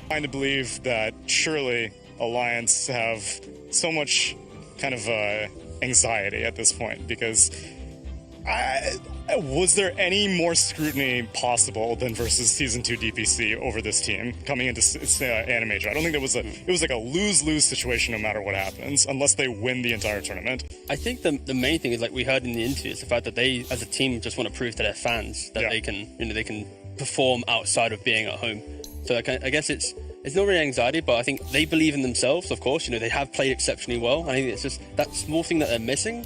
trying to believe that surely Alliance have so much kind of anxiety at this point, because was there any more scrutiny possible than versus Season 2 DPC over this team coming into Animajor? I don't think it was like a lose-lose situation no matter what happens, unless they win the entire tournament. I think the main thing is, like we heard in the interview, is the fact that they, as a team, just want to prove to their fans that they can perform outside of being at home. So I guess it's not really anxiety, but I think they believe in themselves, of course. They have played exceptionally well. I think it's just that small thing that they're missing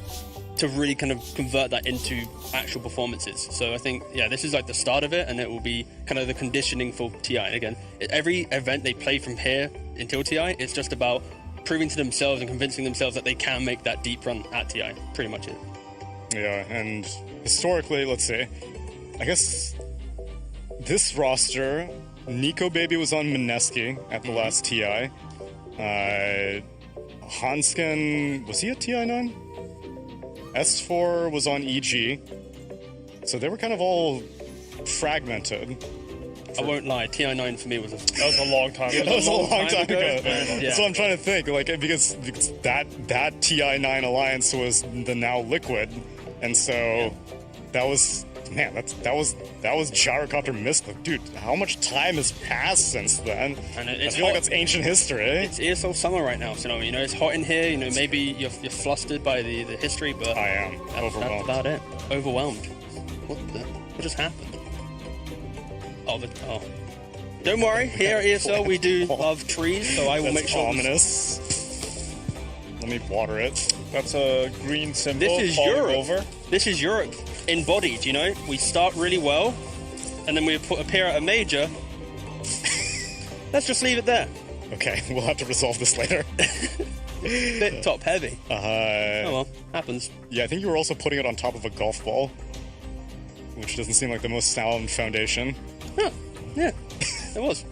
to really kind of convert that into actual performances. So I think, this is like the start of it, and it will be kind of the conditioning for TI. Again, every event they play from here until TI, it's just about proving to themselves and convincing themselves that they can make that deep run at TI. Pretty much it. Yeah, and historically, let's see, I guess this roster, Nico Baby was on Mineski at the last TI. Hansken, was he at TI9? S4 was on EG. So they were kind of all fragmented. I won't lie, TI9 for me was that was a long time ago. That was a long time ago. So I'm trying to think, like, because that TI9 alliance was the now Liquid, and so that was, man, that was Gyrocopter Mist. Dude, how much time has passed since then? And I feel like that's ancient history. It's ESL Summer right now, so it's hot in here. Maybe you're flustered by the history, but I am overwhelmed. That's about it. Overwhelmed. What just happened? Oh. Don't worry. Here at ESL, we do love trees, so I will make sure. Ominous. Let me water it. That's a green symbol. This is Europe. This is Europe embodied. We start really well, and then we appear at a major. Let's just leave it there. Okay, we'll have to resolve this later. Bit top heavy. Oh well, happens. Yeah, I think you were also putting it on top of a golf ball, which doesn't seem like the most sound foundation. Huh. Yeah, it was.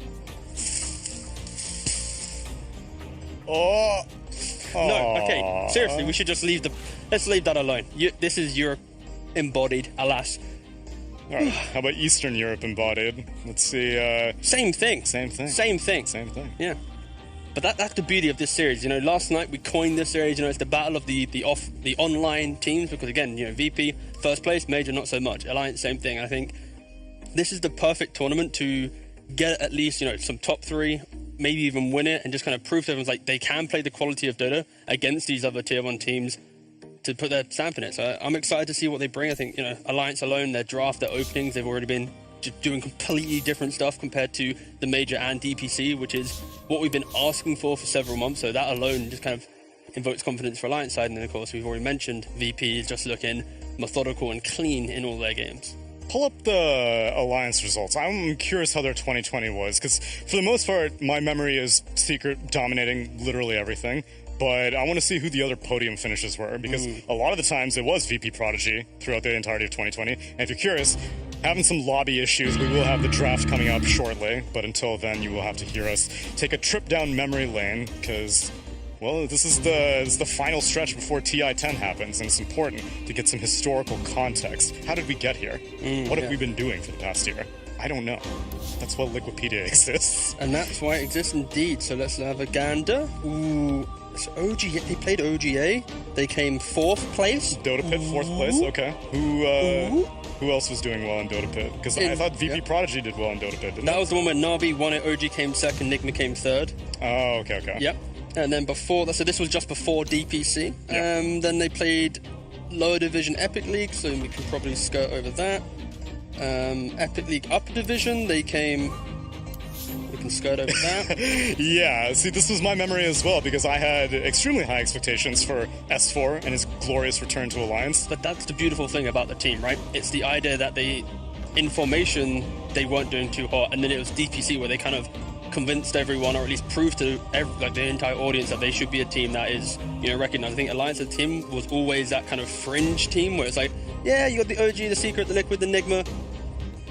Oh. No, okay, seriously, we should just let's leave that alone. This is Europe embodied, alas. All right, how about Eastern Europe embodied? Let's see. Same thing. Yeah. But that's the beauty of this series. Last night we coined this series. It's the battle of the online teams, because again, VP first place, Major not so much, Alliance same thing. I think this is the perfect tournament to get at least some top 3, maybe even win it, and just kind of prove to everyone like they can play the quality of Dota against these other tier 1 teams to put their stamp in it. So I'm excited to see what they bring. I think Alliance alone, their draft, their openings, they've already been just doing completely different stuff compared to the Major and DPC, which is what we've been asking for several months. So that alone just kind of invokes confidence for Alliance side. And then of course we've already mentioned VP is just looking methodical and clean in all their games. Pull up the Alliance results. I'm curious how their 2020 was, because for the most part, my memory is Secret dominating literally everything. But I want to see who the other podium finishes were, because a lot of the times it was VP Prodigy throughout the entirety of 2020. And if you're curious, having some lobby issues, we will have the draft coming up shortly. But until then, you will have to hear us take a trip down memory lane, because, well, this is the final stretch before TI-10 happens, and it's important to get some historical context. How did we get here? What have we been doing for the past year? I don't know. That's why Liquipedia exists. And that's why it exists indeed. So let's have a gander. Ooh, it's OGA. They played OGA. They came 4th place. Dota Pit, 4th place. Okay. Who else was doing well in Dota Pit? Because I thought VP Prodigy did well in Dota Pit, didn't That was the one where Navi won it, OG came 2nd, Nigma came 3rd. Oh, okay. Yep. And then before that, so this was just before DPC. Yep. Then they played lower division Epic League, so we can probably skirt over that. Epic League Upper Division, we can skirt over that. Yeah, see, this was my memory as well, because I had extremely high expectations for S4 and his glorious return to Alliance. But that's the beautiful thing about the team, right? It's the idea that in formation, they weren't doing too hot, and then it was DPC where they kind of convinced everyone, or at least proved to the entire audience, that they should be a team that is recognized. I think Alliance as a team was always that kind of fringe team where it's like, yeah, you got the OG, the Secret, the Liquid, the Enigma,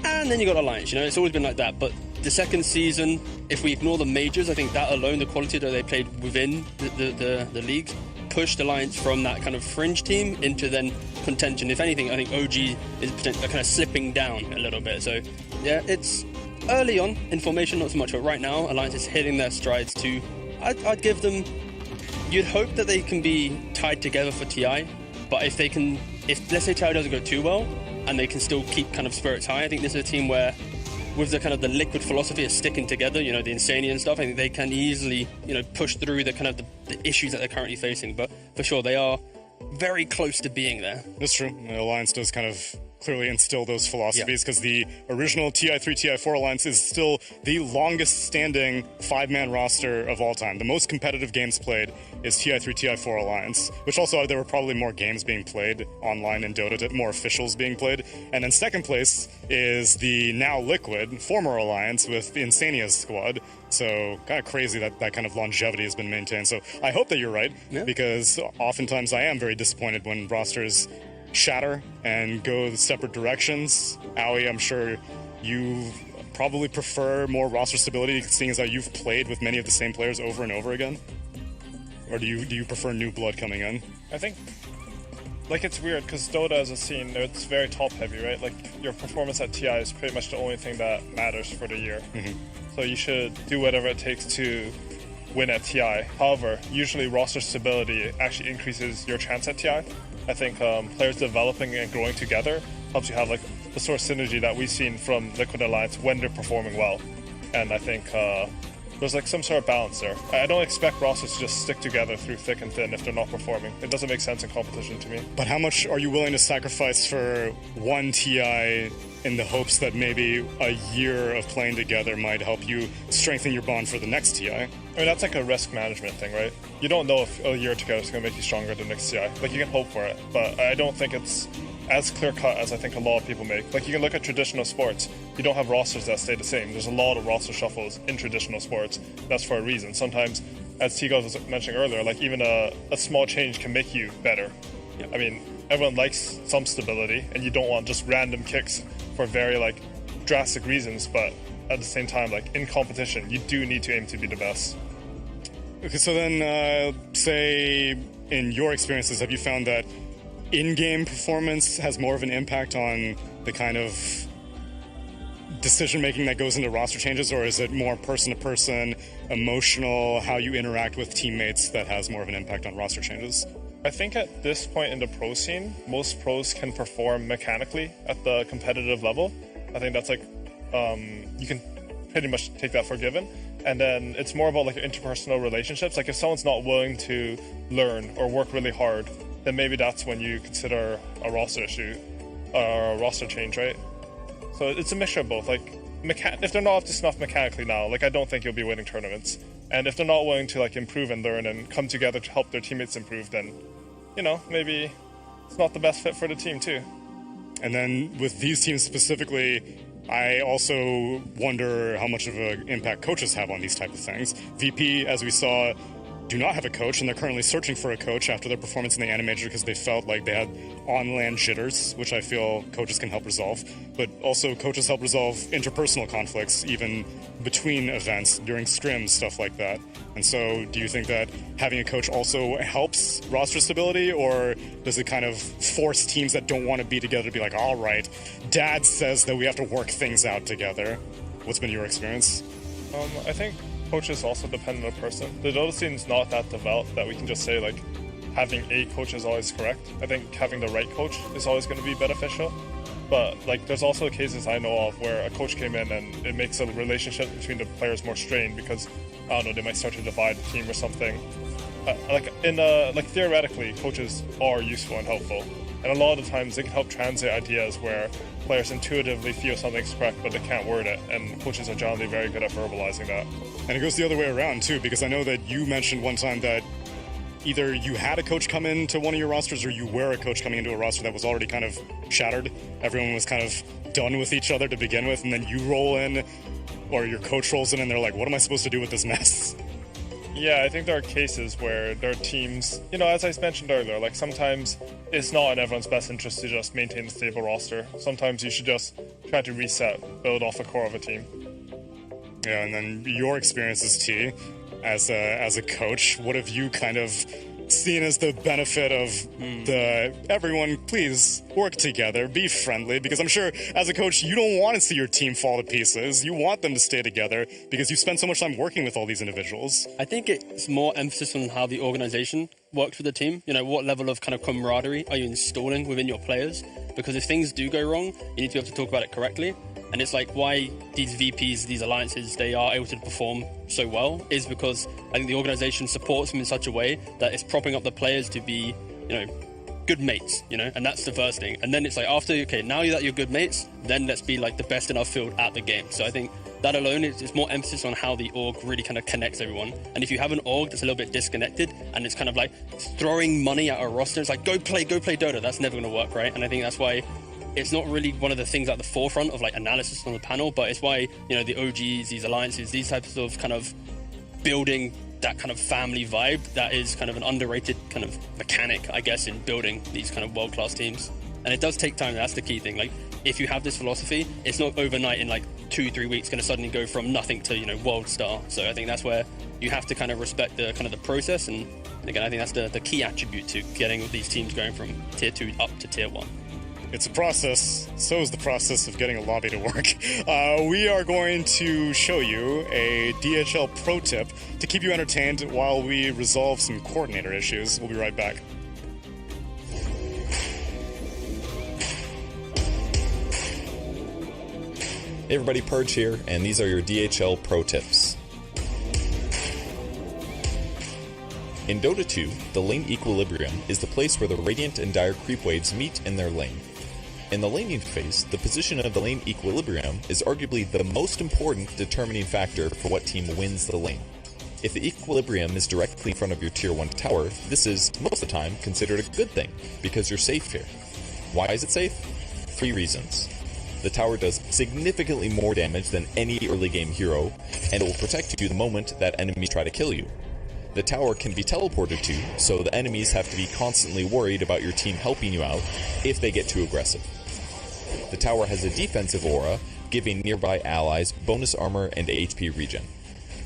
and then you got Alliance. It's always been like that. But the second season, if we ignore the majors, I think that alone, the quality that they played within the leagues, pushed Alliance from that kind of fringe team into then contention. If anything, I think OG is kind of slipping down a little bit. So yeah, it's early on in formation, not so much, but right now, Alliance is hitting their strides too. I'd give them. You'd hope that they can be tied together for TI, but if let's say TI doesn't go too well, and they can still keep kind of spirits high, I think this is a team where, with the kind of the liquid philosophy of sticking together, you know, the Insania and stuff, I think they can easily, you know, push through the kind of the issues that they're currently facing. But for sure, they are very close to being there. That's true. The Alliance does kind of clearly instill those philosophies because the original TI3, TI4 Alliance is still the longest standing 5-man roster of all time. The most competitive games played is TI3, TI4 Alliance, which also there were probably more games being played online in Dota, more officials being played. And then second place is the now Liquid, former Alliance with the Insania's squad. So kind of crazy that that kind of longevity has been maintained. So I hope that you're right, because oftentimes I am very disappointed when rosters shatter and go separate directions. Aoi, I'm sure you probably prefer more roster stability, seeing as how you've played with many of the same players over and over again. Or do you prefer new blood coming in? I think, like, it's weird because Dota as a scene, it's very top heavy, right? Like, your performance at TI is pretty much the only thing that matters for the year. So you should do whatever it takes to win at TI. However, usually roster stability actually increases your chance at TI. I think players developing and growing together helps you have like the sort of synergy that we've seen from Liquid Alliance when they're performing well. And I think there's like some sort of balance there. I don't expect rosters to just stick together through thick and thin if they're not performing. It doesn't make sense in competition to me. But how much are you willing to sacrifice for one TI in the hopes that maybe a year of playing together might help you strengthen your bond for the next TI? I mean, that's like a risk management thing, right? You don't know if a year together is going to make you stronger the next TI. Like, you can hope for it, but I don't think it's as clear-cut as I think a lot of people make. Like, you can look at traditional sports. You don't have rosters that stay the same. There's a lot of roster shuffles in traditional sports. That's for a reason. Sometimes, as T-Goz was mentioning earlier, like, even a small change can make you better. I mean, everyone likes some stability, and you don't want just random kicks for very, like, drastic reasons, but at the same time, like, in competition, you do need to aim to be the best. Okay, so then, say, in your experiences, have you found that in-game performance has more of an impact on the kind of decision-making that goes into roster changes, or is it more person-to-person, emotional, how you interact with teammates that has more of an impact on roster changes? I think at this point in the pro scene, most pros can perform mechanically at the competitive level. I think that's like, you can pretty much take that for given. And then it's more about like interpersonal relationships. Like, if someone's not willing to learn or work really hard, then maybe that's when you consider a roster issue or a roster change, right? So it's a mixture of both. Like, if they're not up to snuff mechanically now, like, I don't think you'll be winning tournaments. And if they're not willing to like improve and learn and come together to help their teammates improve, then, you know, maybe it's not the best fit for the team too. And then with these teams specifically, I also wonder how much of an impact coaches have on these type of things. VP, as we saw, do not have a coach, and they're currently searching for a coach after their performance in the Animator because they felt like they had on-land jitters, which I feel coaches can help resolve. But also coaches help resolve interpersonal conflicts, even between events, during scrims, stuff like that. And so do you think that having a coach also helps roster stability, or does it kind of force teams that don't want to be together to be like, all right, Dad says that we have to work things out together? What's been your experience? I think coaches also depend on the person. The Dota scene is not that developed that we can just say like having a coach is always correct. I think having the right coach is always going to be beneficial. But like, there's also cases I know of where a coach came in and it makes a relationship between the players more strained because, I don't know, they might start to divide the team or something. Like theoretically, coaches are useful and helpful, and a lot of the times they can help translate ideas where players intuitively feel something's correct but they can't word it, and coaches are generally very good at verbalizing that. And it goes the other way around too, because I know that you mentioned one time that either you had a coach come into one of your rosters or you were a coach coming into a roster that was already kind of shattered. Everyone was kind of done with each other to begin with, and then you roll in, or your coach rolls in, and they're like, what am I supposed to do with this mess? Yeah, I think there are cases where there are teams, you know, as I mentioned earlier, like sometimes it's not in everyone's best interest to just maintain a stable roster. Sometimes you should just try to reset, build off a core of a team. Yeah, and then your experiences, T, as a coach, what have you kind of seen as the benefit of the everyone please work together, be friendly, because I'm sure as a coach you don't want to see your team fall to pieces. You want them to stay together because you spend so much time working with all these individuals. I think it's more emphasis on how the organization works with the team. You know, what level of kind of camaraderie are you installing within your players? Because if things do go wrong, you need to be able to talk about it correctly. And it's like why these VPs, these alliances, they are able to perform so well is because I think the organization supports them in such a way that it's propping up the players to be, you know, good mates, you know, and that's the first thing. And then it's like after, okay, now that you're good mates, then let's be like the best in our field at the game. So I think that alone is more emphasis on how the org really kind of connects everyone. And if you have an org that's a little bit disconnected and it's kind of like throwing money at a roster, it's like go play Dota, that's never going to work, right? And I think that's why it's not really one of the things at the forefront of like analysis on the panel, but it's why, you know, the OGs, these alliances, these types of kind of building that kind of family vibe, that is kind of an underrated kind of mechanic, I guess, in building these kind of world-class teams. And it does take time. That's the key thing. Like, if you have this philosophy, it's not overnight in like 2-3 weeks going to suddenly go from nothing to, you know, world star. So I think that's where you have to kind of respect the kind of the process. And again, I think that's the key attribute to getting these teams going from tier 2 up to tier 1. It's a process. So is the process of getting a lobby to work. We are going to show you a DHL pro tip to keep you entertained while we resolve some coordinator issues. We'll be right back. Hey everybody, Purge here, and these are your DHL pro tips. In Dota 2, the lane equilibrium is the place where the Radiant and Dire creep waves meet in their lane. In the laning phase, the position of the lane equilibrium is arguably the most important determining factor for what team wins the lane. If the equilibrium is directly in front of your tier 1 tower, this is, most of the time, considered a good thing, because you're safe here. Why is it safe? 3 reasons. The tower does significantly more damage than any early game hero, and it will protect you the moment that enemies try to kill you. The tower can be teleported to, so the enemies have to be constantly worried about your team helping you out if they get too aggressive. The tower has a defensive aura, giving nearby allies bonus armor and HP regen.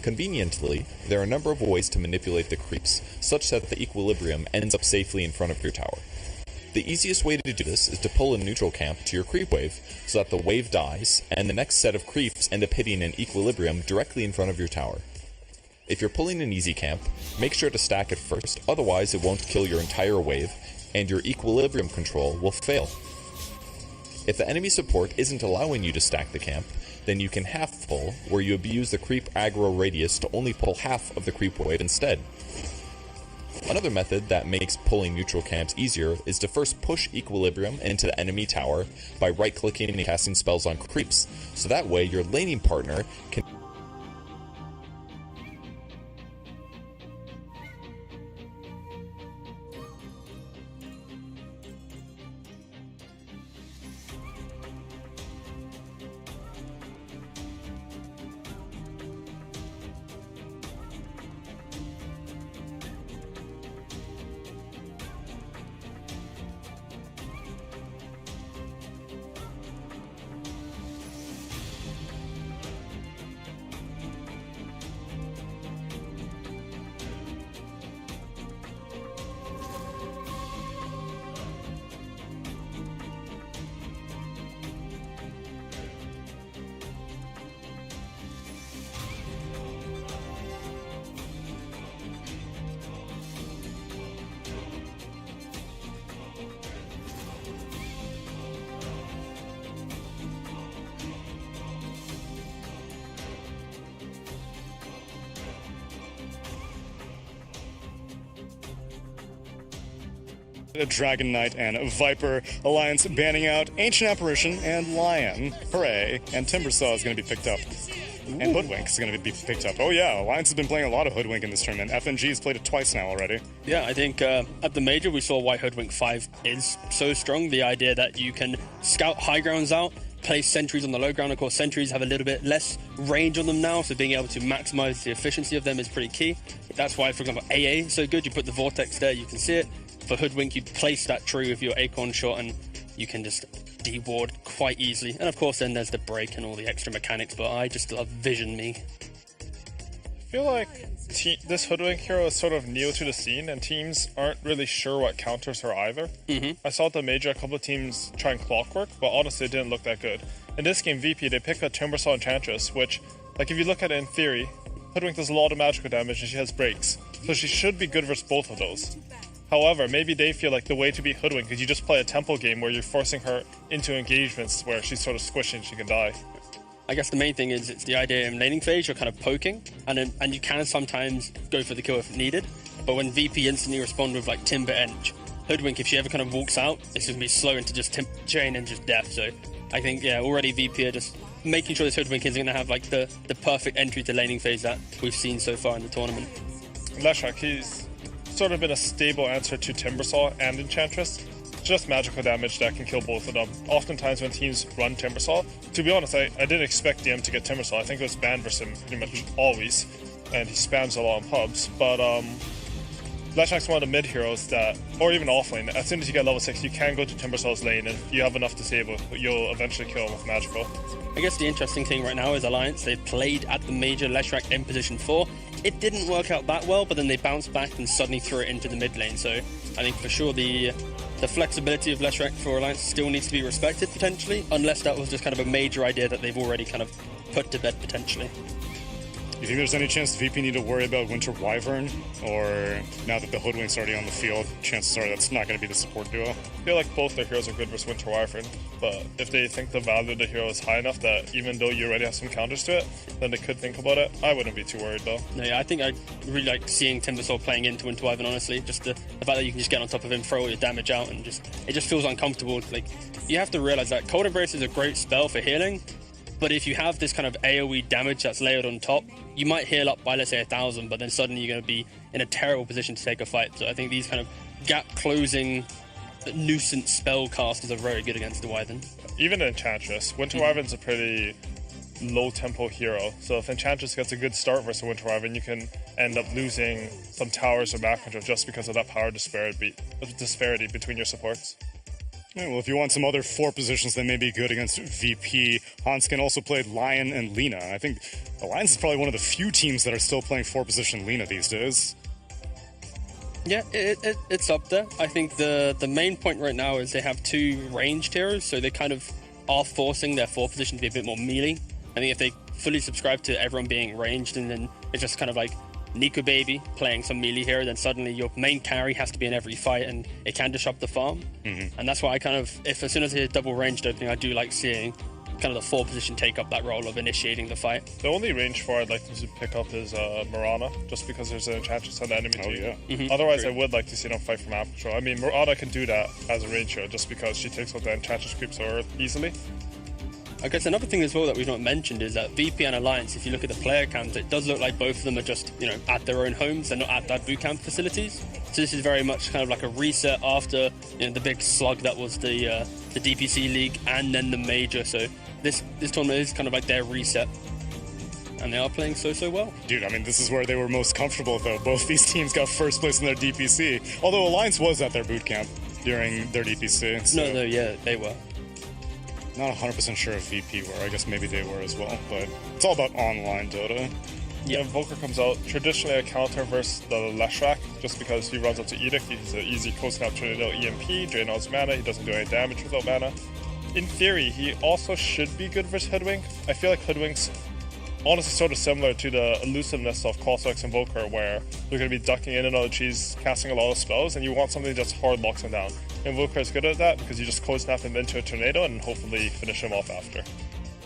Conveniently, there are a number of ways to manipulate the creeps, such that the equilibrium ends up safely in front of your tower. The easiest way to do this is to pull a neutral camp to your creep wave, so that the wave dies, and the next set of creeps end up hitting an equilibrium directly in front of your tower. If you're pulling an easy camp, make sure to stack it first, otherwise it won't kill your entire wave, and your equilibrium control will fail. If the enemy support isn't allowing you to stack the camp, then you can half pull, where you abuse the creep aggro radius to only pull half of the creep wave instead. Another method that makes pulling neutral camps easier is to first push equilibrium into the enemy tower by right-clicking and casting spells on creeps, so that way your laning partner can A Dragon Knight and Viper Alliance banning out Ancient Apparition and Lion. Hooray. And Timbersaw is going to be picked up. Ooh. And Hoodwink is going to be picked up. Oh yeah, Alliance has been playing a lot of Hoodwink in this tournament. FNG has played it twice now already. Yeah, I think at the Major we saw why Hoodwink 5 is so strong. The idea that you can scout high grounds out, place sentries on the low ground. Of course, sentries have a little bit less range on them now, so being able to maximize the efficiency of them is pretty key. That's why, for example, AA is so good. You put the Vortex there, you can see it. For Hoodwink, you place that tree with your Acorn shot and you can just deward quite easily. And of course, then there's the break and all the extra mechanics, but I just love Vision me. feel like this Hoodwink hero is sort of new to the scene, and teams aren't really sure what counters her either. I saw at the major a couple of teams trying Clockwork, but honestly it didn't look that good. In this game, VP, they pick a Timbersaw Enchantress, which, like, if you look at it in theory, Hoodwink does a lot of magical damage and she has breaks, so she should be good versus both of those. However, maybe they feel like the way to beat Hoodwink is you just play a tempo game where you're forcing her into engagements where she's sort of squishy and she can die. I guess the main thing is it's the idea in laning phase, you're kind of poking, and you can sometimes go for the kill if needed, but when VP instantly respond with like Timber Edge, Hoodwink, if she ever kind of walks out, it's going to be slow into just chain and just death. So I think, yeah, already VP are just making sure this Hoodwink is going to have like the perfect entry to laning phase that we've seen so far in the tournament. Leshrac, he's sort of been a stable answer to Timbersaw and Enchantress. Just magical damage that can kill both of them. Oftentimes when teams run Timbersaw, to be honest, I didn't expect DM to get Timbersaw. I think it was banned versus him pretty much always, and he spams a lot in pubs. But Leshrac's one of the mid heroes that, or even offlane, as soon as you get level 6, you can go to Timbersaw's lane, and if you have enough disable, you'll eventually kill him with magical. I guess the interesting thing right now is Alliance, they played at the major Leshrac in position 4. It didn't work out that well, but then they bounced back and suddenly threw it into the mid lane. So I think for sure the flexibility of Leshrac for Alliance still needs to be respected potentially, unless that was just kind of a major idea that they've already kind of put to bed potentially. You think there's any chance VP need to worry about Winter Wyvern? Or now that the Hoodwink's already on the field, chances are that's not going to be the support duo? I feel like both their heroes are good versus Winter Wyvern, but if they think the value of the hero is high enough that even though you already have some counters to it, then they could think about it. I wouldn't be too worried though. No, yeah, I think I really like seeing Timbersaw playing into Winter Wyvern, honestly. Just the fact that you can just get on top of him, throw all your damage out, and it just feels uncomfortable. Like, you have to realize that Cold Embrace is a great spell for healing, but if you have this kind of AoE damage that's layered on top, you might heal up by, let's say, 1,000, but then suddenly you're going to be in a terrible position to take a fight. So I think these kind of gap-closing, nuisance spell casters are very good against the Wyvern. Even Enchantress, Winter Wyvern's a pretty low-tempo hero, so if Enchantress gets a good start versus Winter Wyvern, you can end up losing some towers or back control just because of that power disparity between your supports. Yeah, well, if you want some other 4 positions that may be good against VP, Hanskin also played Lion and Lina. I think Alliance is probably one of the few teams that are still playing 4-position Lina these days. Yeah, it's up there. I think the main point right now is they have 2 ranged heroes, so they kind of are forcing their 4-position to be a bit more melee. I think if they fully subscribe to everyone being ranged, and then it's just kind of like Nico Baby playing some melee hero, then suddenly your main carry has to be in every fight, and it can disrupt the farm. And that's why I kind of, as soon as I hit double ranged opening, I do like seeing kind of the 4-position take up that role of initiating the fight. The only range for I'd like to pick up is Mirana, just because there's an Enchantress on the enemy team. Otherwise, I would like to see them fight for map control. I mean, Mirana can do that as a range hero just because she takes out the Enchantress creeps so easily. I guess another thing as well that we've not mentioned is that VP and Alliance, if you look at the player count, it does look like both of them are just, at their own homes. They're not at that boot camp facilities. So this is very much kind of like a reset after the big slug that was the DPC League and then the major. So this tournament is kind of like their reset. And they are playing so well. Dude, I mean, this is where they were most comfortable, though. Both these teams got first place in their DPC. Although Alliance was at their boot camp during their DPC. So. No, yeah, they were. Not 100% sure if VP were. I guess maybe they were as well. But it's all about online Dota. Yeah, Invoker comes out. Traditionally a counter versus the Leshrac, just because he runs up to Edict. He's an easy co-snap tornado EMP, drain all his mana. He doesn't do any damage without mana. In theory, he also should be good versus Hoodwink. I feel like Hoodwink's honestly sort of similar to the elusiveness of Cossack's Invoker, where you're going to be ducking in and out of trees, casting a lot of spells, and you want something that just hard locks him down. Invoker is good at that because you just cold snap him into a tornado and hopefully finish him off after.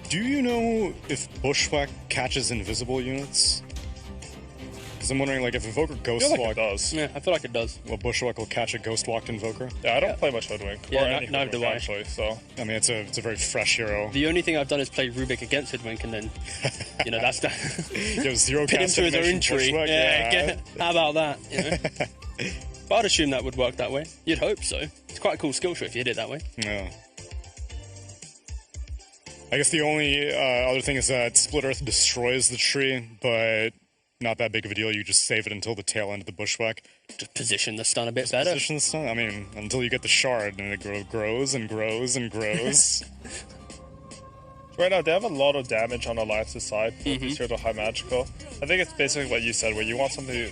Do you know if Bushwhack catches invisible units? Because I'm wondering, like, if Invoker Ghost Walk... it does. Yeah, I feel like it does. Well, Bushwhack will catch a Ghost Walked Invoker. Yeah, I don't play much Hoodwink. Yeah, or any neither do I. Actually, so... I mean, it's a very fresh hero. The only thing I've done is play Rubik against Hoodwink, and then, that's that. You have 0 Pin him cast to his animation own tree. Bushwhack, Yeah, how about that? But I'd assume that would work that way. You'd hope so. It's quite a cool skill tree if you did it that way. Yeah. I guess the only other thing is that Split Earth destroys the tree, but not that big of a deal. You just save it until the tail end of the Bushwhack. Just position the stun a bit better. Position the stun? I mean, until you get the shard, and it grows and grows and grows. Right now, they have a lot of damage on Alliance's side. These heroes are high magical. I think it's basically what you said, where you want something to...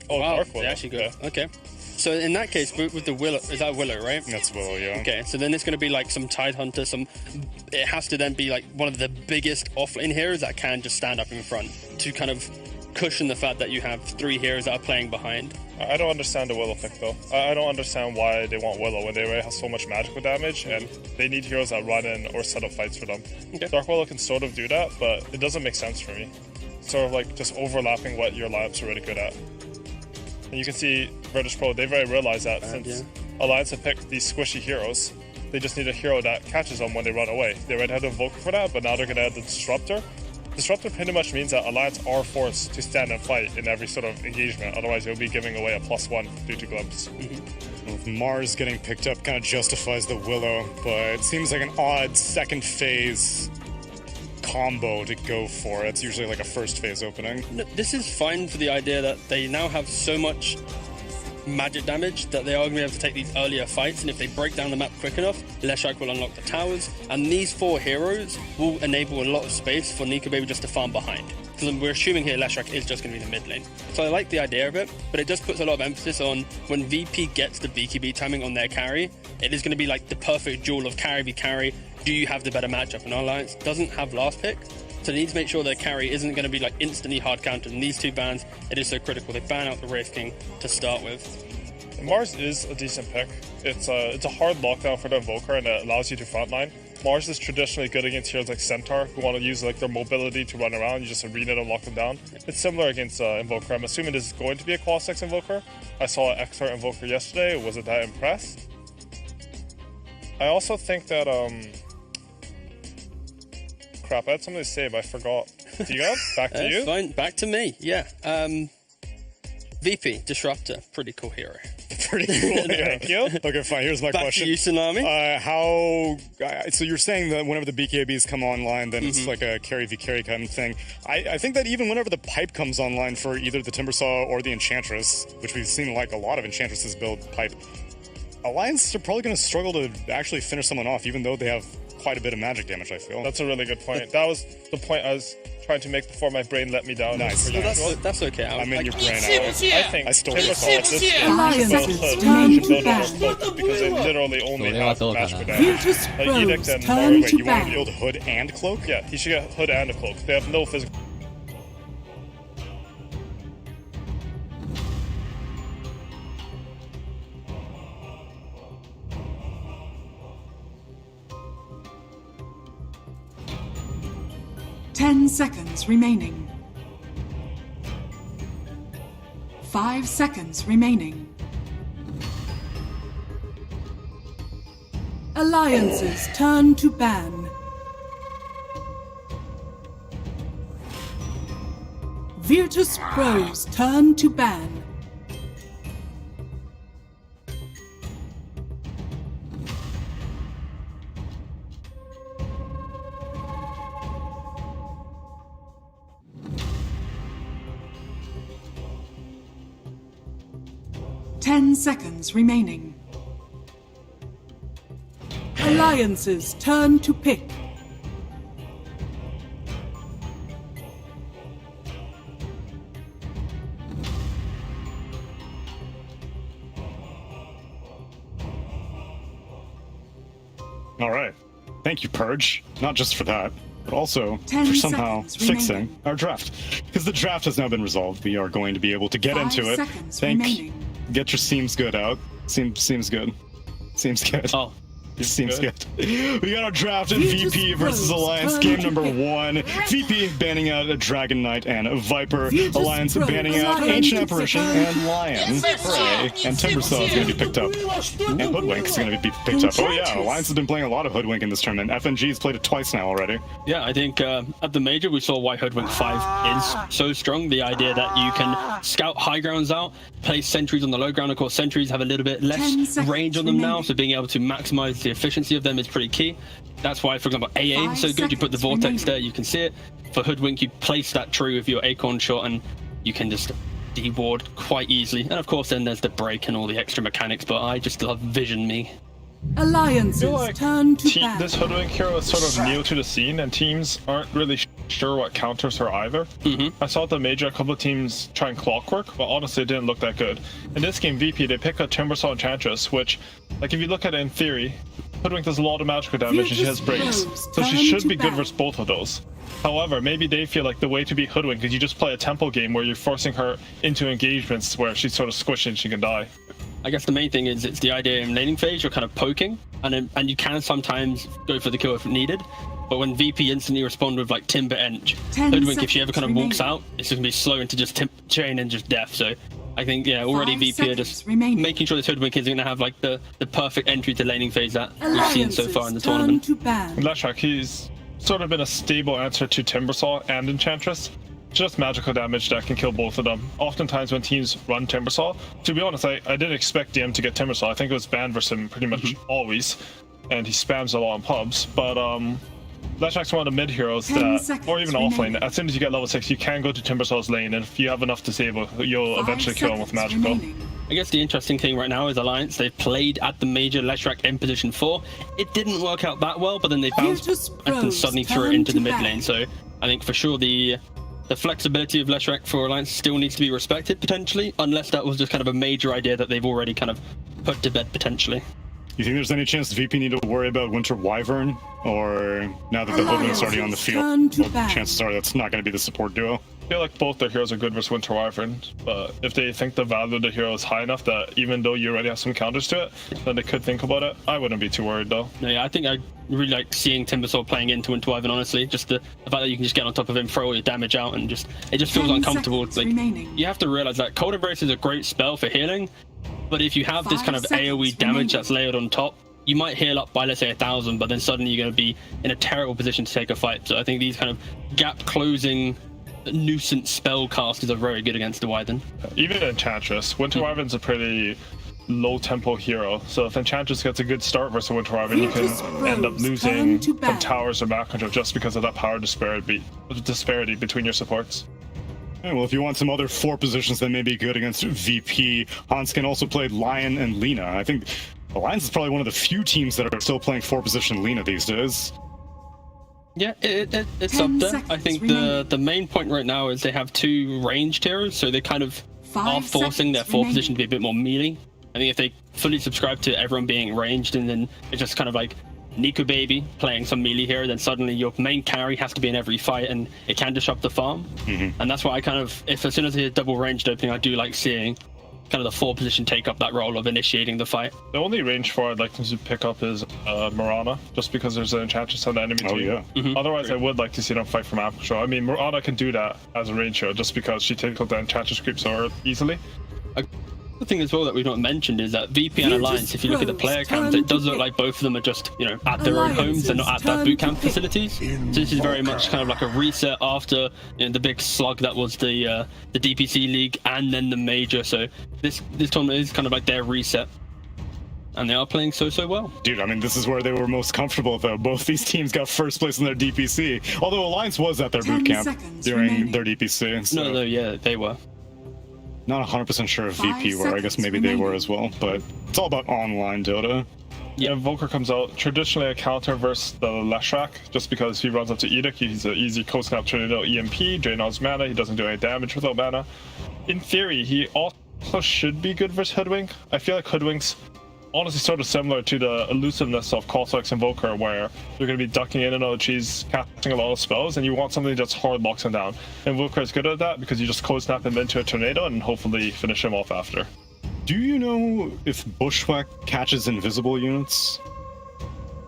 Oh, wow, Dark Willow. they actually go. Okay. So in that case, with the Willow, is that Willow, right? That's Willow, yeah. Okay, so then it's going to be like some Tidehunter, it has to then be like one of the biggest offlane heroes that can just stand up in front to kind of cushion the fact that you have 3 heroes that are playing behind. I don't understand the Willow pick, though. I don't understand why they want Willow when they already have so much magical damage, and they need heroes that run in or set up fights for them. Okay. Dark Willow can sort of do that, but it doesn't make sense for me. Sort of like just overlapping what your lineups are really good at. And you can see Virtus Pro, they've already realized that since Alliance have picked these squishy heroes, they just need a hero that catches them when they run away. They already had the Invoker for that, but now they're going to add the Disruptor. Disruptor pretty much means that Alliance are forced to stand and fight in every sort of engagement, otherwise you'll be giving away a +1 due to glimpse. With Mars getting picked up kind of justifies the Willow, but it seems like an odd second phase combo to go for. It's usually like a first phase opening. No, this is fine for the idea that they now have so much magic damage that they are going to be able to take these earlier fights, and if they break down the map quick enough, Leshrac will unlock the towers, and these 4 heroes will enable a lot of space for Nika Baby just to farm behind. Because we're assuming here Leshrac is just going to be the mid lane. So I like the idea of it, but it just puts a lot of emphasis on when VP gets the BKB timing on their carry, it is going to be like the perfect duel of carry v carry. Do you have the better matchup? And Alliance doesn't have last pick, so they need to make sure their carry isn't going to be like instantly hard countered. And these 2 bans, it is so critical. They ban out the Wraith King to start with. Mars is a decent pick. It's a hard lockdown for the Invoker, and it allows you to frontline. Mars is traditionally good against heroes like Centaur, who want to use like their mobility to run around. You just arena them, lock them down. It's similar against Invoker. I'm assuming this is going to be a Qual 6 Invoker. I saw an XR Invoker yesterday. Wasn't that impressed. I also think that crap, I had something to say, but I forgot. Do you go? Back to you? Fine. Back to me. Yeah. VP, Disruptor, pretty cool hero. Pretty cool. Thank you. Okay, fine. Here's my Back question. to you, Tsunami. So you're saying that whenever the BKBs come online, then it's like a carry v carry kind of thing. I think that even whenever the pipe comes online for either the Timbersaw or the Enchantress, which we've seen like a lot of Enchantresses build pipe, Alliance are probably going to struggle to actually finish someone off, even though they have quite a bit of magic damage, I feel. That's a really good point. That was the point I was trying to make before my brain let me down. Nice. That's okay. I'm in your brain. I think I stole Timbersaw your at this Alliance point should build a cloak because they literally only have magical damage. Like Edict and Wait, you want to build Hood and Cloak? Yeah, he should get Hood and a Cloak. They have no physical. Seconds remaining. 5 seconds remaining. Alliances turn to ban. Virtus Pros turn to ban. Seconds remaining. Alliances turn to pick. All right. Thank you, Purge. Not just for that, but also 10 for somehow seconds fixing remaining. our draft. Because the draft has now been resolved. We are going to be able to get 5 into it. seconds remaining. Get your seems good out. Seems good. Seems good. Oh. Seems good. We got our draft in VP versus Alliance, game number 1. VP banning out a Dragon Knight and a Viper. Alliance banning out Ancient Apparition and Lion. Hooray. And Timbersaw is going to be picked up. And Hoodwink is going to be picked up. Oh yeah, Alliance has been playing a lot of Hoodwink in this tournament. FNG's played it twice now already. Yeah, I think at the Major we saw why Hoodwink 5 is so strong. The idea that you can scout high grounds out, place sentries on the low ground. Of course, sentries have a little bit less range on them now, so being able to maximize the efficiency of them is pretty key. That's why, for example, AA is so good. You put the Vortex there, you can see it. For Hoodwink, you place that tree with your Acorn shot and you can just deward quite easily. And of course, then there's the break and all the extra mechanics, but I just love Vision Me. Alliances like turn to ban. this Hoodwink hero is sort of new to the scene, and teams aren't really sure what counters her either. I saw the major a couple of teams trying Clockwork, but honestly it didn't look that good. In this game, VP, they pick a Timbersaw Enchantress, which, like, if you look at it in theory, Hoodwink does a lot of magical damage and she has breaks, so she should be good versus both of those. However, maybe they feel like the way to beat Hoodwink is you just play a tempo game where you're forcing her into engagements where she's sort of squished and she can die. I guess the main thing is it's the idea in laning phase you're kind of poking, and you can sometimes go for the kill if needed. But when VP instantly respond with like Timber Edge, Hoodwink, if she ever kind of walks out, it's just gonna be slow into just chain and just death. So I think already VP are just making sure this Hoodwink isn't gonna have like the perfect entry to laning phase that we've seen so far in the tournament. Leshrac, he's sort of been a stable answer to Timbersaw and Enchantress. Just magical damage that can kill both of them. Oftentimes when teams run Timbersaw, to be honest, I didn't expect DM to get Timbersaw. I think it was banned versus him pretty much always, and he spams a lot in pubs. But Leshrac's one of the mid heroes that, or even offlane, as soon as you get level 6, you can go to Timbersaw's lane, and if you have enough disable, you'll eventually kill him with magical. I guess the interesting thing right now is Alliance, they've played at the major Leshrac in position 4. It didn't work out that well, but then they bounced and then suddenly threw it into the mid lane. So I think for sure the flexibility of Leshrac for Alliance still needs to be respected, potentially, unless that was just kind of a major idea that they've already kind of put to bed, potentially. You think there's any chance VP need to worry about Winter Wyvern? Or now that the Hoodwink's already on the field, chances are that's not going to be the support duo? I feel like both their heroes are good versus Winter Wyvern, but if they think the value of the hero is high enough that even though you already have some counters to it, then they could think about it. I wouldn't be too worried though. No, yeah, I think I really like seeing Timbersaw playing into Winter Wyvern, honestly. Just the fact that you can just get on top of him, throw all your damage out, and it just feels uncomfortable. Like, you have to realize that Cold Embrace is a great spell for healing, but if you have this kind of AoE damage that's layered on top, you might heal up by, let's say, 1,000, but then suddenly you're going to be in a terrible position to take a fight. So I think these kind of gap-closing nuisance spell casters are very good against the Wyvern. Even Enchantress, Winter Wyvern's a pretty low-tempo hero, so if Enchantress gets a good start versus Winter Wyvern, you can end up losing some towers or back control just because of that power disparity between your supports. Yeah, well, if you want some other 4 positions that may be good against VP, Hans can also play Lion and Lina. I think Alliance is probably one of the few teams that are still playing 4-position Lina these days. Yeah, it's up there. I think the main point right now is they have 2 ranged heroes, so they kind of are forcing their 4 position to be a bit more melee. I think if they fully subscribe to everyone being ranged, and then it's just kind of like Nico Baby playing some melee hero, then suddenly your main carry has to be in every fight, and it can disrupt the farm. And that's why I kind of, as soon as they hit double ranged opening, I do like seeing kind of the 4 position take up that role of initiating the fight. The only range 4 I'd like them to pick up is Mirana, just because there's an Enchantress on the enemy team. Otherwise, I would like to see them fight for map control. I mean, Mirana can do that as a range hero just because she takes out the Enchantress creep so easily. The thing as well that we've not mentioned is that VP and Alliance, if you look at the player counts, it does look like both of them are just, at their own homes. They're not at their boot camp facilities. So this is very much kind of like a reset after the big slug that was the DPC League and then the major. So this tournament is kind of like their reset. And they are playing so well. Dude, I mean, this is where they were most comfortable, though. Both these teams got first place in their DPC. Although Alliance was at their boot camp during their DPC. So. No, yeah, they were. Not 100% sure if VP were. I guess maybe they were as well. But it's all about online Dota. Yeah, Volker comes out. Traditionally a counter versus the Leshrac, just because he runs up to Edict. He's an easy cold snap tornado EMP, drain all his mana. He doesn't do any damage without mana. In theory, he also should be good versus Hoodwink. I feel like Hoodwink's honestly sort of similar to the elusiveness of Cossack's Invoker, where you're going to be ducking in and out of cheese, casting a lot of spells, and you want something that's hard locks him down. Invoker is good at that because you just cold snap him into a tornado and hopefully finish him off after. Do you know if Bushwhack catches invisible units?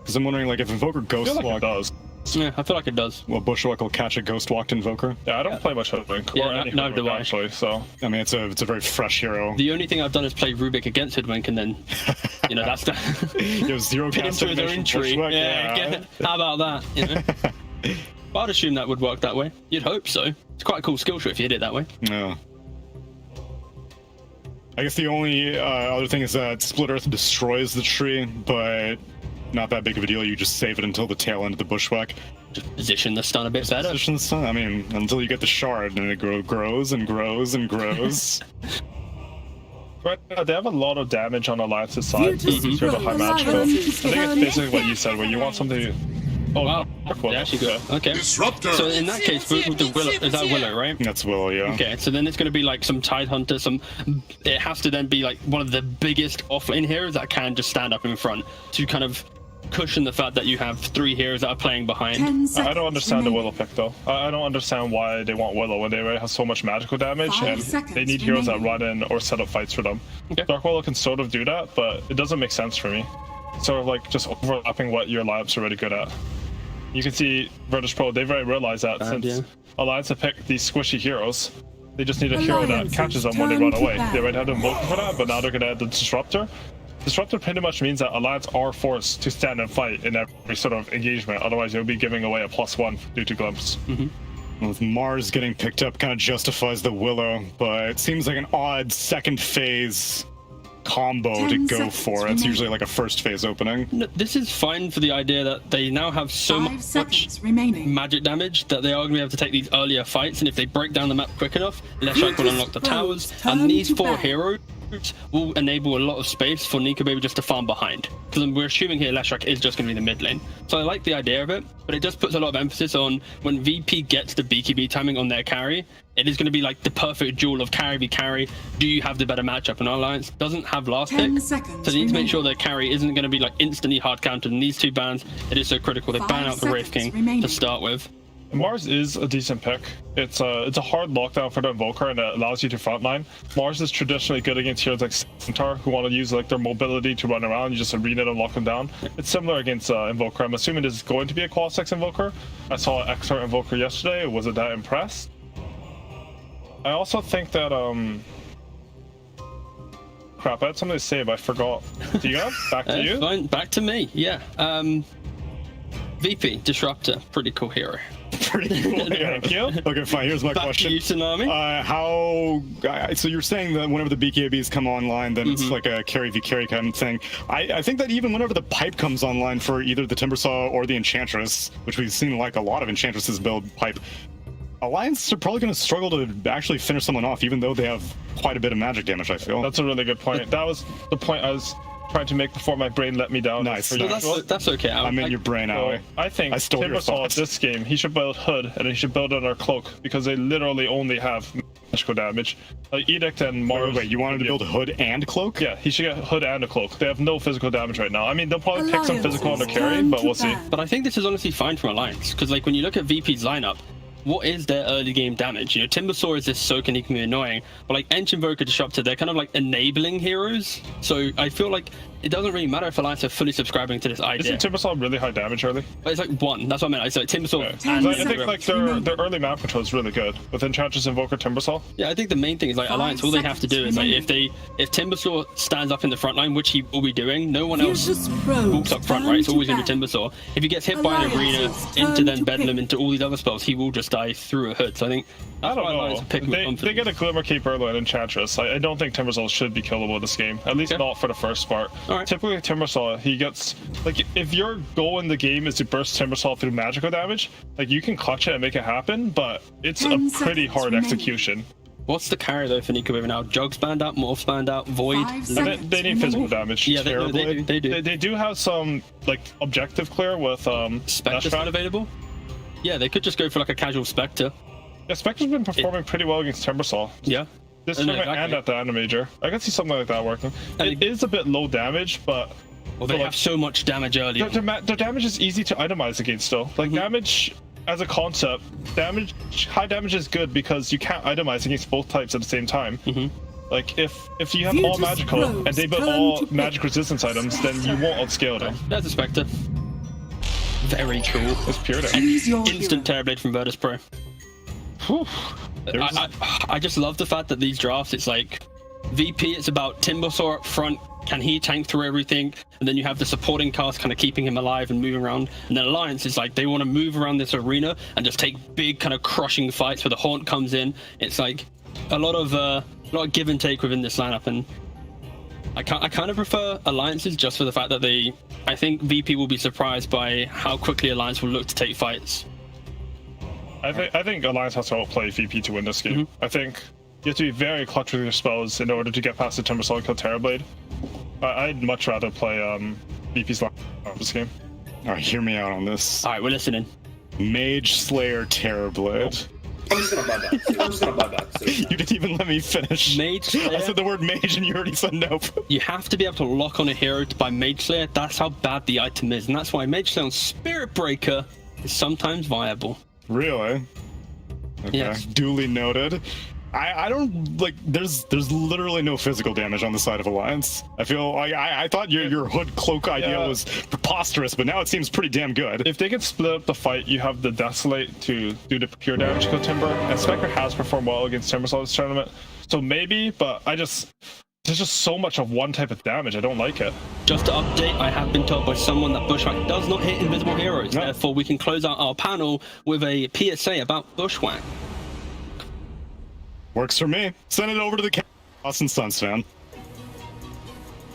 Because I'm wondering, like, if Invoker Ghost Walk does. Yeah, I feel like it does. Well, Bushwhack will catch a Ghost Walked Invoker. Yeah, I don't play much Hoodwink or any Hoodwink, actually, so... I mean, it's a very fresh hero. The only thing I've done is play Rubik against Hoodwink, and then, that's the... You have 0 cast into his own tree. Yeah. How about that, But I'd assume that would work that way. You'd hope so. It's quite a cool skill tree if you did it that way. Yeah. I guess the only other thing is that Split Earth destroys the tree, but not that big of a deal. You just save it until the tail end of the Bushwhack. Just position the stun a bit better. Position the stun. I mean, until you get the shard, and it grows and grows and grows. Right now, they have a lot of damage on Alliance's side Virtus through the high match build. I think it's Turn basically what you said, where you want something. Oh, Wow, Willow. they actually go. Okay. Disruptor. So in that case, with the Willow, is that Willow, right? That's Willow, yeah. Okay, so then it's going to be like some Tidehunter, it has to then be like one of the biggest offlane heroes that can just stand up in front to kind of cushion the fact that you have 3 heroes that are playing behind. 10 seconds I don't understand the remaining. Willow pick though. I don't understand why they want Willow when they already have so much magical damage 5 and seconds they need heroes that remaining. run in or set up fights for them. Okay. Dark Willow can sort of do that, but it doesn't make sense for me. Sort of like just overlapping what your lineups are already good at. You can see Virtus Pro, they've already realized that since yeah. Alliance have picked these squishy heroes, they just need a hero that Alliances catches them when they turn run to away. battle. They already had Invoker for that, but now they're going to add the Disruptor. Disruptor pretty much means that Alliance are forced to stand and fight in every sort of engagement, otherwise you'll be giving away a +1 due to Glimpse. With Mars getting picked up kind of justifies the Willow, but it seems like an odd second phase combo 10 to go seconds for. It's remaining. usually like a first phase opening. No, this is fine for the idea that they now have so 5 much seconds remaining. magic damage that they are going to be able to take these earlier fights, and if they break down the map quick enough, Leshak will unlock the towers, and these 4 heroes will enable a lot of space for Nika Baby just to farm behind. Because we're assuming here Leshak is just going to be the mid lane. So I like the idea of it, but it just puts a lot of emphasis on when VP gets the BKB timing on their carry, it is going to be like the perfect duel of carry v carry. Do you have the better matchup? And Alliance doesn't have last 10 pick, seconds so they need to make remaining. sure their carry isn't going to be like instantly hard countered. And these 2 bans, it is so critical. They 5 ban out the Wraith seconds King remaining. to start with. Mars is a decent pick. It's a hard lockdown for the Invoker and it allows you to frontline. Mars is traditionally good against heroes like Centaur who want to use like their mobility to run around. You just arena them, lock them down. It's similar against Invoker. I'm assuming this is going to be a qual 6 Invoker. I saw an Exort Invoker yesterday. Wasn't that impressed. I also think that crap, I had something to say but I forgot. Do you have? Back to you? Fine, back to me. Yeah. VP Disruptor, pretty cool hero. Pretty cool. Thank you. Okay, fine. Here's my Back question. to you, Tsunami. So you're saying that whenever the BKBs come online, then it's like a carry v carry kind of thing. I think that even whenever the pipe comes online for either the Timbersaw or the Enchantress, which we've seen like a lot of Enchantresses build pipe, Alliance are probably going to struggle to actually finish someone off, even though they have quite a bit of magic damage, I feel. That's a really good point. That was the point I was trying to make before my brain let me down. Nice. For No, usual. That's okay. I'm in your brain, So, Howie. I think I stole your Timbersaw thoughts. this game, he should build Hood and he should build another Cloak because they literally only have magical damage. Like Edict and Mars. Wait, you wanted to build a Hood and Cloak? Yeah, he should get Hood and a Cloak. They have no physical damage right now. I mean, they'll probably pick some physical on the carry, Turn but to we'll see. ban. But I think this is honestly fine from Alliance, because like when you look at VP's lineup, what is their early game damage? You know, Timbersaw is this soak and he can be annoying, but like Ench Invoker, Disruptor, they're kind of like enabling heroes. So I feel like it doesn't really matter if Alliance are fully subscribing to this idea. Isn't Timbersaw really high damage early? But it's like 1. That's what I meant. It's like Timbersaw Yeah. and Ten I think seconds. like their early map control is really good with Enchantress, Invoker, Timbersaw. Yeah, I think the main thing is like 5 Alliance. All they have to do is like seconds if Timbersaw stands up in the front line, which he will be doing, no one else Virtus Pro walks up front, turn right? It's to always going to ban. be Timbersaw. If he gets hit by an arena, Alliances into turn then to Bedlam, pick. into all these other spells, he will just die through a hood. So I think I that's don't why Alliance know. are picking with They confidence. get a Glimmer Cape early and Enchantress. I don't think Timbersaw should be killable this game. At least Okay. not for the first part. All right. Typically Timbersaw, he gets like if your goal in the game is to burst Timbersaw through magical damage, like you can clutch it and make it happen, but it's 10 a pretty seconds hard remaining. execution. What's the carry though for Nico Baby now? Jugs banned out, Morphs banned out, Void. 5 And seconds they need physical damage. Yeah, they do. They do. They do have some like objective clear with Spectre Nashran. still available? Yeah, they could just go for like a casual Spectre. Yeah, Spectre's been performing pretty well against Timbersaw. Yeah. This No, tournament exactly. and at the Animator. I can see something like that working. And It is a bit low damage, but Well, they But, have so much damage early. their damage is easy to itemize against though. Like damage as a concept, high damage is good because you can't itemize against both types at the same time. Like if you have all Virtus magical Pros and they build turn all to pick. magic resistance items, then you won't outscale them. There's a Spectre. Very cool. It's pure damage. Choose your Instant hero. Terrorblade from Virtus Pro. Whew. I just love the fact that these drafts, it's like VP, it's about Timbersaw up front. Can he tank through everything? And then you have the supporting cast kind of keeping him alive and moving around. And then Alliance is like they want to move around this arena and just take big kind of crushing fights where the Haunt comes in. It's like a lot of give and take within this lineup, and I kind of prefer Alliances just for the fact that I think VP will be surprised by how quickly Alliance will look to take fights. I think Alliance has to outplay VP to win this game. I think You have to be very clutch with your spells in order to get past the Timbersaw and kill Terrorblade. I'd much rather play VP's this game. All right, hear me out on this. All right, we're listening. Mage Slayer Terrorblade. I'm just gonna buy back. So You didn't even let me finish. Mage Slayer? I said the word mage and you already said nope. You have to be able to lock on a hero to buy Mage Slayer. That's how bad the item is, and that's why Mage Slayer on Spirit Breaker is sometimes viable. Really? Okay. Yes. Duly noted. I don't like. There's literally no physical damage on the side of Alliance. I feel like I thought your hood cloak idea was preposterous, but now it seems pretty damn good. If they can split up the fight, you have the Desolate to do the pure damage to kill Timber, and Spectre has performed well against Timbersaw this tournament. So maybe, but there's just so much of one type of damage. I don't like it. Just to update, I have been told by someone that Bushwhack does not hit invisible heroes. No. Therefore, we can close out our panel with a PSA about Bushwhack. Works for me. Send it over to the Boston Suns fan.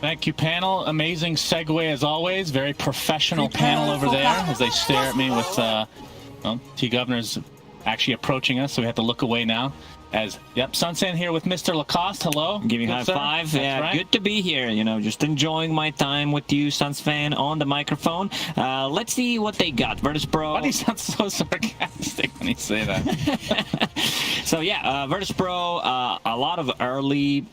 Thank you, panel. Amazing segue as always. Very professional panel over there as they stare at me with, well, T-Governor's actually approaching us, so we have to look away now. As, yep, Sunsan here with Mr. Lacoste. Hello. Giving Good high sir. five. That's Yeah, right. good to be here. You know, just enjoying my time with you, Suns fan, on the microphone. Let's see what they got. Virtus Pro. Why do you sound so sarcastic when you say that? So yeah, Virtus Pro, a lot of early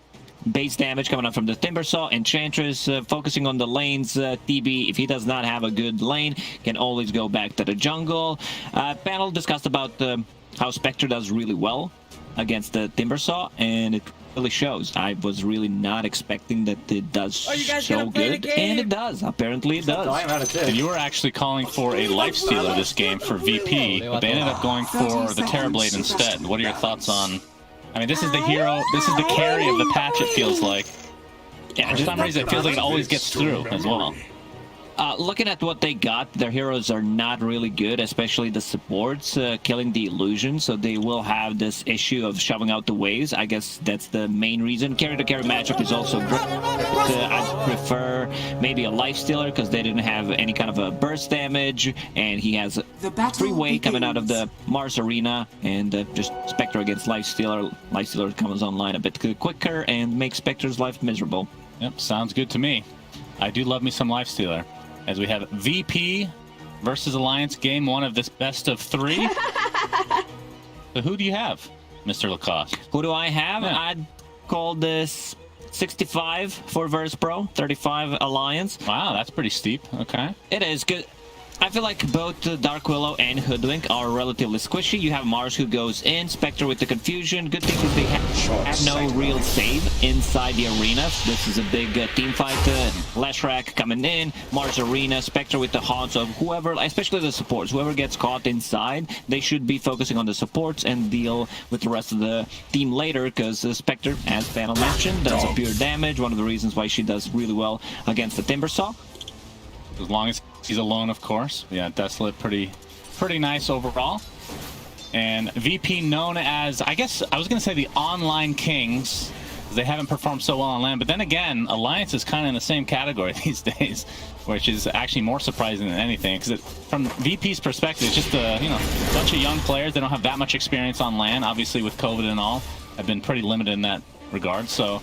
base damage coming up from the Timbersaw. Enchantress focusing on the lanes. TB, if he does not have a good lane, can always go back to the jungle. Panel discussed about how Spectre does really well against the Timbersaw, and it really shows. I was really not expecting that it does so good, and it does. Apparently it does. And you were actually calling for a lifestealer this game for VP, but they ended up going for the Terrorblade instead. What are your thoughts on... I mean, this is the hero, this is the carry of the patch, it feels like. Yeah, for some reason, it feels like it always gets through as well. Looking at what they got, their heroes are not really good, especially the supports, killing the illusion, so they will have this issue of shoving out the waves. I guess that's the main reason. Carry-to-carry matchup is also great. I prefer maybe a lifestealer because they didn't have any kind of a burst damage, and he has three-way coming out of the Mars Arena, and just Spectre against lifestealer. Lifestealer comes online a bit quicker and makes Spectre's life miserable. Yep, sounds good to me. I do love me some lifestealer. As we have VP versus Alliance, game one of this best of three. So who do you have, Mr. Lacoste? Who do I have? Yeah. I'd call this 65 for Virtus Pro, 35 Alliance. Wow, that's pretty steep. Okay. It is good. I feel like both Dark Willow and Hoodwink are relatively squishy. You have Mars who goes in, Spectre with the confusion. Good thing is they have no real save inside the arena. This is a big team fight. Leshrac coming in, Mars Arena, Spectre with the haunts of whoever, especially the supports. Whoever gets caught inside, they should be focusing on the supports and deal with the rest of the team later, because Spectre, as panel mentioned, does a pure damage. One of the reasons why she does really well against the Timbersaw. As long as he's alone, of course. Yeah, Desolate, pretty nice overall. And VP known as, I guess, I was going to say the online kings. They haven't performed so well on land. But then again, Alliance is kind of in the same category these days, which is actually more surprising than anything. Because from VP's perspective, it's just a bunch of young players. They don't have that much experience on land. Obviously, with COVID and all, have been pretty limited in that regard. So...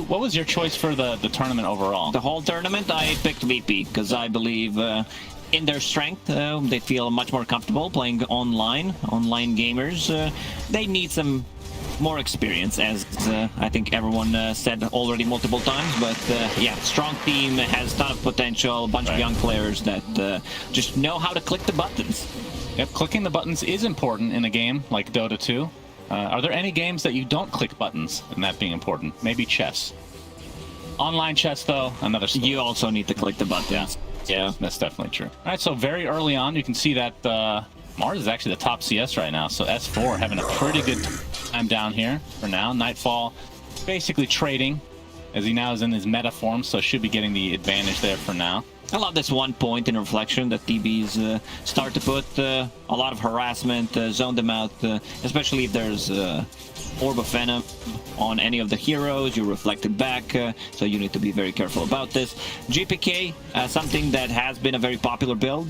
what was your choice for the tournament overall? The whole tournament, I picked VP because I believe in their strength. They feel much more comfortable playing online gamers. They need some more experience, as I think everyone said already multiple times. But yeah, strong team, has a ton of potential, a bunch of young players that just know how to click the buttons. Yep, clicking the buttons is important in a game like Dota 2. Are there any games that you don't click buttons, and that being important? Maybe chess. Online chess, though, another story. You also need to click the buttons. Yeah, that's definitely true. All right, so very early on, you can see that Mars is actually the top CS right now, so S4 having a pretty good time down here for now. Nightfall basically trading, as he now is in his meta form, so should be getting the advantage there for now. I love this 1 point in reflection that TBs start to put a lot of harassment, zone them out, especially if there's Orb of Venom on any of the heroes. You reflect it back, so you need to be very careful about this. GPK, something that has been a very popular build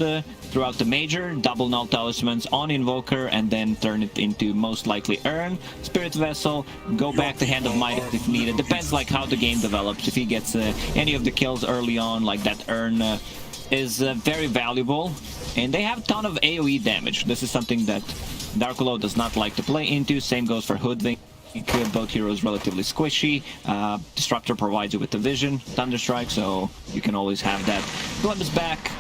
throughout the major, double null talismans on Invoker, and then turn it into most likely Urn, Spirit Vessel, go back to Hand of Might if needed. Depends like how the game develops. If he gets any of the kills early on, like that Urn is very valuable. And they have a ton of AoE damage. This is something that Dark Willow does not like to play into. Same goes for Hoodwink. Both heroes relatively squishy. Disruptor provides you with the vision, Thunderstrike, so you can always have that. Glimpse back.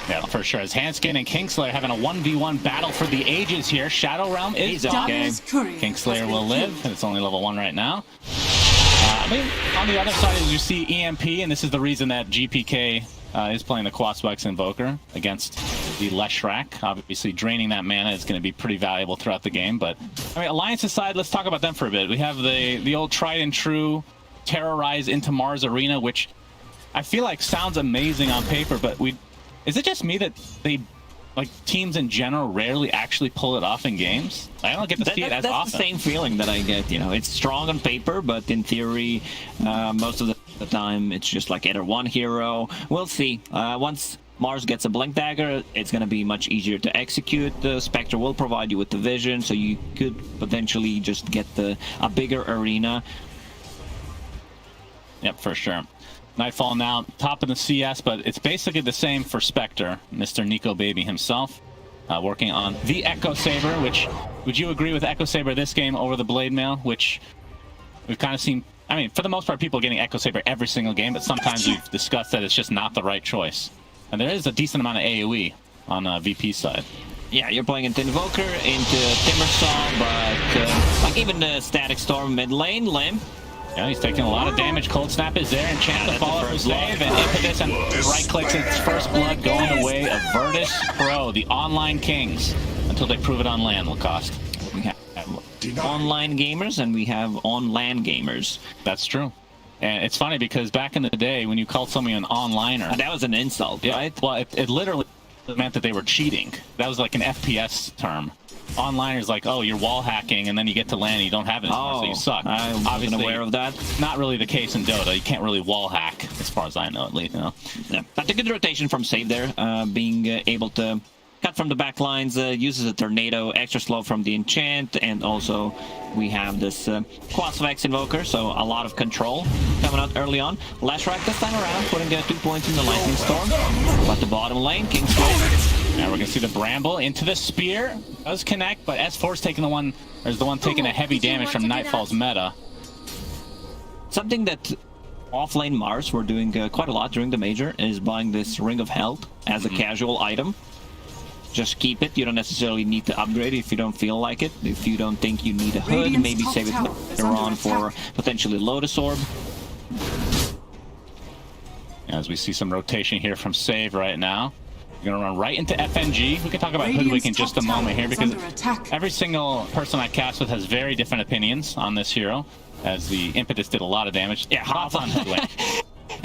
Yeah, for sure. As Hanskin and Kingslayer having a 1v1 battle for the ages here. Shadow Realm is okay. Kingslayer will live, and it's only level 1 right now. I mean, on the other side, as you see EMP, and this is the reason that GPK is playing the Quaswex Invoker against the Leshrac. Obviously, draining that mana is going to be pretty valuable throughout the game. But, I mean, Alliance aside, let's talk about them for a bit. We have the old tried and true Terrorize into Mars Arena, which I feel like sounds amazing on paper, but is it just me that they, like, teams in general rarely actually pull it off in games? I don't get to see it as often. That's the same feeling that I get, you know. It's strong on paper, but in theory, most of the time, it's just like either one hero. We'll see. Once Mars gets a Blink Dagger, it's going to be much easier to execute. The Spectre will provide you with the vision, so you could potentially just get a bigger arena. Yep, for sure. Nightfall now top of the CS, but it's basically the same for Spectre. Mr. Nico Baby himself working on the Echo Saber, which, would you agree with Echo Saber this game over the Blade Mail, which we've kind of seen, I mean, for the most part, people are getting Echo Saber every single game, but sometimes we've discussed that it's just not the right choice. And there is a decent amount of AoE on VP side. Yeah, you're playing into Invoker, into Timbersaw, but like even the Static Storm mid lane, Limb. Yeah, he's taking a lot of damage. Cold Snap is there, and chance to follow for save, and Impetus and right-clicks its first blood, going away of Virtus Pro, the online kings, until they prove it on land, Lacoste. We have online gamers, and we have on-land gamers. That's true. And it's funny, because back in the day, when you called somebody an onliner... that was an insult, yeah, right? Well, it literally meant that they were cheating. That was like an FPS term. Onliners like, oh, you're wall hacking, and then you get to land and you don't have it anymore, so you suck. I wasn't aware of that. Not really the case in Dota. You can't really wall hack, as far as I know, at least. You know? Yeah, but a good rotation from Save there, being able to cut from the back lines, uses a Tornado, extra slow from the enchant, and also we have this Quaswex Invoker, so a lot of control coming out early on. Leshrac this time around, putting 2 points in the Lightning Storm. But the bottom lane, Kingslayer. Now we're going to see the Bramble into the Spear. Does connect, but S4's taking the one taking a heavy damage from Nightfall's meta. Something that off-lane Mars were doing quite a lot during the major is buying this Ring of Health as a casual item. Just keep it. You don't necessarily need to upgrade it if you don't feel like it. If you don't think you need a hood, maybe save it later on for potentially Lotus Orb. As we see some rotation here from Save right now. We're going to run right into FNG. We can talk about Hoodwink in just a moment here, because every single person I cast with has very different opinions on this hero, as the Impetus did a lot of damage. Yeah, half on Hoodwink.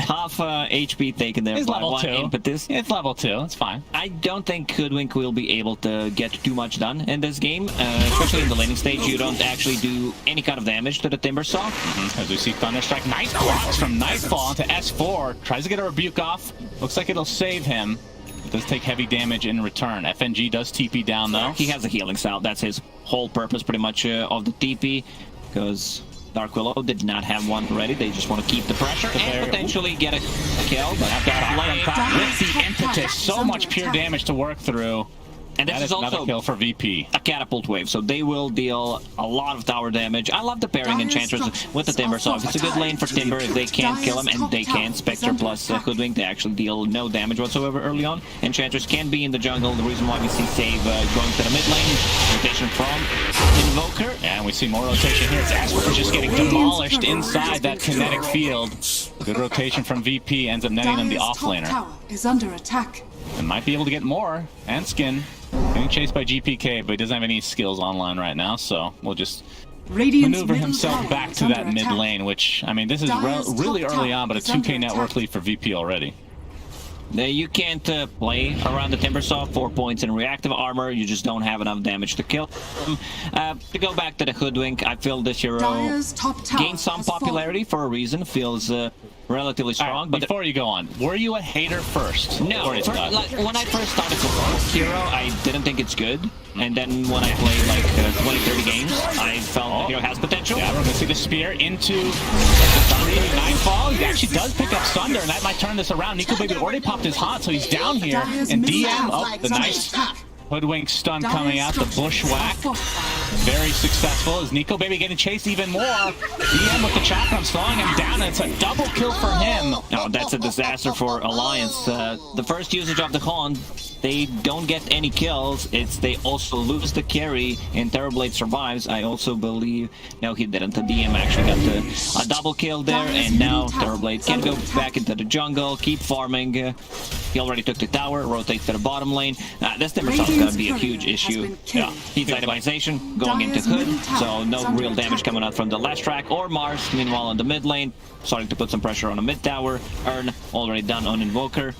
Half HP taken there. It's by level one 2. Impetus. It's level 2. It's fine. I don't think Hoodwink will be able to get too much done in this game, especially in the laning stage. You don't actually do any kind of damage to the Timbersaw. As we see Thunderstrike, nice blocks from Nightfall into S4. Tries to get a rebuke off. Looks like it'll save him. It does take heavy damage in return. FNG does TP down, though. He has a healing salve. That's his whole purpose, pretty much, of the TP, because Dark Willow did not have one ready. They just want to keep the pressure and potentially get a kill. But I've got with the Impetus, so much pure damage to work through. And this is also another kill for VP. A catapult wave, so they will deal a lot of tower damage. I love the pairing Enchantress with the Timbersaw. It's a good lane for Timber if they can't kill him, and they can. Spectre plus Hoodwink, they actually deal no damage whatsoever early on. Enchantress can be in the jungle. The reason why we see Save going to the mid lane, rotation from Invoker. And we see more rotation here. Asper's just getting demolished inside that kinetic field. Good rotation from VP, ends up netting him the offlaner. Is under attack. And might be able to get more. And Skin getting chased by GPK, but he doesn't have any skills online right now, so we'll just maneuver himself back to that mid lane, which, I mean, this is really early on, but a 2k network lead for VP already. You can't play around the Timbersaw, 4 points in reactive armor. You just don't have enough damage to kill him. To go back to the Hoodwink, I feel this hero gained some popularity for a reason. Feels relatively strong. Right, but before you go on, were you a hater first? No, when I first started with Hero, I didn't think it's good. And then when I played like 20-30 games, I felt the Hero has potential. Yeah, we're going to see the spear into the Nightfall. He actually does pick up Sunder, and that might turn this around. Nico Baby already popped his hot, so he's down here. And DM, the nice hoodwink stun coming out, the bushwhack. Very successful. Is Nico Baby getting chased even more? DM with the chakram slowing him down, and it's a double kill for him. Oh, that's a disaster for Alliance. The first usage of the Haunt, they don't get any kills. They also lose the carry, and Terrorblade survives. I also believe... No, he didn't. The DM actually got a double kill there, and now Terrorblade can go back into the jungle, keep farming. He already took the tower, rotates to the bottom lane. This Timbersaw is going to be a huge issue. Yeah, he's itemization, going into Hood, so no real damage coming out from the last track, or Mars, meanwhile on the mid lane, starting to put some pressure on the mid tower. Earn already done on Invoker.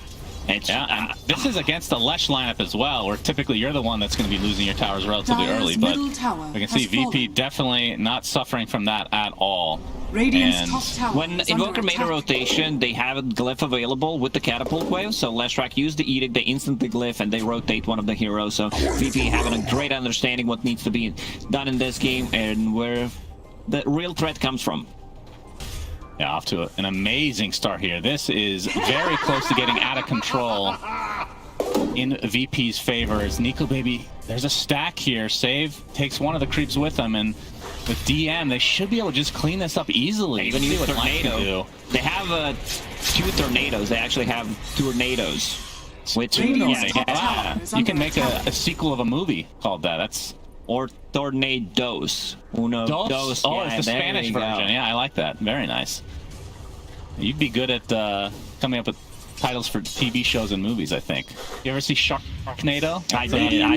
This is against the Lesh lineup as well, where typically you're the one that's going to be losing your towers relatively early, but we can see VP definitely not suffering from that at all. And when Invoker made a rotation, they have a glyph available with the catapult wave, so Leshrac used the edict, they instantly glyph, and they rotate one of the heroes. So VP having a great understanding what needs to be done in this game and where the real threat comes from. Yeah, off to an amazing start here. This is very close to getting out of control in VP's favor. As Nico Baby, there's a stack here. Save takes one of the creeps with him, and with DM, they should be able to just clean this up easily. They even use Tornado. They have 2 tornadoes. They actually have tornadoes. Which, wow. You can make a sequel of a movie called that. That's... Or tornadoes. Uno, dos. Oh, it's the Spanish version. Yeah, I like that. Very nice. You'd be good at coming up with titles for TV shows and movies, I think. You ever see Sharknado? I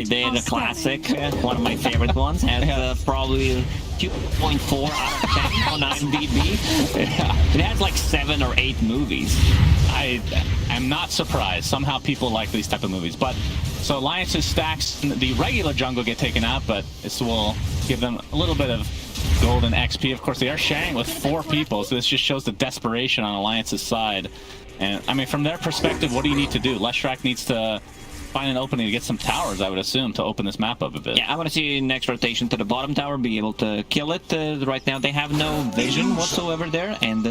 did. A classic. One of my favorite ones. Has probably 2.4 out of 10 on IMDb. It has like 7 or 8 movies. I'm not surprised. Somehow people like these type of movies. But so Alliance's stacks in the regular jungle get taken out, but this will give them a little bit of golden XP. Of course, they are sharing with 4 people, so this just shows the desperation on Alliance's side. And I mean, from their perspective, what do you need to do? Leshrac needs to find an opening to get some towers, I would assume, to open this map up a bit. Yeah, I want to see next rotation to the bottom tower, be able to kill it. Right now, they have no vision whatsoever there, and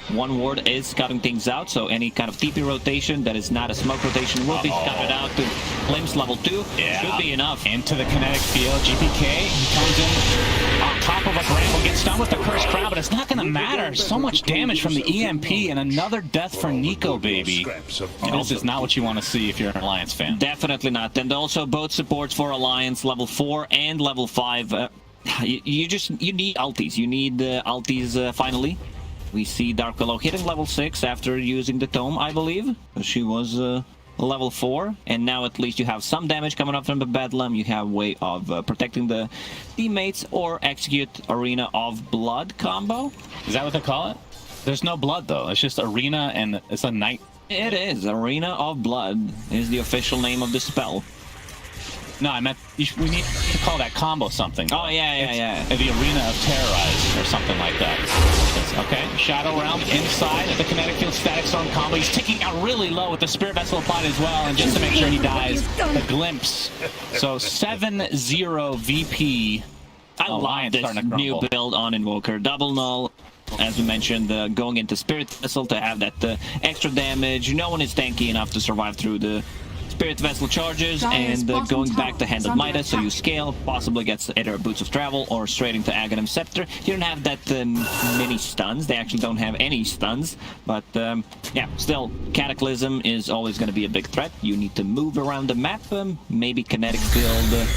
one ward is cutting things out, so any kind of TP rotation that is not a smoke rotation will be cut out to Glimpse level 2. Yeah. Should be enough. Into the kinetic field, GPK, he comes in on top of a bramble, gets stunned with the Cursed Crown, but it's not going to matter. So much damage from the EMP, and another death for Nico Baby. This is not what you want to see if you're an Alliance fan. Definitely not. And also both supports for Alliance, level 4 and level 5. You need ultis. You need ultis finally. We see Dark Willow hitting level 6 after using the tome, I believe. She was level 4, and now at least you have some damage coming up from the Bedlam. You have a way of protecting the teammates or execute Arena of Blood combo. Is that what they call it? There's no blood though. It's just Arena, and it's a night. It is. Arena of Blood is the official name of the spell. No, I meant we need to call that combo something. Oh, yeah. The Arena of Terrorize or something like that. Okay, Shadow Realm inside of the Kinetic Field Static Storm combo. He's ticking out really low with the Spirit Vessel applied as well, and just to make sure he dies, the Glimpse. So 7-0 VP. I love this new build on Invoker. Double null. As we mentioned, going into Spirit Vessel to have that extra damage. No one is tanky enough to survive through the Spirit Vessel charges, and going back to Hand of Midas, so you scale, possibly gets either Boots of Travel or straight into Aghanim Scepter. You don't have that many stuns. They actually don't have any stuns, but yeah, still, Cataclysm is always going to be a big threat. You need to move around the map. Maybe Kinetic Field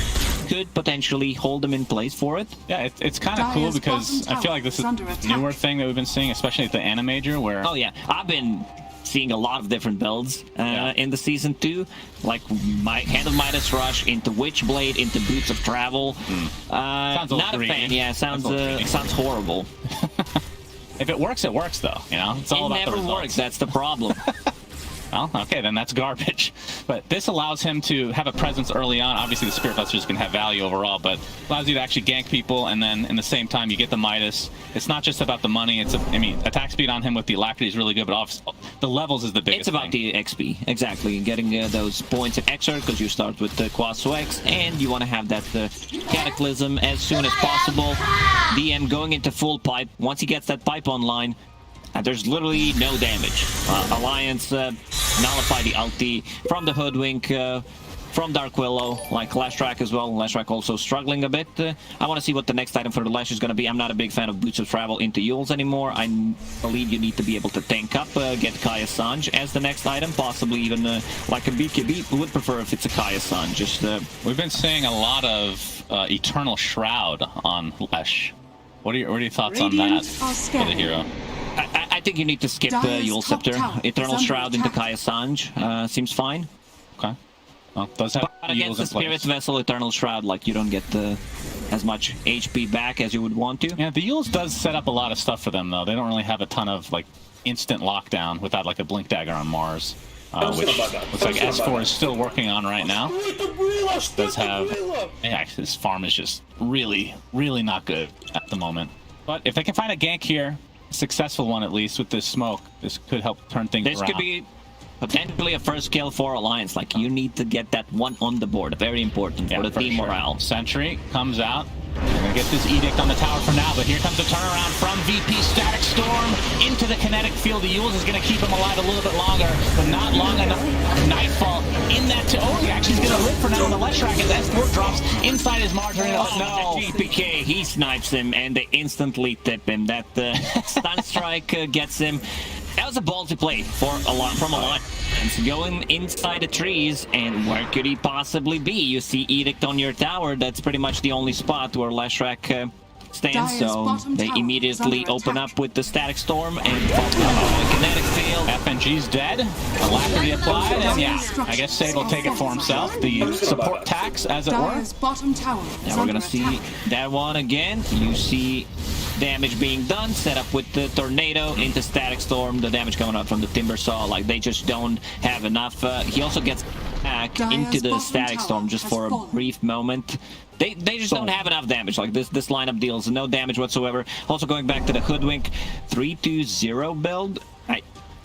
could potentially hold them in place for it. Yeah, it's kind of cool because I feel like this is a newer thing that we've been seeing, especially at the Animajor, where... Oh yeah, I've been seeing a lot of different builds in the Season 2, like Hand of Midas Rush into Witchblade, into Boots of Travel. Not a fan, yeah, sounds horrible. If it works, it works though, you know? It's all about the results. It never works, that's the problem. Well, okay, then that's garbage. But this allows him to have a presence early on. Obviously, the Spirit Busters can have value overall, but allows you to actually gank people, and then in the same time, you get the Midas. It's not just about the money. I mean, attack speed on him with the Alacrity is really good, but the levels is the biggest It's about the XP, exactly. Getting those points of extra, because you start with the Quasu X, and you want to have that Cataclysm as soon as possible. DM going into full pipe. Once he gets that pipe online, there's literally no damage. Alliance nullify the ulti from the Hoodwink, from Dark Willow, like Lashtrack as well. Lashtrack also struggling a bit. I want to see what the next item for the Lash is going to be. I'm not a big fan of Boots of Travel into Yules anymore. I believe you need to be able to tank up, get Kaya Sanj as the next item, possibly even like a BKB. Would prefer if it's a Kaya Sanj. Just we've been seeing a lot of Eternal Shroud on Lash. What are your thoughts on that for the hero? I think you need to skip Yule Scepter. Eternal Shroud into Kaya Sanj seems fine. Okay. Well, does have but against the Spirit Vessel, Eternal Shroud, like you don't get as much HP back as you would want to. Yeah, the Yules does set up a lot of stuff for them, though. They don't really have a ton of like instant lockdown without like a Blink Dagger on Mars, which looks like S4 is still working on right now. Does have... Yeah, his farm is just really, really not good at the moment. But if they can find a gank here, successful one at least with this smoke, this could help turn things around. This could be potentially a first kill for Alliance. Like, you need to get that one on the board. Very important for the team morale. Sentry comes out. We're gonna get this Edict on the tower for now, but here comes a turnaround from VP. Static Storm into the kinetic field. The Yules is gonna keep him alive a little bit longer, but not long enough. Nightfall in that. Oh, he actually is gonna live for now on the Leshrac as S4 drops inside his margarine. Oh no! GPK, he snipes him, and they instantly tip him. That stun strike gets him. That was a ballsy play from Alliance. Going inside the trees, and where could he possibly be? You see Edict on your tower. That's pretty much the only spot where Leshrac stands, so they immediately open up with the Static Storm and kinetic field. FNG's dead. Alacrity applied, and yeah, I guess Save will take it for himself. The support tax, as it were. Now we're gonna see that one again. You see damage being done, set up with the Tornado into Static Storm, the damage coming out from the Timber Saw, like they just don't have enough. He also gets back into the Static Storm just for a brief moment. They just don't have enough damage. Like this lineup deals no damage whatsoever. Also going back to the Hoodwink 3-2-0 build.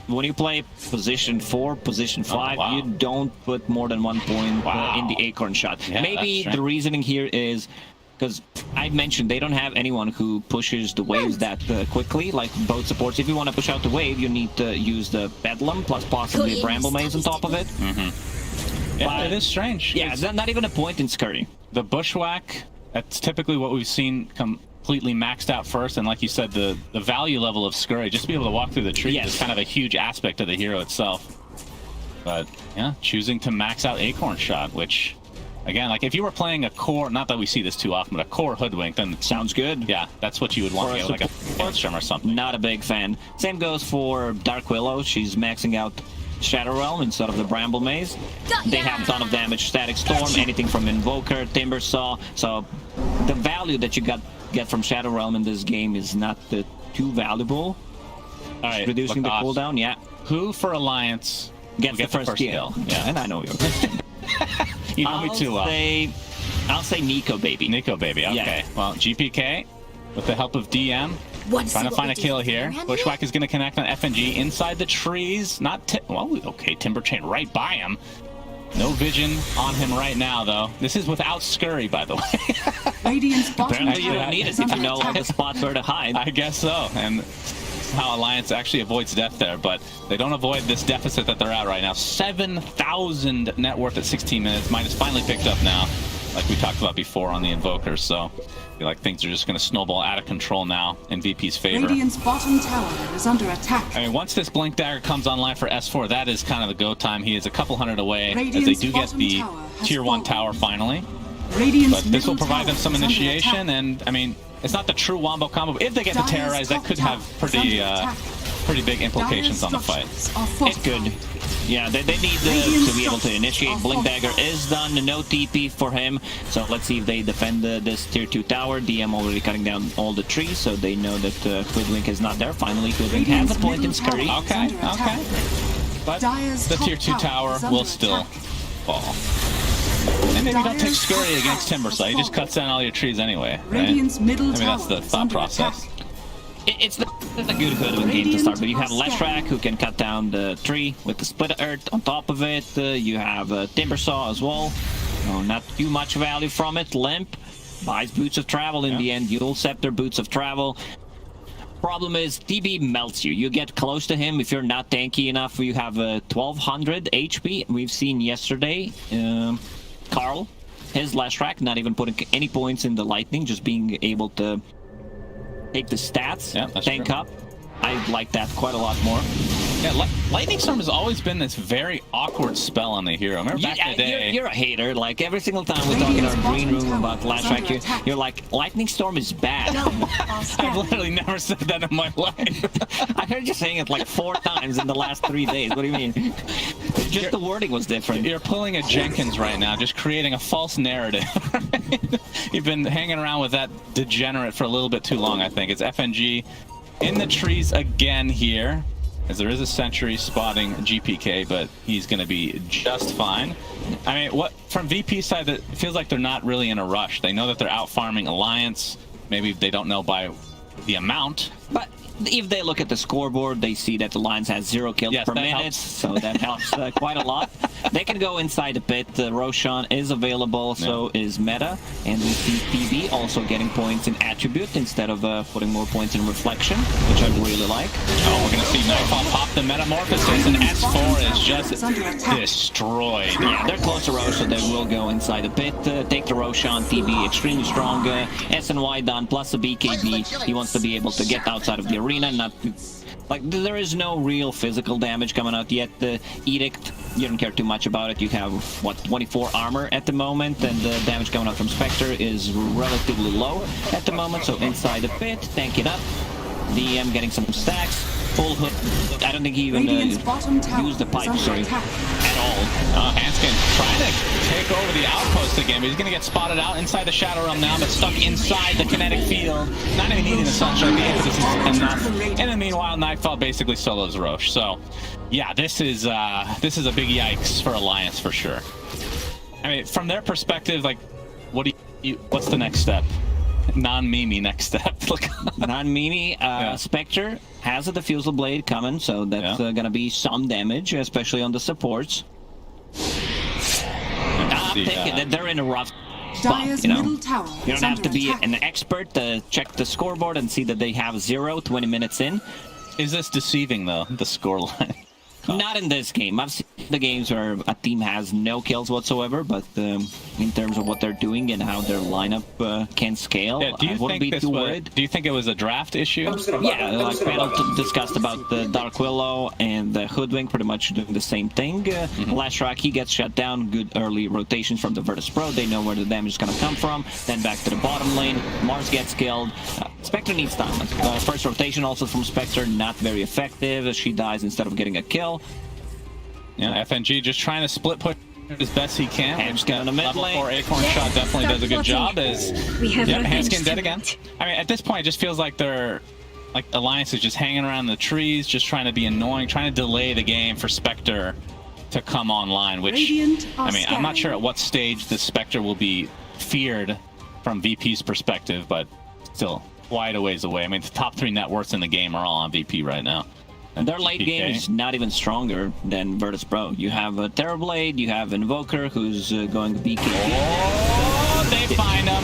When you play position 4, position 5, you don't put more than 1 point in the Acorn shot. Yeah, maybe the reasoning here is because I mentioned they don't have anyone who pushes the waves that quickly, like both supports. If you want to push out the wave, you need to use the Bedlam plus possibly a Bramble Maze on top of it. Yeah, but it is strange. Yeah, there's not even a point in Scurry. The Bushwhack, that's typically what we've seen completely maxed out first, and like you said, the value level of Scurry, just to be able to walk through the trees is kind of a huge aspect of the hero itself. But yeah, choosing to max out Acorn Shot, which... Again, like if you were playing a core, not that we see this too often, but a core Hoodwink, then sounds good. Yeah, that's what you would want to get, like a Storm or something. Not a big fan. Same goes for Dark Willow. She's maxing out Shadow Realm instead of the Bramble Maze. They have a ton of damage. Static Storm, anything from Invoker, Timber Saw. So the value that you get from Shadow Realm in this game is not too valuable. All right, reducing the cooldown. Yeah. Who for Alliance gets the first kill? Yeah, and I know you're. You know me too well. I'll say Nico Baby. Nico Baby, okay. Yeah. Well, GPK, with the help of DM, trying to find a kill here. Bushwhack is going to connect on FNG inside the trees. Okay, Timber Chain right by him. No vision on him right now, though. This is without Scurry, by the way. Apparently you don't need it if you know all the spots where to hide. I guess so, and how Alliance actually avoids death there, but they don't avoid this deficit that they're at right now. 7,000 net worth at 16 minutes. Mine is finally picked up now, like we talked about before on the Invokers, so I feel like things are just going to snowball out of control now in VP's favor. Radiant's bottom tower is under attack. I mean, once this Blink Dagger comes online for S4, that is kind of the go time. He is a couple hundred away as they do get the tier 1 tower finally. But this will provide them some initiation, and I mean, it's not the true Wombo combo, but if they get to Terrorize, that could have pretty big implications on the fight. It could. Yeah, they need to be able to initiate. Blink Dagger is done, no TP for him. So let's see if they defend this tier 2 tower. DM already cutting down all the trees, so they know that Hoodwink is not there. Finally, Hoodwink has a point in Scurry. Okay. but Dire's the top tier 2 tower will still fall. And maybe don't take Scurry against Timbersaw. He just cuts down all your trees anyway, right? Radiant's middle I mean, that's the tower is thought under process. attack. It's not a good Hoodwink game to start, but you have Leshrac who can cut down the tree with the split earth on top of it. You have Timbersaw as well. Not too much value from it. Limp buys Boots of Travel in the end. You'll Scepter, Boots of Travel. Problem is, TB melts you. You get close to him if you're not tanky enough. You have 1200 HP. We've seen yesterday, Carl, his Leshrac, not even putting any points in the Lightning, just being able to take the stats, tank up. I like that quite a lot more. Yeah, Lightning Storm has always been this very awkward spell on the hero. Remember back in the day? You're a hater. Like, every single time we talk in our green room about Leshrac, you're like, Lightning Storm is bad. I've literally never said that in my life. I heard you saying it like 4 times in the last 3 days. What do you mean? Just the wording was different. You're pulling a Jenkins right now, just creating a false narrative. You've been hanging around with that degenerate for a little bit too long, I think. It's FNG in the trees again here, as there is a sentry spotting GPK, but he's going to be just fine. I mean, what from VP side, it feels like they're not really in a rush. They know that they're out farming Alliance. Maybe they don't know by the amount. But if they look at the scoreboard, they see that the Lions has 0 kills per minute, helps. so that helps quite a lot. They can go inside the pit. Roshan is available, so is Meta, and we see PB also getting points in Attribute instead of putting more points in Reflection, which I really like. Oh, we're going to see Nightfall pop the Metamorphosis, and S4 is just destroyed. Yeah, they're close to Rosh, so they will go inside the pit, take the Roshan. TB extremely strong, SNY done, plus a BKB. He wants to be able to get outside of the arena, not like there is no real physical damage coming out yet. The Edict, you don't care too much about it. You have what, 24 armor at the moment, and the damage coming out from Spectre is relatively low at the moment. So inside the pit, tank it up. DM getting some stacks, full hook. I don't think he even used the pipe, sorry, at all. Hanskin trying to take over the outpost again, but he's going to get spotted out inside the Shadow Realm now, but stuck inside the kinetic field. Not even needing the Sunshine Beams, this is enough. And in the meanwhile, Nightfall basically solos Roche. So, yeah, this is a big yikes for Alliance for sure. I mean, from their perspective, like, what's the next step? Non-Mimi next step. Non-Mimi, Spectre has a Diffusal Blade coming, so that's gonna be some damage, especially on the supports. They're in a rough spot, you know. You don't have to be an expert to check the scoreboard and see that they have 0 20 minutes in. Is this deceiving, though, the scoreline? Not in this game. I've seen the games where a team has no kills whatsoever, but in terms of what they're doing and how their lineup can scale, I wouldn't be too worried. Do you think it was a draft issue? Yeah, like Panel discussed about the Dark Willow and the Hoodwink pretty much doing the same thing. Leshrac, he gets shut down. Good early rotations from the Virtus Pro. They know where the damage is going to come from. Then back to the bottom lane. Mars gets killed. Spectre needs time. First rotation also from Spectre, not very effective. She dies instead of getting a kill. Yeah, FNG just trying to split push as best he can. Hanskin in the mid lane. Level 4 Acorn Shot definitely does a good job. Hanskin dead again. I mean, at this point, it just feels like they're Alliance is just hanging around the trees, just trying to be annoying, trying to delay the game for Spectre to come online. Which, I mean, I'm not sure at what stage the Spectre will be feared from VP's perspective, but still quite a ways away. I mean, the top 3 net worths in the game are all on VP right now. Their late game is not even stronger than Virtus Pro. You have a Terrorblade, you have Invoker, who's going to BKB. Oh, they find him.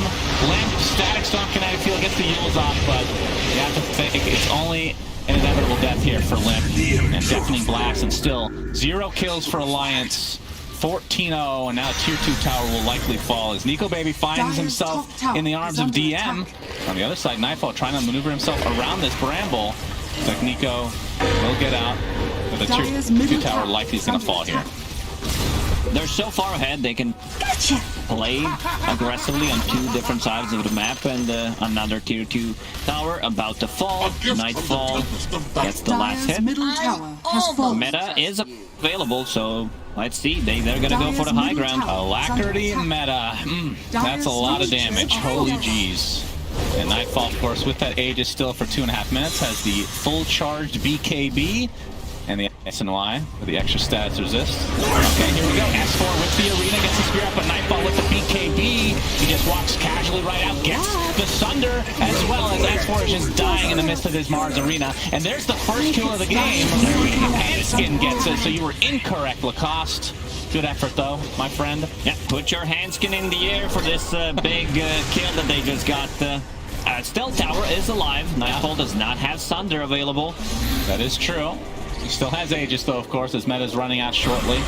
Limp, Static Storm, Kinetic Field gets the Yules off, but you have to think it's only an inevitable death here for Limp. And Deafening Blast, and still 0 kills for Alliance. 14-0, and now Tier 2 tower will likely fall as Nico Baby finds himself in the arms of DM. On the other side, Nightfall trying to maneuver himself around this Bramble. Looks like Nico will get out, but the Tier 2 tower likely is going to fall here. They're so far ahead, they can play aggressively on 2 different sides of the map, and another Tier 2 tower about to fall. Nightfall gets the last hit. Meta is available, so let's see. They're going to go for the high ground. Alacrity Meta. That's a lot of damage. Holy jeez. And Nightfall, of course, with that Aegis still for 2.5 minutes, has the full charged BKB, and the SNY with the extra status resist. Okay, here we go. S4 with the arena, gets the spear up, but Nightfall with the BKB. He just walks casually right out, gets the Sunder, as well as S4 is just dying in the midst of his Mars arena. And there's the first kill of the game. Handskin gets it, so you were incorrect, Lacoste. Good effort, though, my friend. Yeah, put your Handskin in the air for this big kill that they just got. Stealth Tower is alive. Nightfall does not have Sunder available. That is true. He still has Aegis, though, of course. His meta is running out shortly.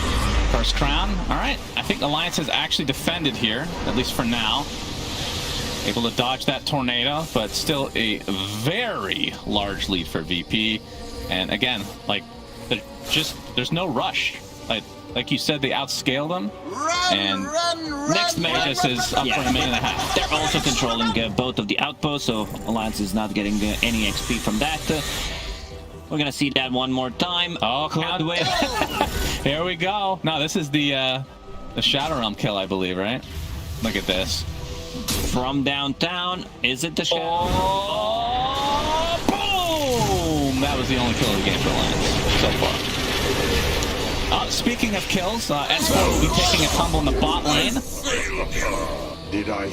First crown. All right. I think Alliance has actually defended here, at least for now. Able to dodge that tornado, but still a very large lead for VP. And again, like, there's no rush. Like you said, they outscaled them. Next Magus is up for a minute and a half. They're also controlling both of the outposts, so Alliance is not getting any XP from that. We're gonna see that one more time. Oh, here we go. No, this is the Shadow Realm kill, I believe, right? Look at this. From downtown, is it the Shadow? Oh, boom! That was the only kill of the game for Alliance so far. Speaking of kills, S4 will be taking a tumble in the bot lane.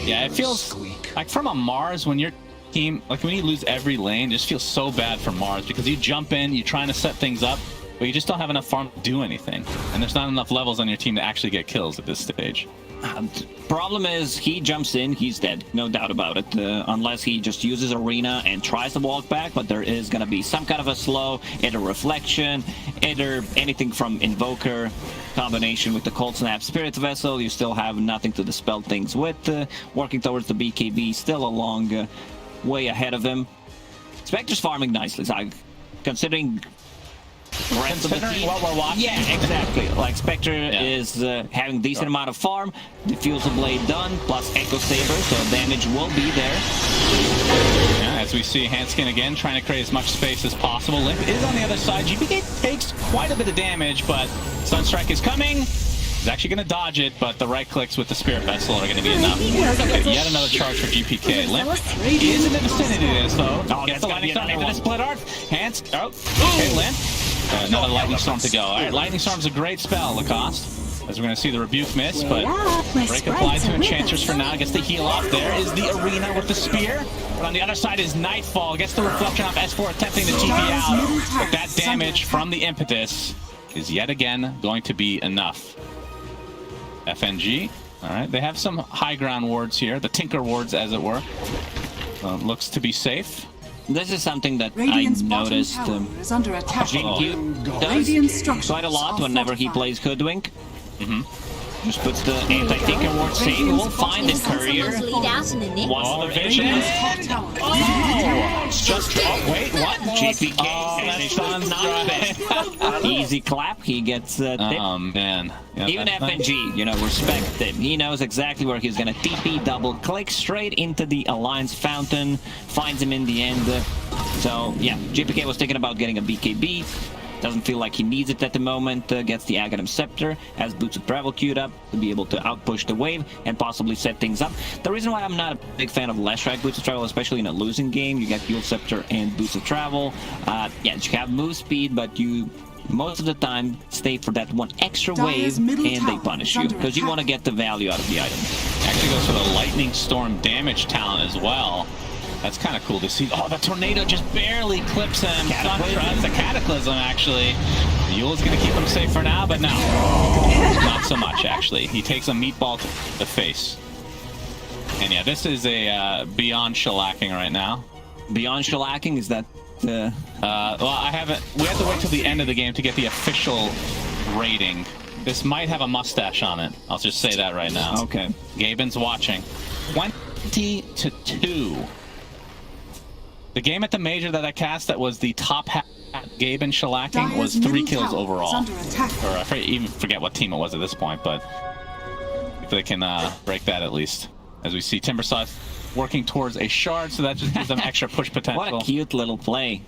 Yeah, it feels like from a Mars when your team, like when you lose every lane, it just feels so bad for Mars because you jump in, you're trying to set things up, but you just don't have enough farm to do anything. And there's not enough levels on your team to actually get kills at this stage. Problem is, he jumps in, he's dead. No doubt about it. Unless he just uses Arena and tries to walk back, but there is going to be some kind of a slow, either Reflection, either anything from Invoker, combination with the Cold Snap Spirit Vessel. You still have nothing to dispel things with. Working towards the BKB, still a long way ahead of him. Spectre's farming nicely. So considering what we're watching. Yeah, exactly. Like Spectre is having decent amount of farm, Diffusal Blade done, plus Echo Saber, so damage will be there. Yeah, as we see Handskin again trying to create as much space as possible. Limp is on the other side. GPK takes quite a bit of damage, but Sunstrike is coming. He's actually going to dodge it, but the right clicks with the Spirit Vessel are going to be enough. Okay, yet another charge for GPK. Limp is in the vicinity of this, though. Gets the Lightning Storm into the Split Art. Okay, Limp. Another Lightning Storm to go. All right, Lightning Storm's a great spell, Lacoste. As we're going to see the Rebuke miss, but break applied to Enchantress for now. Gets the heal off. There is the Arena with the Spear. But on the other side is Nightfall. Gets the Reflection off S4, attempting to TP out. But that damage from the Impetus is yet again going to be enough. FNG. All right, they have some high ground wards here. The Tinker wards, as it were. Looks to be safe. This is something that I noticed Jinq does quite a lot whenever he plays Hoodwink. Just puts the anti-Tinker ward safe. We'll find the Courier. What's the vision? Wait, what? GPK. Oh, easy clap. He gets tipped. Oh, man. Yeah, even FNG, you know, respect him. He knows exactly where he's going to TP, double click straight into the Alliance Fountain. Finds him in the end. So, yeah, GPK was thinking about getting a BKB. Doesn't feel like he needs it at the moment. Gets the Aghanim Scepter, has Boots of Travel queued up to be able to outpush the wave and possibly set things up. The reason why I'm not a big fan of Leshrac Boots of Travel, especially in a losing game, you get Fuel Scepter and Boots of Travel. Yeah, you have move speed, but you most of the time stay for that one extra wave and they punish you because you want to get the value out of the item. Actually goes for the Lightning Storm damage talent as well. That's kind of cool to see. Oh, the Tornado just barely clips him. It's a Cataclysm, actually. Yule's going to keep him safe for now, but no. Not so much, actually. He takes a meatball to the face. And yeah, this is a Beyond Shellacking right now. Beyond Shellacking? Is that... well, I haven't... We have to wait till the end of the game to get the official rating. This might have a mustache on it. I'll just say that right now. Okay. Gaben's watching. 20-2. The game at the major that I cast that was the top hat Gaben Shellacking was 3 kills overall. Or I even forget what team it was at this point, but if they can break that at least. As we see Timbersaw working towards a shard, so that just gives them extra push potential. What a cute little play.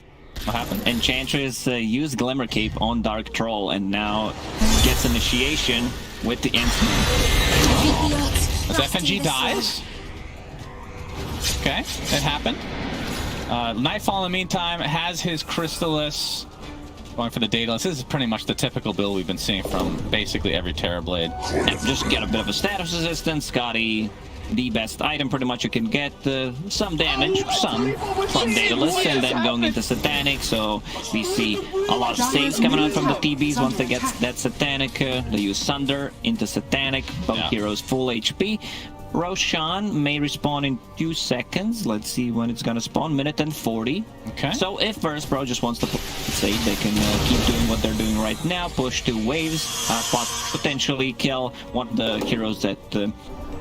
What happened? Enchantress used Glimmer Cape on Dark Troll and now gets initiation with the instant. As FNG dies. Okay, it happened. Nightfall, in the meantime, has his Crystallis. Going for the Daedalus. This is pretty much the typical build we've been seeing from basically every Terrorblade. And just get a bit of a status resistance. Scotty, the best item pretty much you can get. Some damage, some from Daedalus, and then going into Satanic. So we see a lot of saves coming out from the TBs once they get that Satanic. They use Sunder into Satanic. Both heroes full HP. Roshan may respawn in 2 seconds. Let's see when it's gonna spawn. Minute and 40. Okay. So if Verse Pro just wants to save, they can keep doing what they're doing right now. Push 2 waves. Potentially kill one of the heroes that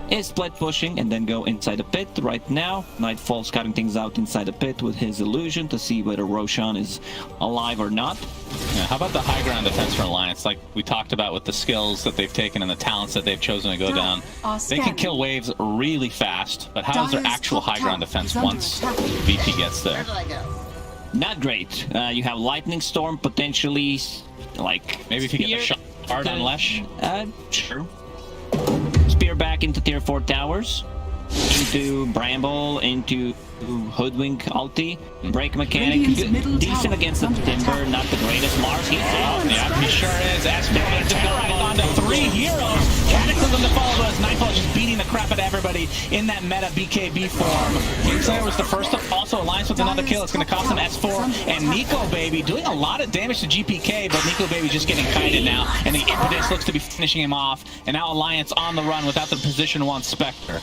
is split pushing, and then go inside the pit. Right now, Nightfall scouting things out inside the pit with his illusion to see whether Roshan is alive or not. Yeah, how about the high ground defense for Alliance? Like we talked about with the skills that they've taken and the talents that they've chosen to go down. They can kill waves really fast, but how is their actual high ground defense once VP gets there? Not great. You have Lightning Storm, potentially, like... Maybe if you get a shard on Lesh? Sure. Spear back into tier 4 towers, into Bramble, into Hoodwink ulti, break mechanic, decent against the Timber, not the greatest. Mars, he's out. Yeah, he sure is. Aspen to go on to 3 heroes. Cataclysm to follow us. Nightfall just beating the crap out of everybody in that meta BKB form. Kingslayer was the first to also Alliance with another kill. It's going to cost him S4. And Nico Baby doing a lot of damage to GPK, but Nico Baby just getting kited now. And the Impetus looks to be finishing him off. And now Alliance on the run without the position 1 Spectre.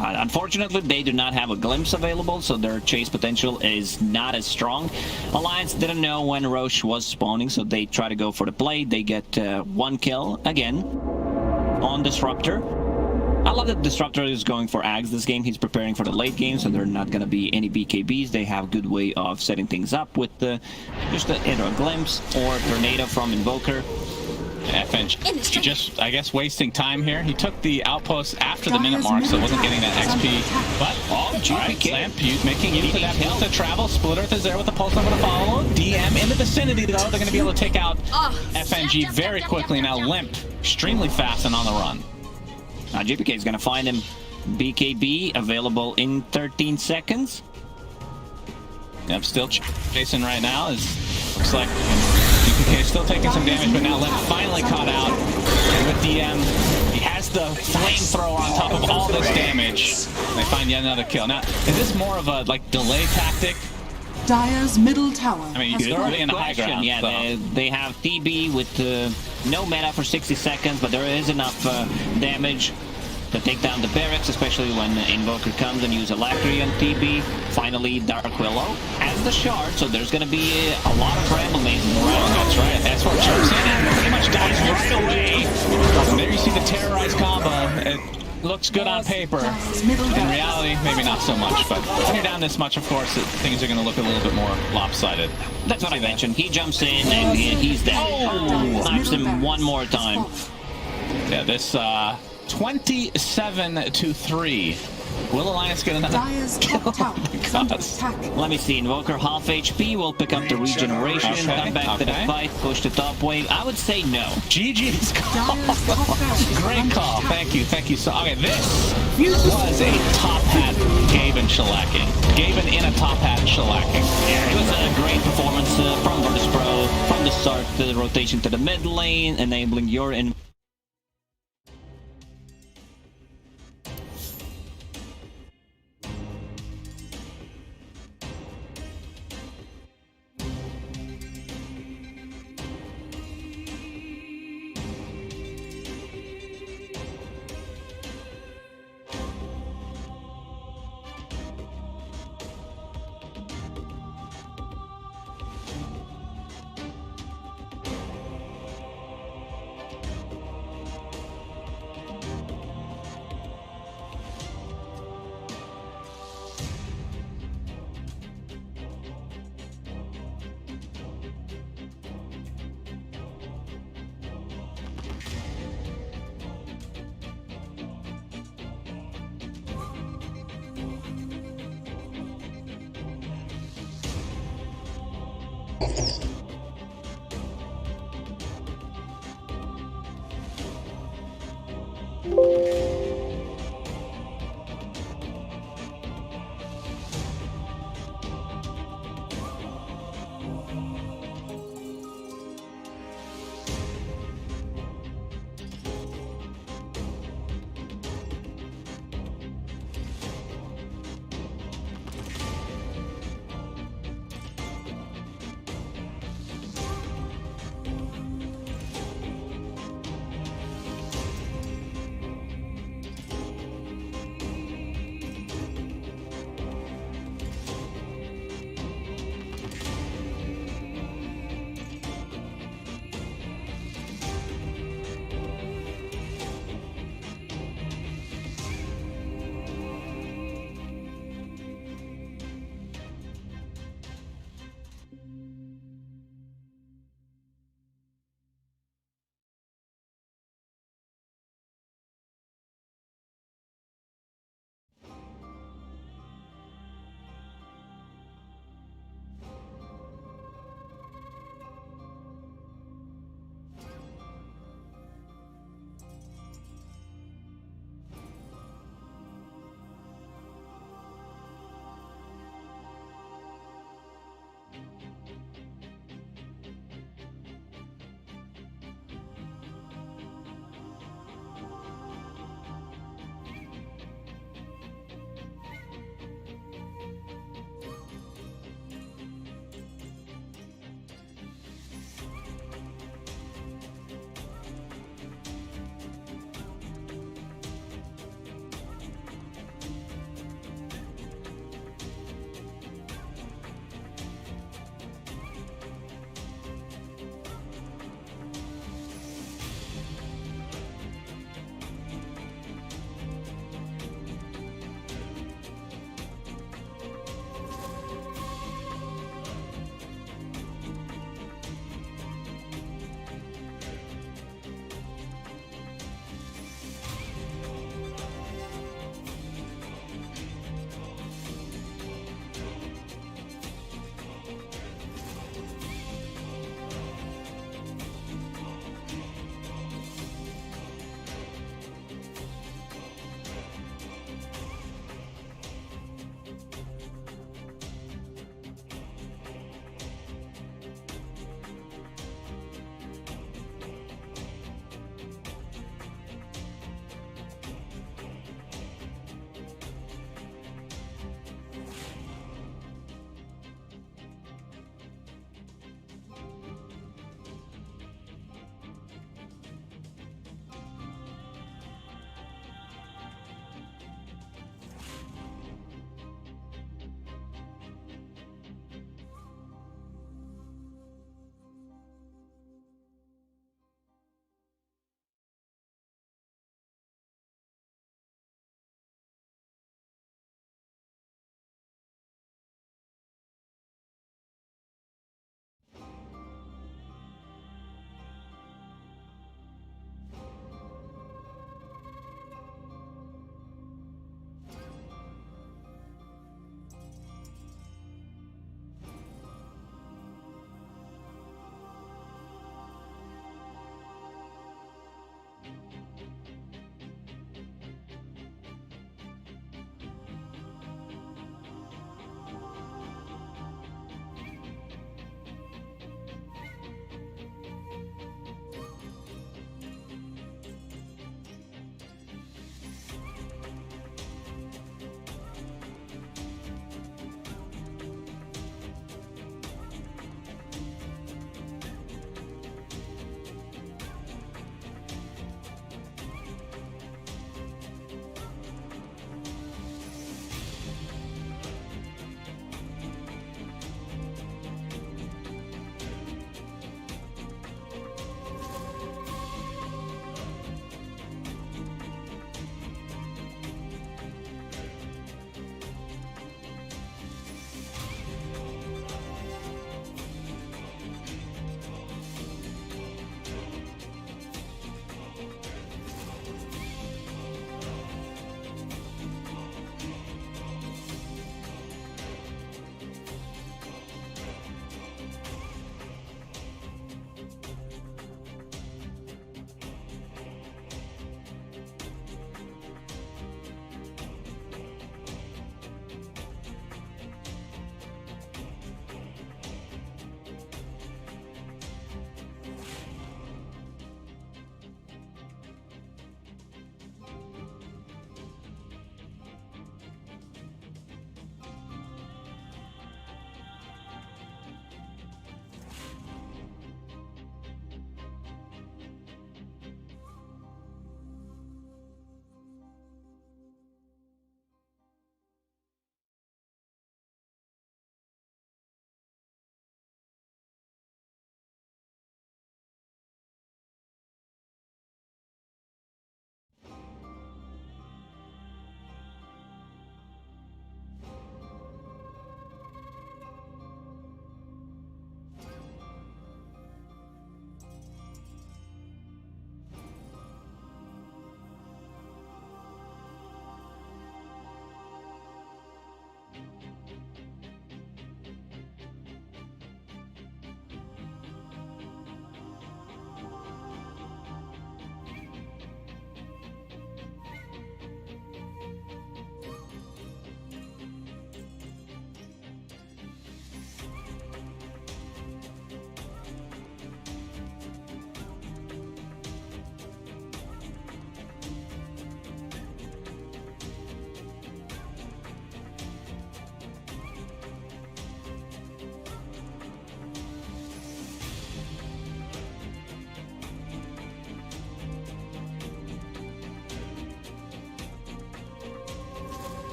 Unfortunately, they do not have a glimpse available, so their chase potential is not as strong. Alliance didn't know when Roche was spawning, so they try to go for the play. They get 1 kill again on Disruptor. I love that Disruptor is going for Ags this game. He's preparing for the late game, so there are not going to be any BKBs. They have a good way of setting things up with just either a glimpse or a tornado from Invoker. FNG just, I guess, wasting time here. He took the outpost after the minute mark, so wasn't getting that XP. But, GPK Lamp making use of that pulse to travel. Split Earth is there with the pulse number to follow. DM in the vicinity, though. They're going to be able to take out FNG very quickly. Now Limp, extremely fast and on the run. Now GPK is going to find him. BKB available in 13 seconds. Yep, still chasing right now. Looks like GPK is still taking some damage, but now Limp finally caught out. And with DM, he has the flamethrower on top of all this damage. They find yet another kill. Now, is this more of a delay tactic? Dire's middle tower. I mean, you're already in the high ground. Yeah, so. they have TB with no meta for 60 seconds, but there is enough damage to take down the barracks, especially when the Invoker comes and use Alacrity on TB. Finally, Dark Willow has the shard, so there's going to be a lot of Bramble mazes around. That's right. That's where jumps in and pretty much dies right away. And there you see the Terrorize combo. It looks good on paper. In reality, maybe not so much. But when you're down this much, of course, things are going to look a little bit more lopsided. That's what I mentioned. He jumps in and he's dead. Knifes him one more time. Yeah, this 27-3. Will Alliance get another kill? Let me see. Invoker half HP will pick up the regeneration, come back to the fight, push the top wave. I would say no. GG's call. Great call. Thank you. Thank you. So, okay, this was a top hat Gaben shellacking. Gaben in a top hat shellacking. Yeah, it was a great performance from Virtus Pro from the start, the rotation to the mid lane, enabling your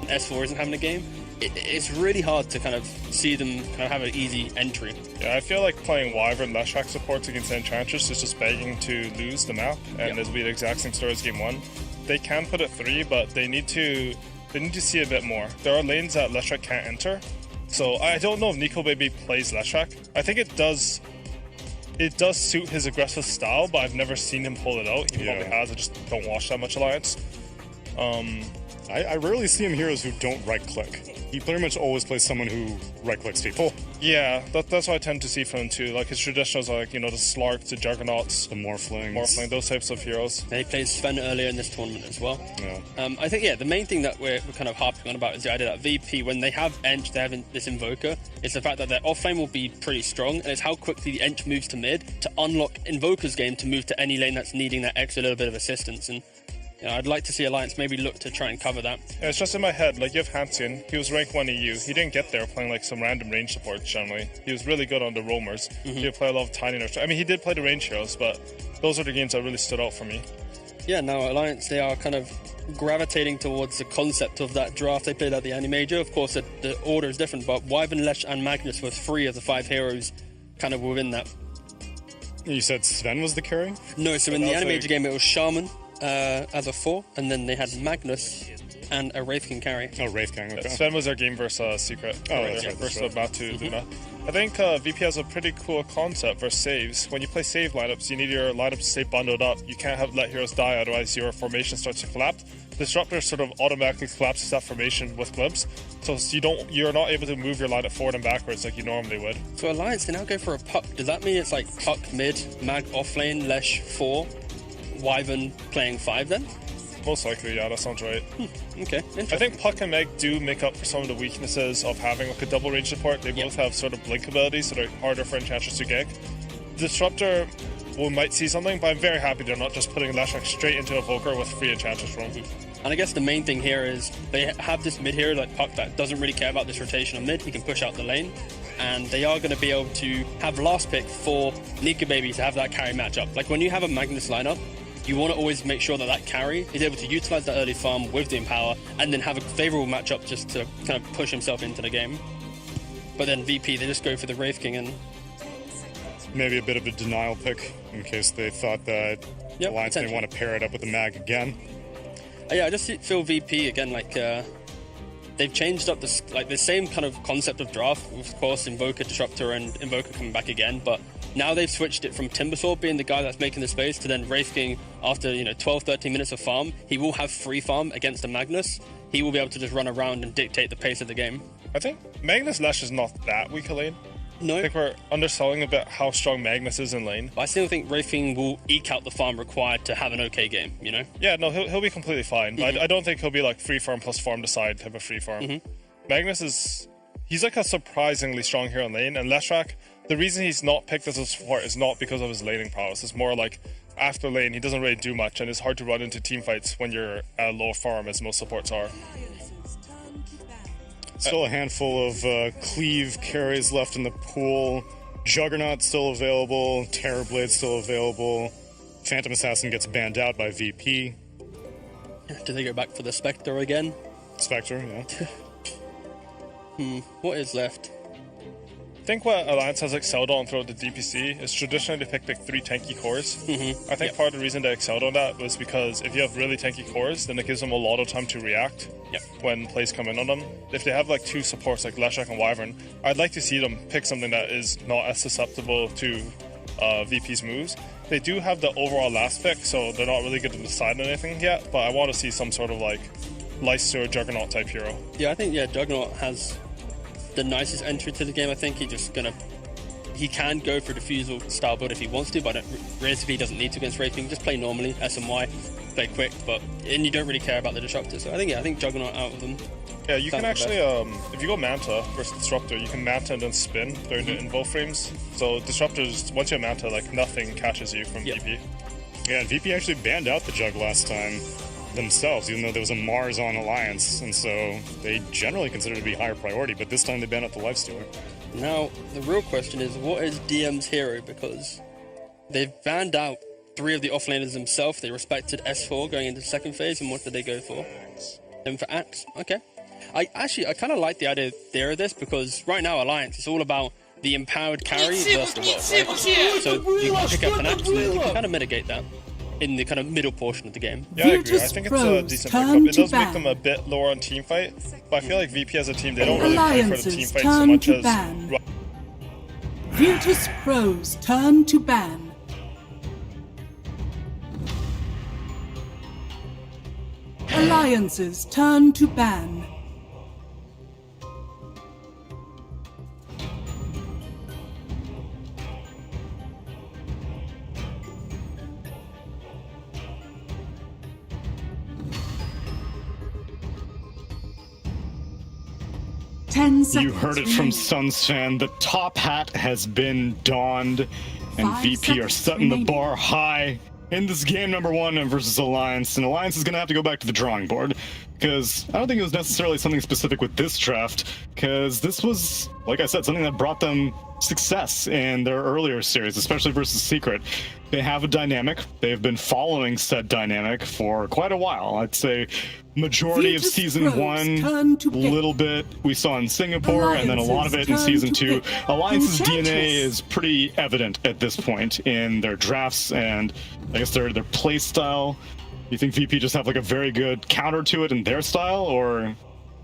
S4 isn't having a game, it's really hard to kind of see them kind of have an easy entry. Yeah, I feel like playing Wyvern Leshrac supports against Enchantress is just begging to lose the map, and it'll be the exact same story as game 1. They can put it 3, but they need to see a bit more. There are lanes that Leshrac can't enter, so I don't know if Nico Baby plays Leshrac. I think it does suit his aggressive style, but I've never seen him pull it out. He probably has, I just don't watch that much Alliance. I rarely see him heroes who don't right-click. He pretty much always plays someone who right-clicks people. Yeah, that's what I tend to see from him too. Like his traditionals are like, the Slarks, the Juggernauts, the Morphling, those types of heroes. And he played Sven earlier in this tournament as well. Yeah. I think, the main thing that we're kind of harping on about is the idea that VP, when they have Ench, they have this Invoker, it's the fact that their offlane will be pretty strong, and it's how quickly the Ench moves to mid to unlock Invoker's game to move to any lane that's needing that extra little bit of assistance. And I'd like to see Alliance maybe look to try and cover that. Yeah, it's just in my head. Like, you have Hansien. He was rank 1 EU. He didn't get there playing like some random range support generally. He was really good on the roamers. He did play a lot of tiny nerfs. I mean, he did play the range heroes, but those are the games that really stood out for me. Yeah, now Alliance, they are kind of gravitating towards the concept of that draft they played at the Annie Major. Of course, the order is different, but Wyvern, Lesh, and Magnus were 3 of the 5 heroes kind of within that. You said Sven was the carry? No, so in the Annie Major game, it was Shaman as a 4, and then they had Magnus and a Wraith King carry. Oh, Wraith King, okay. Sven was their game versus Secret. Versus Batu Luna. I think VP has a pretty cool concept for saves. When you play save lineups, you need your lineups to stay bundled up. You can't let heroes die, otherwise your formation starts to collapse. Disruptor sort of automatically collapses that formation with glimpse, so you're not able to move your lineup forward and backwards like you normally would. So Alliance, they now go for a Puck. Does that mean it's like Puck mid, Mag offlane, Lesh 4, Wyvern playing 5 then? Most likely, yeah, that sounds right. Okay, I think Puck and Meg do make up for some of the weaknesses of having like a double range support. They both have sort of blink abilities that are harder for Enchantress to gank. Disruptor, we might see something, but I'm very happy they're not just putting Leshrac straight into Evoker with free Enchantress roam. And I guess the main thing here is they have this mid hero like Puck that doesn't really care about this rotation on mid. He can push out the lane, and they are going to be able to have last pick for Nika Baby to have that carry matchup. Like when you have a Magnus lineup, you want to always make sure that that carry is able to utilize that early farm with the Empower and then have a favorable matchup just to kind of push himself into the game. But then VP, they just go for the Wraith King and maybe a bit of a denial pick in case they thought that Alliance didn't want to pair it up with the Mag again. Yeah, I just feel VP again like they've changed up the same kind of concept of draft. Of course, Invoker, Disruptor, and Invoker coming back again, but now they've switched it from Timbersaw being the guy that's making the space to then Wraith King after 12-13 minutes of farm. He will have free farm against the Magnus. He will be able to just run around and dictate the pace of the game. I think Magnus Lesh is not that weak a lane. No. I think we're underselling a bit how strong Magnus is in lane. But I still think Wraith King will eke out the farm required to have an okay game, Yeah, no, he'll be completely fine. I don't think he'll be like free farm plus farm decide type of free farm. Magnus he's like a surprisingly strong hero in lane, and Leshrac, the reason he's not picked as a support is not because of his laning prowess. It's more like after lane, he doesn't really do much, and it's hard to run into team fights when you're at a low farm, as most supports are. Still a handful of cleave carries left in the pool. Juggernaut still available. Terrorblade still available. Phantom Assassin gets banned out by VP. Do they go back for the Spectre again? Spectre, yeah. What is left? I think what Alliance has excelled on throughout the DPC is traditionally they pick like 3 tanky cores. I think part of the reason they excelled on that was because if you have really tanky cores, then it gives them a lot of time to react when plays come in on them. If they have like 2 supports like Leshrac and Wyvern, I'd like to see them pick something that is not as susceptible to VP's moves. They do have the overall last pick, so they're not really going to decide on anything yet, but I want to see some sort of like Leicester or Juggernaut type hero. Yeah, I think Juggernaut has the nicest entry to the game. I think he can go for diffusal style build if he wants to, but realistically he doesn't need to against Wraith King. Just play normally, SMY, play quick, and you don't really care about the Disruptor. So I think Juggernaut out of them. Yeah, you can actually, if you go Manta versus Disruptor, you can Manta and then spin during the invo frames. So Disruptors, once you Manta, like nothing catches you from VP. Yeah, and VP actually banned out the Jug last time themselves, even though there was a Mars on Alliance, and so they generally consider it to be higher priority, but this time they banned out the Lifestealer. Now, the real question is, what is DM's hero? Because they've banned out 3 of the offlaners themselves. They respected S4 going into the second phase, and what did they go for? Then for Axe, okay. I kind of like the idea of this, because right now Alliance is all about the empowered carry versus the world, right? So you can pick up an axe and you can kind of mitigate that in the kind of middle portion of the game. Yeah, I agree. I think it's a decent pickup. It does make them a bit lower on team fight, but I feel like VP as a team, they don't really play for the team fight so much as... Virtus Pros turn to ban. Alliances turn to ban. You heard it from Suns fan. The top hat has been donned, and VP are setting the bar high in this game number 1 versus Alliance. And Alliance is going to have to go back to the drawing board, because I don't think it was necessarily something specific with this draft, because this was, like I said, something that brought them success in their earlier series, especially versus Secret. They have a dynamic. They've been following said dynamic for quite a while. I'd say majority of season 1, little bit we saw in Singapore, and then a lot of it in season 2. Alliance's DNA is pretty evident at this point in their drafts and I guess their play style. You think VP just have like a very good counter to it in their style, or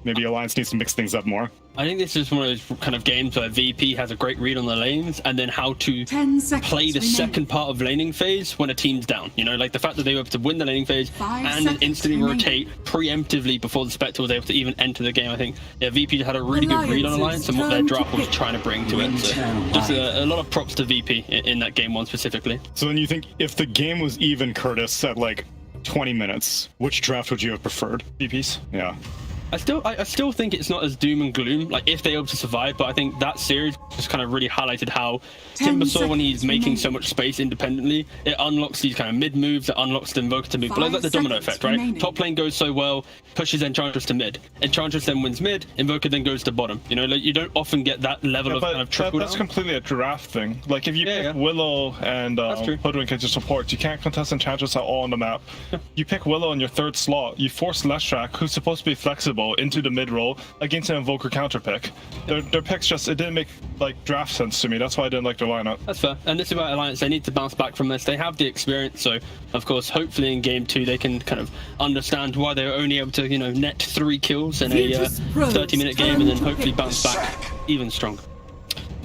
maybe Alliance needs to mix things up more? I think this is one of those kind of games where VP has a great read on the lanes, and then how to play the second part of laning phase when a team's down. You know, like the fact that they were able to win the laning phase and then instantly rotate preemptively before the Spectre was able to even enter the game. I think VP had a really good read on Alliance and what their draft was trying to bring to it. So just a lot of props to VP in that game 1 specifically. So then you think if the game was even, Curtis, at like 20 minutes, which draft would you have preferred? VP's? Yeah. I still think it's not as doom and gloom, like if they're able to survive, but I think that series just kind of really highlighted how Timbersaw, when he's making so much space independently, it unlocks these kind of mid moves, it unlocks the Invoker to move, but like the domino effect, right? Top lane goes so well, pushes Enchantress to mid. Enchantress then wins mid, Invoker then goes to bottom. You know, like you don't often get that level of kind of trickle down. That's completely a draft thing. Like if you pick Willow and Hoodwink as your support, you can't contest Enchantress at all on the map. You pick Willow in your 3rd slot, you force Leshrac, who's supposed to be flexible, into the mid roll against an Invoker counter pick. Their picks just, it didn't make like draft sense to me. That's why I didn't like their lineup. That's fair. And this is about Alliance. They need to bounce back from this. They have the experience, so of course, hopefully in game 2 they can kind of understand why they were only able to, you know, net 3 kills in a 30-minute game, and then hopefully bounce back even stronger.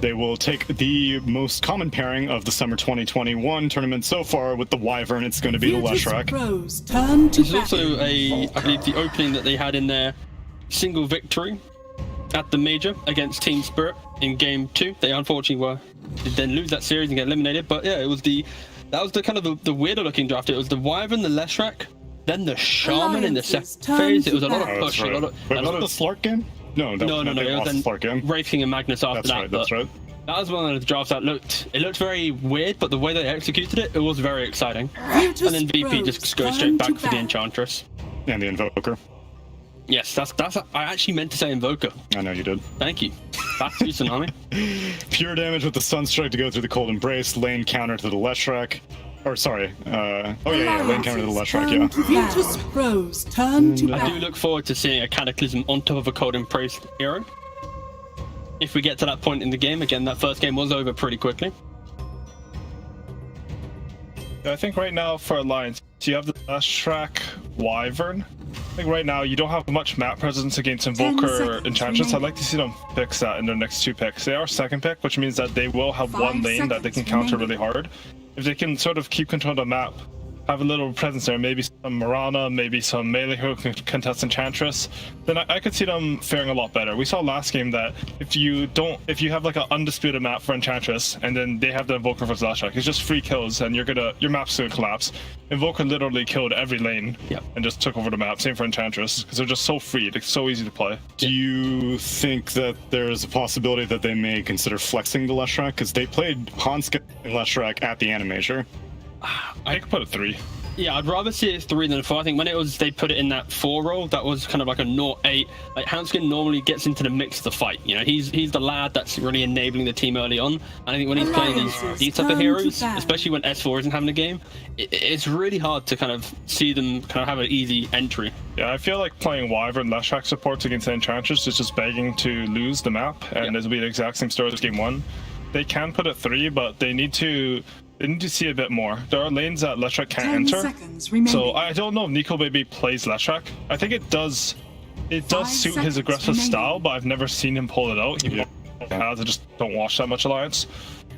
They will take the most common pairing of the Summer 2021 tournament so far with the Wyvern. It's going to be the Leshrac. This is also I believe, the opening that they had in their single victory at the major against Team Spirit in game 2. They unfortunately did then lose that series and get eliminated. But yeah, that was the kind of the weirder looking draft. It was the Wyvern, the Leshrac, then the Shaman in the second phase. It was a lot of push, a lot of the Slark game. No, it was the Slark game. Wraith King and Magnus after that. That's right. That was one of the drafts that looked very weird, but the way they executed it, it was very exciting. And then VP just goes straight back for the Enchantress and the Invoker. Yes, that's. I actually meant to say Invoker. I know you did. Thank you. Back to you, Tsunami. Pure damage with the Sunstrike to go through the Cold Embrace. Lane counter to the Leshrac. Or sorry. Lane counter to the Leshrac. Yeah. Virtus Pros turn to I do look forward to seeing a Cataclysm on top of a Cold Embrace hero. If we get to that point in the game, again, that first game was over pretty quickly. I think right now for Alliance, you have the Leshrac Wyvern. I think right now you don't have much map presence against Invoker or Enchantress. I'd like to see them fix that in their next 2 picks. They are 2nd pick, which means that they will have 1 lane that they can counter really hard. If they can sort of keep control of the map, have a little presence there, maybe some Mirana, maybe some melee who can contest Enchantress, then I could see them faring a lot better. We saw last game that if you have like an undisputed map for Enchantress and then they have the Invoker for Leshrac, it's just free kills and your map's gonna collapse. Invoker literally killed every lane and just took over the map. Same for Enchantress, because they're just so free. It's so easy to play. Do you think that there's a possibility that they may consider flexing the Leshrac? Because they played Hanska and Leshrac at the Animator. I could put a 3. Yeah, I'd rather see it 3 than 4. I think when they put it in that 4 role, that was kind of like a 0-8. Like Hanskin normally gets into the mix of the fight. You know, he's the lad that's really enabling the team early on. And I think when he's playing these type of heroes, especially when S4 isn't having a game, it's really hard to kind of see them kind of have an easy entry. Yeah, I feel like playing Wyvern Leshrac supports against the Enchantress is just begging to lose the map, and it'll be the exact same story as game 1. They can put it 3, but they need to see a bit more. There are lanes that Leshrac can't enter, so I don't know if Nico maybe plays Leshrac. I think it does suit his aggressive style, but I've never seen him pull it out. He has. I just don't watch that much Alliance.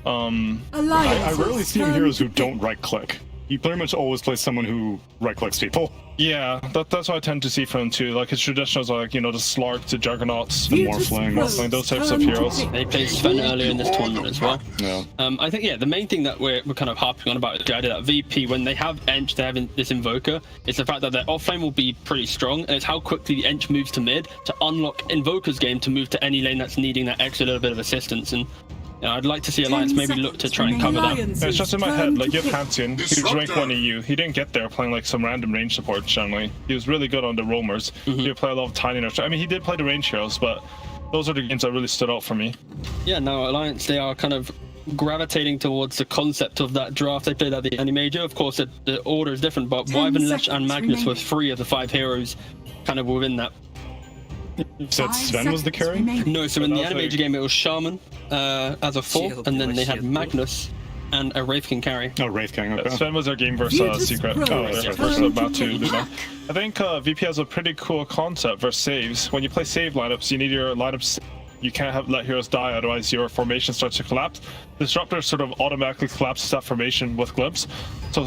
I rarely see him heroes who don't right click. He pretty much always plays someone who right clicks people. Yeah, that's what I tend to see from him too. Like his traditionals are like, you know, the Slark, the Juggernauts, the Morphling, those types of heroes. They played Sven earlier in this tournament as well. Yeah. I think, the main thing that we're kind of harping on about is the idea that VP, when they have Ench, they have this Invoker, it's the fact that their offlane will be pretty strong, and it's how quickly the Ench moves to mid to unlock Invoker's game to move to any lane that's needing that extra little bit of assistance. And I'd like to see Alliance maybe look to try and cover that. It's just in my head, like you have Hanskin, who's rank 1 EU. He didn't get there playing like some random range support generally. He was really good on the roamers. He would play a lot of tiny nurture. I mean, he did play the range heroes, but those are the games that really stood out for me. Yeah, now Alliance, they are kind of gravitating towards the concept of that draft they played at the Any Major. Of course, the order is different, but Wyvern, Lesh, and Magnus were 3 of the 5 heroes kind of within that. You said Sven was the carry? No, so in the Any Major game it was Shaman as a 4, and then they had Magnus and a Wraith King carry. Oh, Wraith King, okay. Sven was their game versus Secret. Versus Batu Luna. I think VP has a pretty cool concept versus saves. When you play save lineups, you need your lineups. You can't let heroes die, otherwise your formation starts to collapse. Disruptor sort of automatically collapses that formation with glimpse, so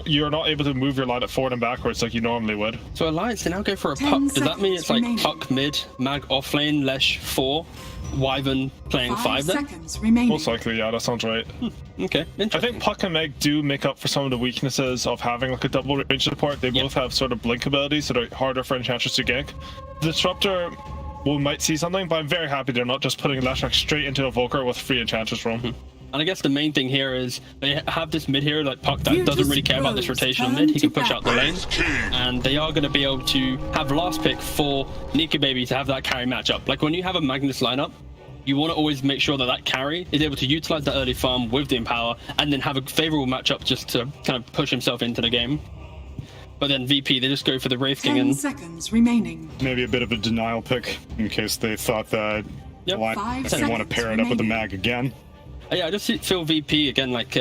you're not able to move your lineup forward and backwards like you normally would. So Alliance, they now go for a puck. Does that mean it's like puck mid, mag offlane, Lesh 4, Wyvern playing 5 then? Most likely, yeah, that sounds right. Okay, interesting. I think Puck and Meg do make up for some of the weaknesses of having like a double range support. They both have sort of blink abilities that are harder for Enchantress to gank. Disruptor, we might see something, but I'm very happy they're not just putting Leshrac straight into Evoker with free Enchantress roam. And I guess the main thing here is they have this mid hero like Puck that doesn't really care about this rotational mid. He can push out the lane, and they are going to be able to have last pick for Nika Baby to have that carry matchup. Like when you have a Magnus lineup, you want to always make sure that that carry is able to utilize that early farm with the Empower, and then have a favorable matchup just to kind of push himself into the game. But then VP, they just go for the Wraith King. 10 seconds remaining. Maybe a bit of a denial pick in case they thought that Alliance didn't want to pair it up with the mag again. Yeah, I just feel VP again like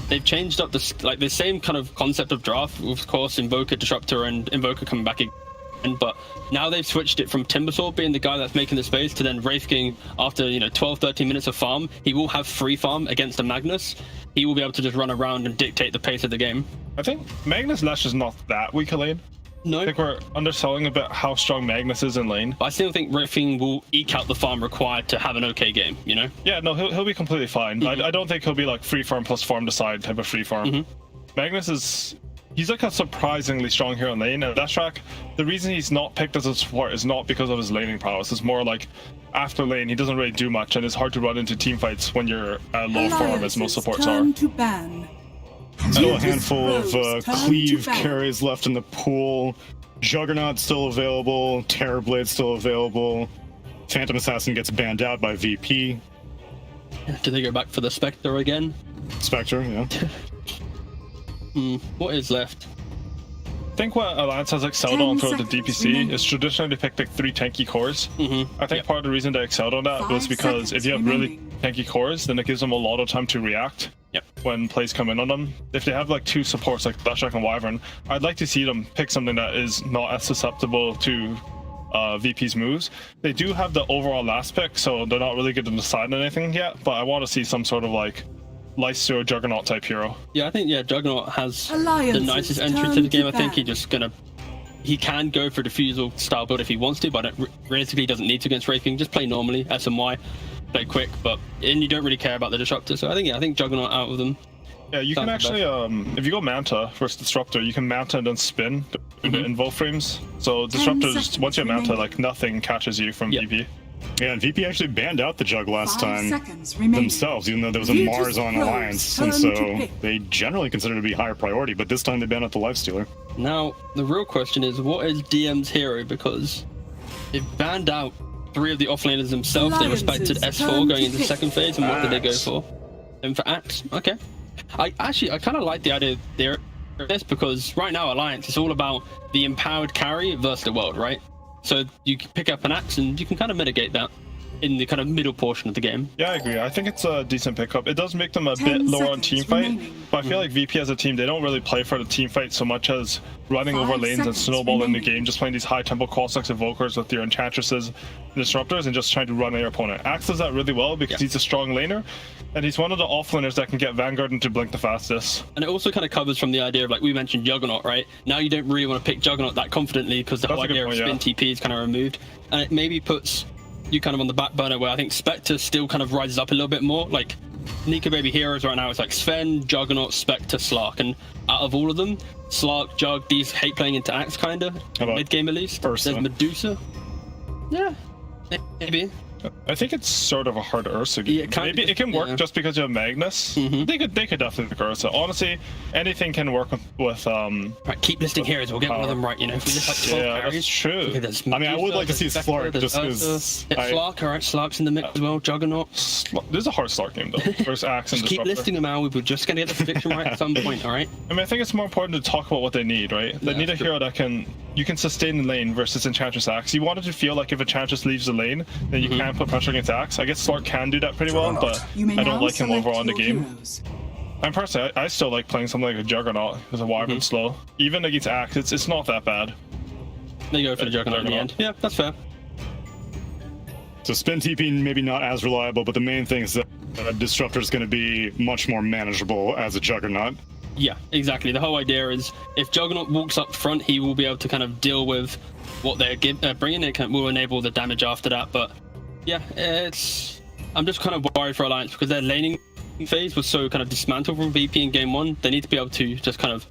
they've changed up the same kind of concept of draft. Of course, Invoker, Disruptor, and Invoker coming back again. But now they've switched it from Timbersaw being the guy that's making the space to then Wraith King after 12-13 minutes of farm. He will have free farm against a Magnus. He will be able to just run around and dictate the pace of the game. I think Magnus Lesh is not that weak a lane. No. I think we're underselling a bit how strong Magnus is in lane. But I still think Wraith King will eke out the farm required to have an okay game, you know? Yeah, no, he'll be completely fine. I don't think he'll be like free farm plus farm to side type of free farm. Magnus he's like a surprisingly strong hero in lane, and Leshrac, the reason he's not picked as a support is not because of his laning prowess. It's more like after lane, he doesn't really do much, and it's hard to run into team fights when you're at low farm, as most supports are. Still a handful of cleave carries left in the pool. Juggernaut still available. Terrorblade still available. Phantom Assassin gets banned out by VP. Do they go back for the Spectre again? Spectre, yeah. What is left? I think what Alliance has excelled on throughout the DPC is traditionally they picked like 3 tanky cores. I think part of the reason they excelled on that was because if you have really tanky cores, then it gives them a lot of time to react when plays come in on them. If they have like 2 supports like Leshrac and Wyvern, I'd like to see them pick something that is not as susceptible to VP's moves. They do have the overall last pick, so they're not really going to decide on anything yet, but I want to see some sort of like Lysio Juggernaut type hero. Yeah, I think Juggernaut has the nicest entrance to the game. I think he can go for diffusal style build if he wants to, but realistically doesn't need to against Wraith King. Just play normally, SMY, play quick, and you don't really care about the Disruptor. So I think Juggernaut out of them. Yeah, you can actually, if you go Manta versus Disruptor, you can Manta and then spin the invo frames. So Disruptor, once you have Manta, like nothing catches you from VP. Yeah, and VP actually banned out the Jug last 5 time seconds remaining. themselves, even though there was a Virtus Mars on Pros Alliance, turn and to so pick. they generally consider it to be higher priority, but this time they banned out the Lifestealer. Now, the real question is, what is DM's hero? Because they've banned out 3 of the offlaners themselves. They respected S4 going into the second phase, and what did they go for? And for Axe, okay. I kind of like the idea there this, because right now Alliance is all about the empowered carry versus the world, right? So you can pick up an Axe and you can kind of mitigate that in the kind of middle portion of the game. Yeah, I agree. I think it's a decent pickup. It does make them a bit lower on team fight, but I feel like VP as a team, they don't really play for the team fight so much as running over lanes and snowballing the game, just playing these high tempo call stacks evokers with your enchantresses, disruptors, and just trying to run at your opponent. Axe does that really well because he's a strong laner, and he's one of the offlaners that can get Vanguard into Blink the fastest. And it also kind of covers from the idea of, like we mentioned, Juggernaut, right? Now you don't really want to pick Juggernaut that confidently because the whole idea of spin TP is kind of removed, and it maybe puts you kind of on the back burner, where I think Spectre still kind of rises up a little bit more. Like Nika Baby Heroes right now, it's like Sven, Juggernaut, Spectre, Slark, and out of all of them, Slark, Jug, these hate playing into Axe kind of mid game at least. There's Medusa. Yeah, maybe. I think it's sort of a hard Ursa game. Yeah, maybe it can work just because you have Magnus. They could definitely pick Ursa. Honestly, anything can work with right, keep listing heroes. We'll get one of them right. You know, if we just like 12 carries. That's true. Okay, Medusa, I would like to see Slark just because. Slark, alright, Slark's in the mix as well. Juggernaut. This is a hard Slark game though. Versus Axe and keep listing them out. We're just gonna get the prediction right at some point. All right. I mean, I think it's more important to talk about what they need, right? They need a hero that you can sustain the lane versus Enchantress Axe. You want it to feel like if Enchantress leaves the lane, then you can't put pressure against Axe. I guess Slark can do that pretty well, but I don't like him overall in the game. And personally, I still like playing something like a Juggernaut because of Wyvern slow. Even against Axe, it's not that bad. They go for the Juggernaut in the end. Yeah, that's fair. So spin TP maybe not as reliable, but the main thing is that Disruptor is going to be much more manageable as a Juggernaut. Yeah, exactly. The whole idea is if Juggernaut walks up front, he will be able to kind of deal with what they're bringing. It will enable the damage after that, but yeah, I'm just kind of worried for Alliance because their laning phase was so kind of dismantled from VP in game 1. They need to be able to just kind of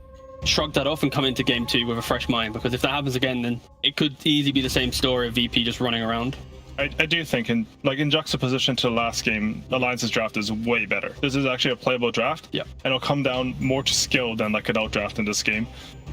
shrug that off and come into game 2 with a fresh mind, because if that happens again, then it could easily be the same story of VP just running around. I do think in juxtaposition to the last game, Alliance's draft is way better. This is actually a playable draft, and it'll come down more to skill than like an out draft in this game.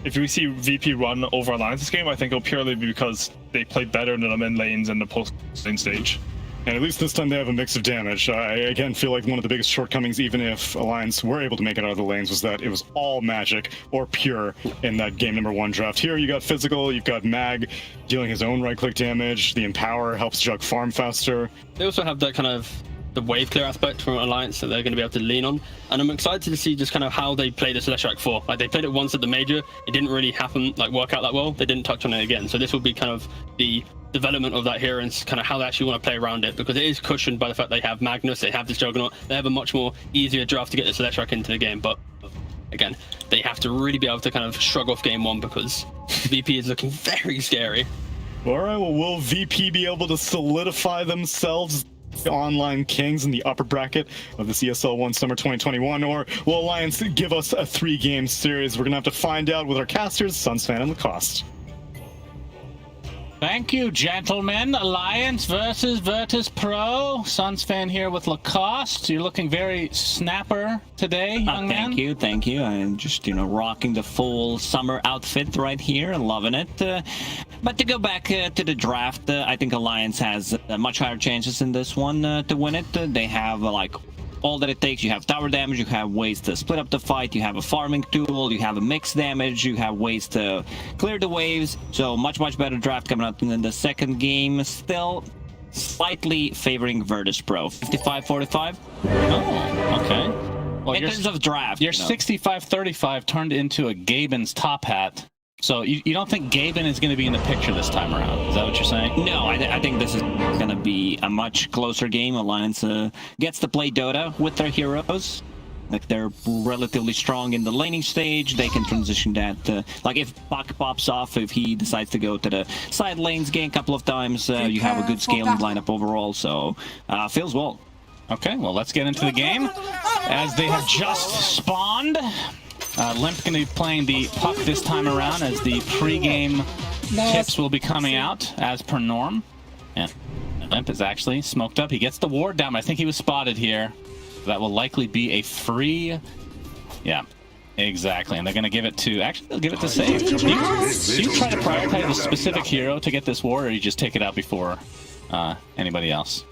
If we see VP run over Alliance's game, I think it'll purely be because they played better than them in lanes in the post-lane stage. And at least this time they have a mix of damage. I again feel like one of the biggest shortcomings, even if Alliance were able to make it out of the lanes, was that it was all magic or pure in that game number 1 draft. Here you got physical, you've got Mag dealing his own right-click damage, the Empower helps Jug farm faster. They also have that kind of the wave clear aspect from Alliance that they're going to be able to lean on, and I'm excited to see just kind of how they play this Celestial 4. Like they played it once at the major, it didn't really work out that well. They didn't touch on it again, so this will be kind of the development of that here and kind of how they actually want to play around it, because it is cushioned by the fact they have Magnus, they have this Juggernaut, they have a much more easier draft to get this Celestial into the game. But again, they have to really be able to kind of shrug off game 1 because VP is looking very scary. All right, well, will VP be able to solidify themselves online kings in the upper bracket of this ESL One Summer 2021, or will Alliance give us a 3-game series? We're gonna have to find out with our casters, Sunsfan and Lacoste. Thank you, gentlemen. Alliance versus Virtus Pro. Sunsfan here with Lacoste. You're looking very snapper today, young man. Thank you. I'm just, rocking the full summer outfit right here. Loving it. But to go back to the draft, I think Alliance has much higher chances in this one to win it. They have, all that it takes. You have tower damage, you have ways to split up the fight, you have a farming tool, you have a mixed damage, you have ways to clear the waves. So much better draft coming up in the second game. Still slightly favoring Virtus Pro. 55-45. Oh, okay. Well, in terms of draft, your 65-35 turned into a Gaben's top hat. So you don't think Gaben is going to be in the picture this time around? Is that what you're saying? No, I think this is going to be a much closer game. Alliance gets to play Dota with their heroes. Like, they're relatively strong in the laning stage. They can transition that. If Buck pops off, if he decides to go to the side lanes, gain a couple of times, you have a good scaling lineup overall. So, feels well. Okay, well, let's get into the game. As they have just spawned. Limp going to be playing the puck this time around, as the pre-game tips will be coming out as per norm. Yeah. Limp is actually smoked up. He gets the ward down, but I think he was spotted here. That will likely be a free... Yeah, exactly. And they're going to give it to... Actually, they'll give it to Save. Do you try to prioritize a specific hero to get this ward, or you just take it out before anybody else?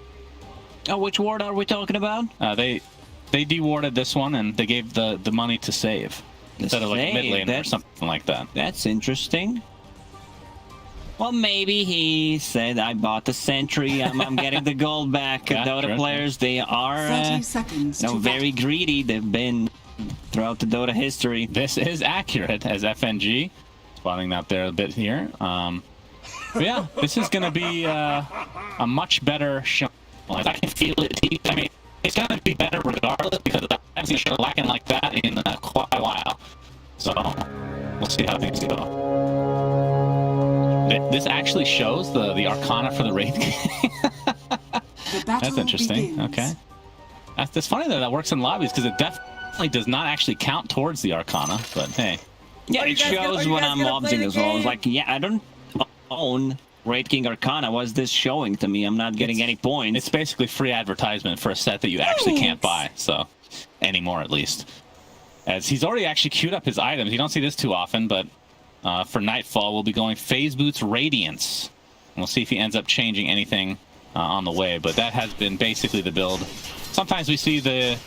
Oh, which ward are we talking about? They dewarded this one, and they gave the money to Save. Instead of like a mid laner or something like that. That's interesting. Well, maybe he said, I bought the Sentry, I'm getting the gold back. Yeah, Dota sure. players, they are 30 seconds to very greedy. They've been throughout the Dota history. This is accurate as FNG. Spotting out there a bit here. But yeah, this is going to be a much better show. I can feel it deep. I mean, it's going to be better regardless because I haven't seen a show lacking like that in quite a while. So we'll see how things go. This actually shows the Arcana for the raid game. That's interesting. Begins. Okay. That's funny that works in lobbies because it definitely does not actually count towards the Arcana, but hey. Yeah, it shows when I'm obsing as well. It's like, yeah, I don't own Raid King Arcana. What's this showing to me? I'm not getting any points. It's basically free advertisement for a set that you actually can't buy, so anymore at least. As he's already actually queued up his items. You don't see this too often, but for Nightfall, we'll be going Phase Boots Radiance. And we'll see if he ends up changing anything on the way, but that has been basically the build. Sometimes we see the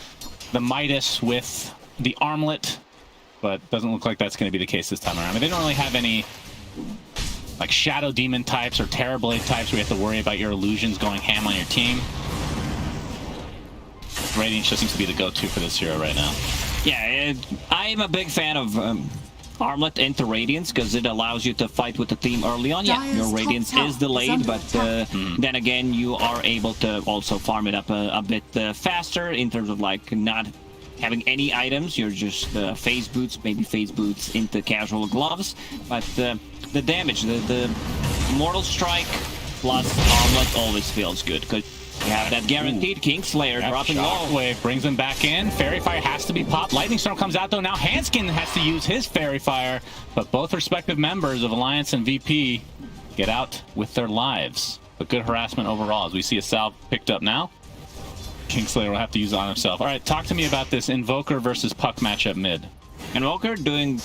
Midas with the armlet, but doesn't look like that's going to be the case this time around. I mean, they don't really have any like Shadow Demon types or Terrorblade types where you have to worry about your illusions going ham on your team. Radiance just seems to be the go-to for this hero right now. Yeah, I'm a big fan of Armlet into Radiance because it allows you to fight with the team early on. Yeah, your Radiance is delayed, but then again, you are able to also farm it up a bit faster in terms of like not having any items. You're just Phase Boots, maybe Phase Boots into casual gloves, but the damage, the Mortal Strike plus Armlet always feels good because you have that guaranteed Kingslayer dropping low. Wave brings him back in. Fairy Fire has to be popped. Lightning Storm comes out though. Now Hanskin has to use his Fairy Fire, but both respective members of Alliance and VP get out with their lives. But good harassment overall as we see a salve picked up now. Kingslayer will have to use it on himself. All right, talk to me about this Invoker versus Puck matchup mid. Invoker doing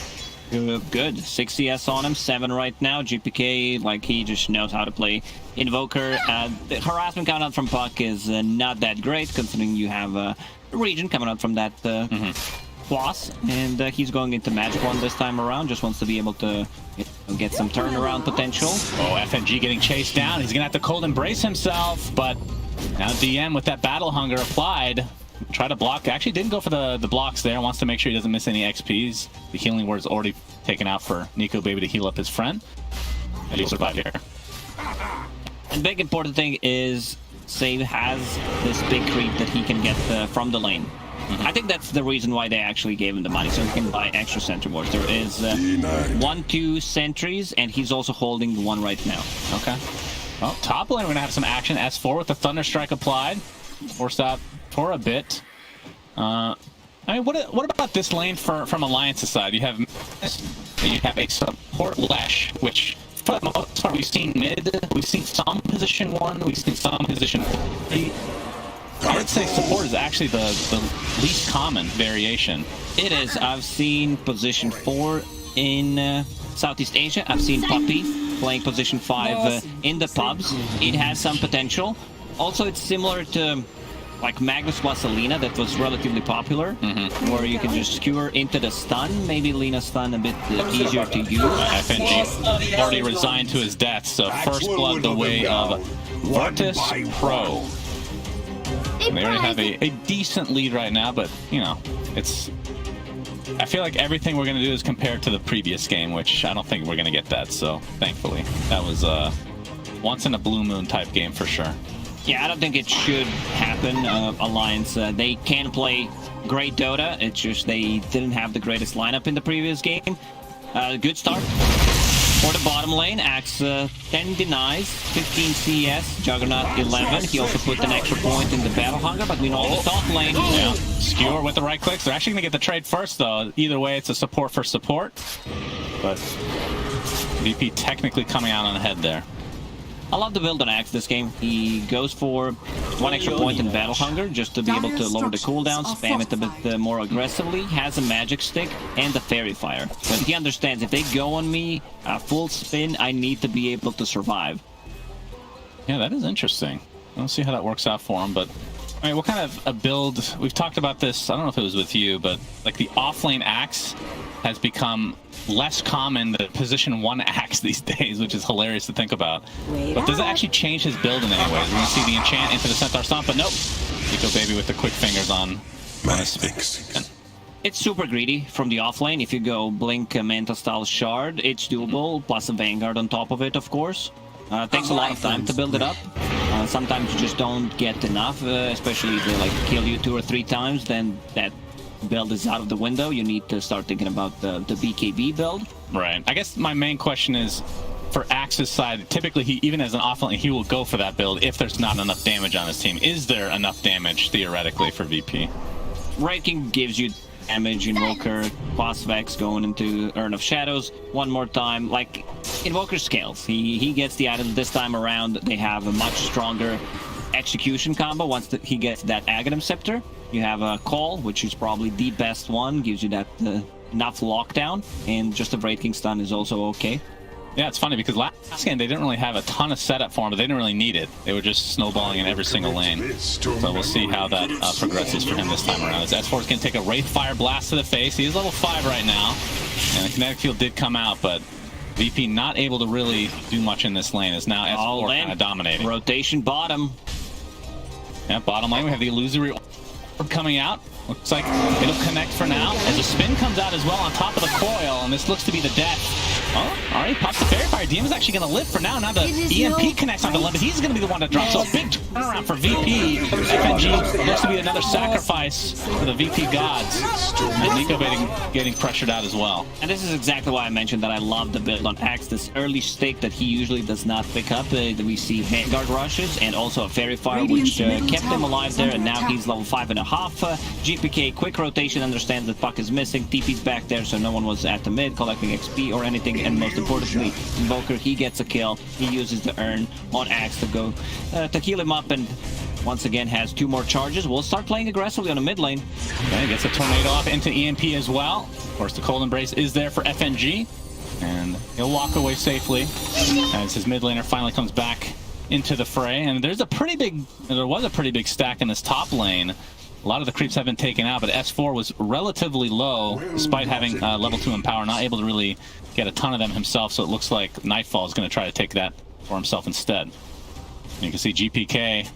good. 6 CS on him, 7 right now. GPK, like, he just knows how to play Invoker. The harassment coming out from Puck is not that great, considering you have a region coming out from that floss. And he's going into Magic One this time around. Just wants to be able to get some turnaround potential. Oh, FNG getting chased down. He's going to have to cold embrace himself, but now DM with that Battle Hunger applied. Try to block. Actually didn't go for the blocks there. Wants to make sure he doesn't miss any XPs. The healing word is already taken out for Nico Baby to heal up his friend. And he'll survive here. And big important thing is Save has this big creep that he can get from the lane. I think that's the reason why they actually gave him the money, so he can buy extra sentry wards. There is 1-2 sentries, and he's also holding one right now. Okay. Well, top lane we're gonna have some action. S4 with the Thunder Strike applied. Forced out for a bit. I mean, what about this lane from Alliance's side? You have a support Lesh, which for the most part we've seen mid, we've seen some position 1, we've seen some position 3. I would say support is actually the least common variation. It is. I've seen position 4 in Southeast Asia. I've seen Puppy playing position 5 in the pubs. It has some potential. Also, it's similar to like Magnus plus Alina that was relatively popular, where you can just skewer into the stun. Maybe Lina's stun a bit easier to use. FNG already resigned to his death, so first blood the way of Virtus Pro. And they already have a decent lead right now, but you know, it's. I feel like everything we're gonna do is compared to the previous game, which I don't think we're gonna get that. So thankfully, that was a once in a blue moon type game for sure. Yeah, I don't think it should happen. Alliance, they can play great Dota. It's just they didn't have the greatest lineup in the previous game. Good start for the bottom lane. Axe 10 denies, 15 CS, Juggernaut 11. He also put an extra point in the Battle Hunger, but we know the top lane. Yeah, Skewer with the right clicks. They're actually going to get the trade first, though. Either way, it's a support for support. But VP technically coming out on the head there. I love the build on Axe this game. He goes for 1 extra point in Battle Hunger just to be able to lower the cooldown, spam it a bit more aggressively, has a magic stick and a fairy fire. But he understands if they go on me full spin, I need to be able to survive. Yeah, that is interesting. I don't see how that works out for him, but I mean, what kind of a build? We've talked about this, I don't know if it was with you, but like the offlane axe has become less common, the position 1 axe these days, which is hilarious to think about. But does it actually change his build in any way? We're going to see the enchant into the Centaur Stomp, but nope. Nico Baby with the quick fingers on his speak. It's super greedy from the offlane. If you go Blink Manta style Shard, it's doable, plus a Vanguard on top of it, of course. Takes a lot of time to build it up. Sometimes you just don't get enough, especially if they like kill you 2 or 3 times, then that build is out of the window. You need to start thinking about the BKB build. Right. I guess my main question is, for Axe's side, typically he, even as an offlane, he will go for that build if there's not enough damage on his team. Is there enough damage, theoretically, for VP? Wraith King gives you damage, Invoker, Qualifier going into Urn of Shadows one more time. Like, Invoker scales. He gets the items this time around. They have a much stronger execution combo once he gets that Aghanim Scepter. You have a Call, which is probably the best one, gives you that enough lockdown, and just a Wraith King stun is also okay. Yeah, it's funny because last game they didn't really have a ton of setup for him, but they didn't really need it. They were just snowballing in every single lane. So we'll see how that progresses for him this time around. As S4 is going to take a Wraith Fire blast to the face. He is level 5 right now, and the kinetic field did come out, but VP not able to really do much in this lane, as now S4 kind of dominating. Rotation bottom. Yeah, bottom lane we have the illusory orb coming out. Looks like it'll connect for now, as a spin comes out as well on top of the coil, and this looks to be the death. Oh, all right, pops the fairy fire. DM is actually going to live for now. Now the EMP connects onto London. He's going to be the one to drop. So a big turnaround for VP. FNG looks to be another sacrifice for the VP gods. And Nico getting pressured out as well. And this is exactly why I mentioned that I love the build on Axe. This early stake that he usually does not pick up. We see Vanguard rushes and also a fairy fire, which kept him alive there. And now he's level 5.5. GPK, quick rotation, understands that Puck is missing. TP's back there, so no one was at the mid collecting XP or anything. And most importantly, Invoker, he gets a kill. He uses the Urn on Axe to go to heal him up, and once again has 2 more charges. We'll start playing aggressively on the mid lane. Okay, gets a tornado off into EMP as well. Of course, the Cold Embrace is there for FNG, and he'll walk away safely as his mid laner finally comes back into the fray. And there was a pretty big stack in this top lane. A lot of the creeps have been taken out, but S4 was relatively low, despite having level 2 in power, not able to really get a ton of them himself, so it looks like Nightfall is going to try to take that for himself instead. And you can see GPK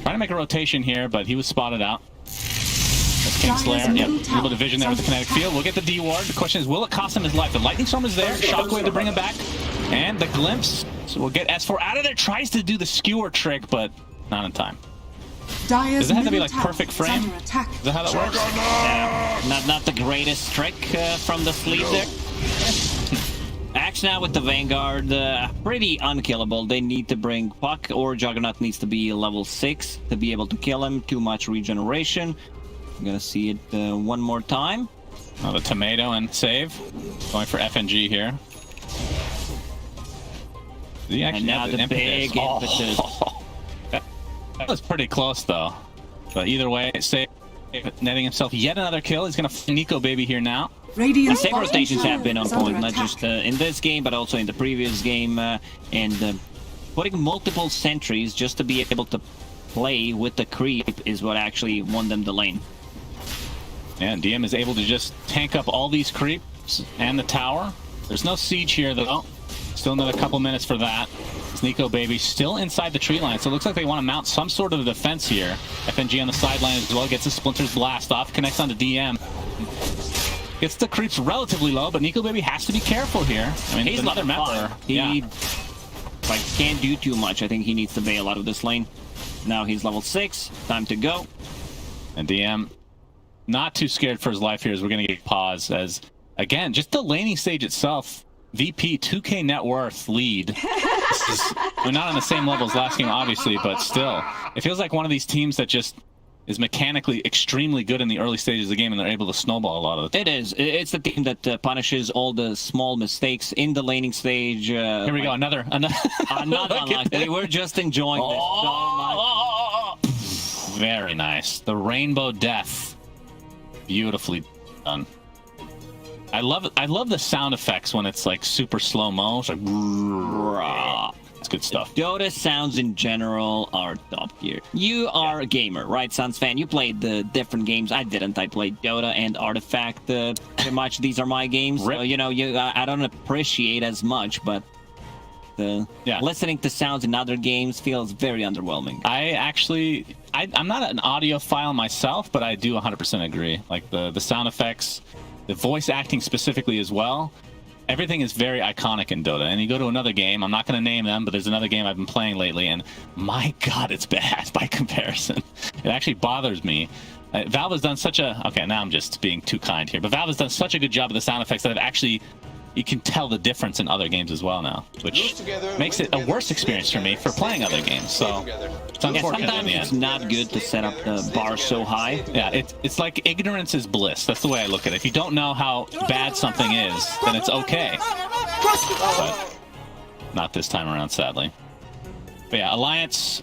trying to make a rotation here, but he was spotted out. That's Kingslayer. Yep, a little bit of vision there with the kinetic field. We'll get the D-Ward. The question is, will it cost him his life? The Lightning Storm is there. Shockwave to bring him back. And the Glimpse. So we'll get S4 out of there. Tries to do the skewer trick, but not in time. Does it have to be like perfect frame? Is that how that works? Yeah, not the greatest trick from the sleeve there. Axe now with the Vanguard, pretty unkillable. They need to bring Puck, or Juggernaut needs to be level 6 to be able to kill him. Too much regeneration. I'm gonna see it one more time. Oh, the tomato and save. Going for FNG here. And now the big impetus. That was pretty close, though. But either way, Save netting himself yet another kill. He's going to find Nico Baby here now. The save rotations have been on point, not just in this game, but also in the previous game. And putting multiple sentries just to be able to play with the creep is what actually won them the lane. Yeah, and DM is able to just tank up all these creeps and the tower. There's no siege here, though. Still another couple minutes for that. Nico Baby still inside the tree line, so it looks like they want to mount some sort of defense here. FNG on the sideline as well, gets the Splinter's blast off, connects onto DM. Gets the creeps relatively low, but Nico Baby has to be careful here. I mean, he's another member. He can't do too much. I think he needs to bail out of this lane. Now he's level 6, time to go. And DM not too scared for his life here, as we're going to get pause, as again, just the laning stage itself. VP 2K net worth lead. We're not on the same level as last game, obviously, but still, it feels like one of these teams that just is mechanically extremely good in the early stages of the game, and they're able to snowball a lot of it. It is. It's the team that punishes all the small mistakes in the laning stage. Here we go, another unlock. We were just enjoying this so much. Very nice. The Rainbow Death, beautifully done. I love the sound effects when it's like super slow mo. It's like. It's good stuff. Dota sounds in general are top tier. You are a gamer, right, Suns fan? You played the different games. I didn't. I played Dota and Artifact. Pretty much these are my games. So, you know, I don't appreciate as much, but listening to sounds in other games feels very underwhelming. I'm not an audiophile myself, but I do 100% agree. Like the sound effects, the voice acting specifically as well. Everything is very iconic in Dota, and you go to another game, I'm not going to name them, but there's another game I've been playing lately, and my god, it's bad by comparison. It actually bothers me. Valve has done such a... Okay, now I'm just being too kind here, but Valve has done such a good job of the sound effects that I've actually... You can tell the difference in other games as well now, which makes it a worse experience for me for playing other games, so... It's unfortunate in the end. It's not good to set up the bar so high. Yeah, it's like ignorance is bliss. That's the way I look at it. If you don't know how bad something is, then it's okay. But not this time around, sadly. But yeah, Alliance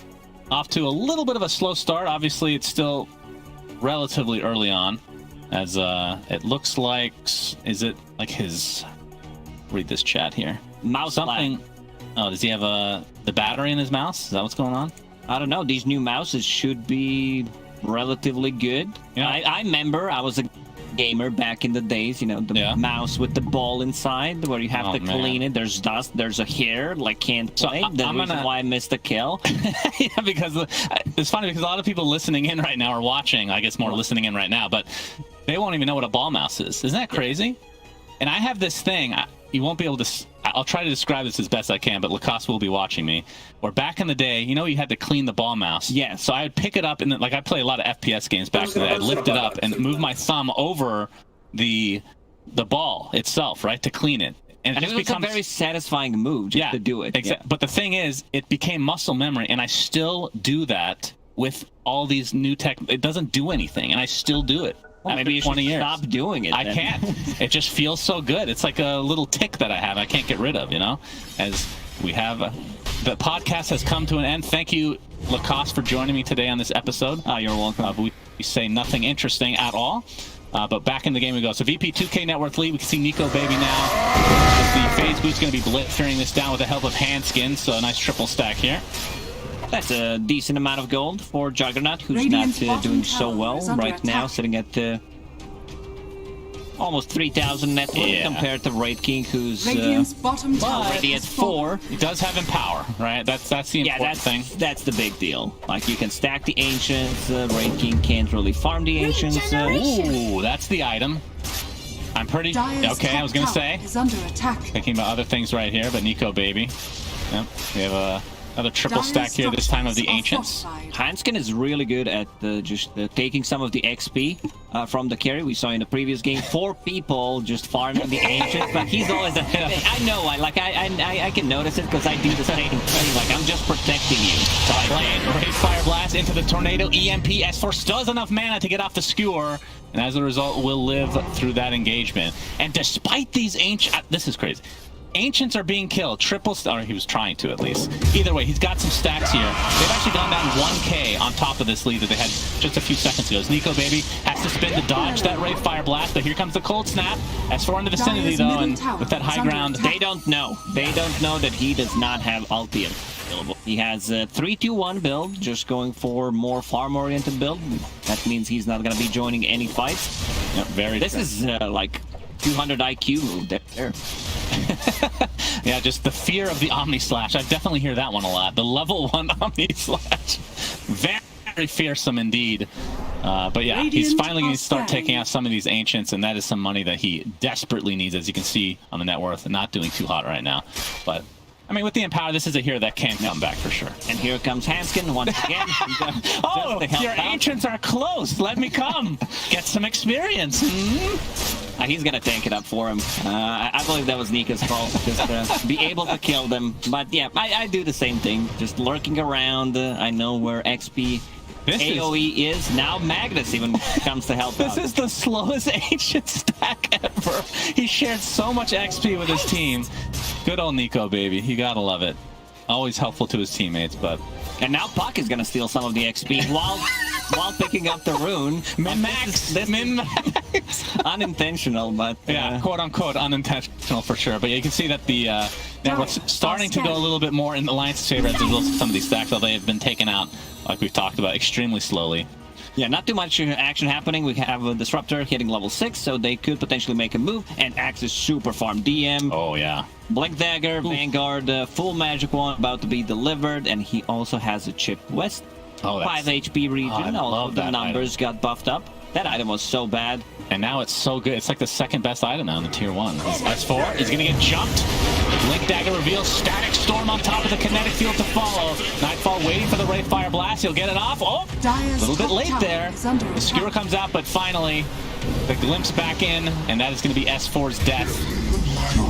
off to a little bit of a slow start. Obviously, it's still relatively early on, as it looks like... Is it like his... Read this chat here. Mouse something. Oh, does he have the battery in his mouse? Is that what's going on? I don't know. These new mouses should be relatively good. Yeah. I remember I was a gamer back in the days, you know, the mouse with the ball inside where you have to clean it. There's dust, there's a hair, like can't play. The reason why I missed the kill. Yeah, because it's funny because a lot of people listening in right now are watching, I guess more listening in right now, but they won't even know what a ball mouse is. Isn't that crazy? And I have this thing, you won't be able to... I'll try to describe this as best I can, but Lacoste will be watching me. Where back in the day, you know, you had to clean the ball mouse. Yeah. So I would pick it up, and like I play a lot of FPS games back in the day. I'd lift it up and move my thumb over the ball itself, right, to clean it. And it was a very satisfying move just to do it. Exactly. Yeah. But the thing is, it became muscle memory, and I still do that with all these new tech. It doesn't do anything, and I still do it. Well, maybe you should stop doing it. I can't. It just feels so good. It's like a little tick that I have. I can't get rid of, you know? As we have... the podcast has come to an end. Thank you, Lacoste, for joining me today on this episode. You're welcome. We say nothing interesting at all. But back in the game we go. So VP 2K net worth lead. We can see Nico Baby now. The phase boot's going to be blitzing this down with the help of Handskin. So a nice triple stack here. That's a decent amount of gold for Juggernaut, who's not doing so well right now, sitting at almost 3,000 net worth compared to Wraith King, who's already at 4. He does have Empower, right? That's the important thing. That's the big deal. Like, you can stack the Ancients, Wraith King can't really farm the Ancients. Ooh, that's the item. I'm pretty... Okay, I was going to say. Thinking about other things right here, but Nico Baby. Yep, we have another triple stack here, this time of the Ancients. Hanskin is really good at just taking some of the XP from the carry. We saw in the previous game 4 people just farming the Ancients, but he's always a... I know, I can notice it because I do the same thing. Like, I'm just protecting you. So I play Great Fire Blast into the Tornado EMP. S4 still has enough mana to get off the Skewer, and as a result, will live through that engagement. And despite these Ancients... This is crazy. Ancients are being killed. Triple star. He was trying to, at least. Either way, he's got some stacks here. They've actually gone down 1k on top of this lead that they had just a few seconds ago. Nico Baby has to spin to dodge that Wraith Fire Blast, but here comes the Cold Snap. S4 in the vicinity, though, and with that high ground... They don't know. They don't know that he does not have ulti available. He has a 3-2-1 build, just going for more farm-oriented build. That means he's not going to be joining any fights. Yeah, this is like 200 IQ move there. Yeah, just the fear of the Omni Slash. I definitely hear that one a lot. The level 1 Omni Slash. Very fearsome indeed. But yeah, he's finally going to start taking out some of these Ancients, and that is some money that he desperately needs, as you can see on the net worth. Not doing too hot right now. But, I mean, with the Empower, this is a hero that can come back for sure. And here comes Hanskin once again. Oh, your Ancients are close. Let me come. Get some experience. He's going to tank it up for him. I believe that was Nika's fault. Just be able to kill them. But yeah, I do the same thing. Just lurking around. I know where XP AoE is now Magnus even comes to help out. This is the slowest ancient stack ever. He shared so much XP with his team. Good old Nico, baby. You gotta love it. Always helpful to his teammates, but... And now Puck is gonna steal some of the XP while picking up the rune. Min-max! Min-max! Unintentional, but... Yeah, quote-unquote unintentional for sure. But you can see that the... now it's starting to go a little bit more in Alliance's favor as a result of some of these stacks, although they have been taken out, like we've talked about, extremely slowly. Yeah, not too much action happening. We have a Disruptor hitting level 6, so they could potentially make a move. And Axe is super farm DM. Oh, yeah. Blink Dagger, Vanguard, full magic wand about to be delivered, and he also has a Chip West. Oh, 5 HP region. love the that numbers got buffed up. That item was so bad. And now it's so good. It's like the second best item now in the tier 1. S4 is going to get jumped. Blink Dagger reveals Static Storm on top of the kinetic field to follow. Nightfall waiting for the Wraithfire Blast. He'll get it off. Oh, a little bit late there. The Skewer comes out, but finally the Glimpse back in, and that is going to be S4's death.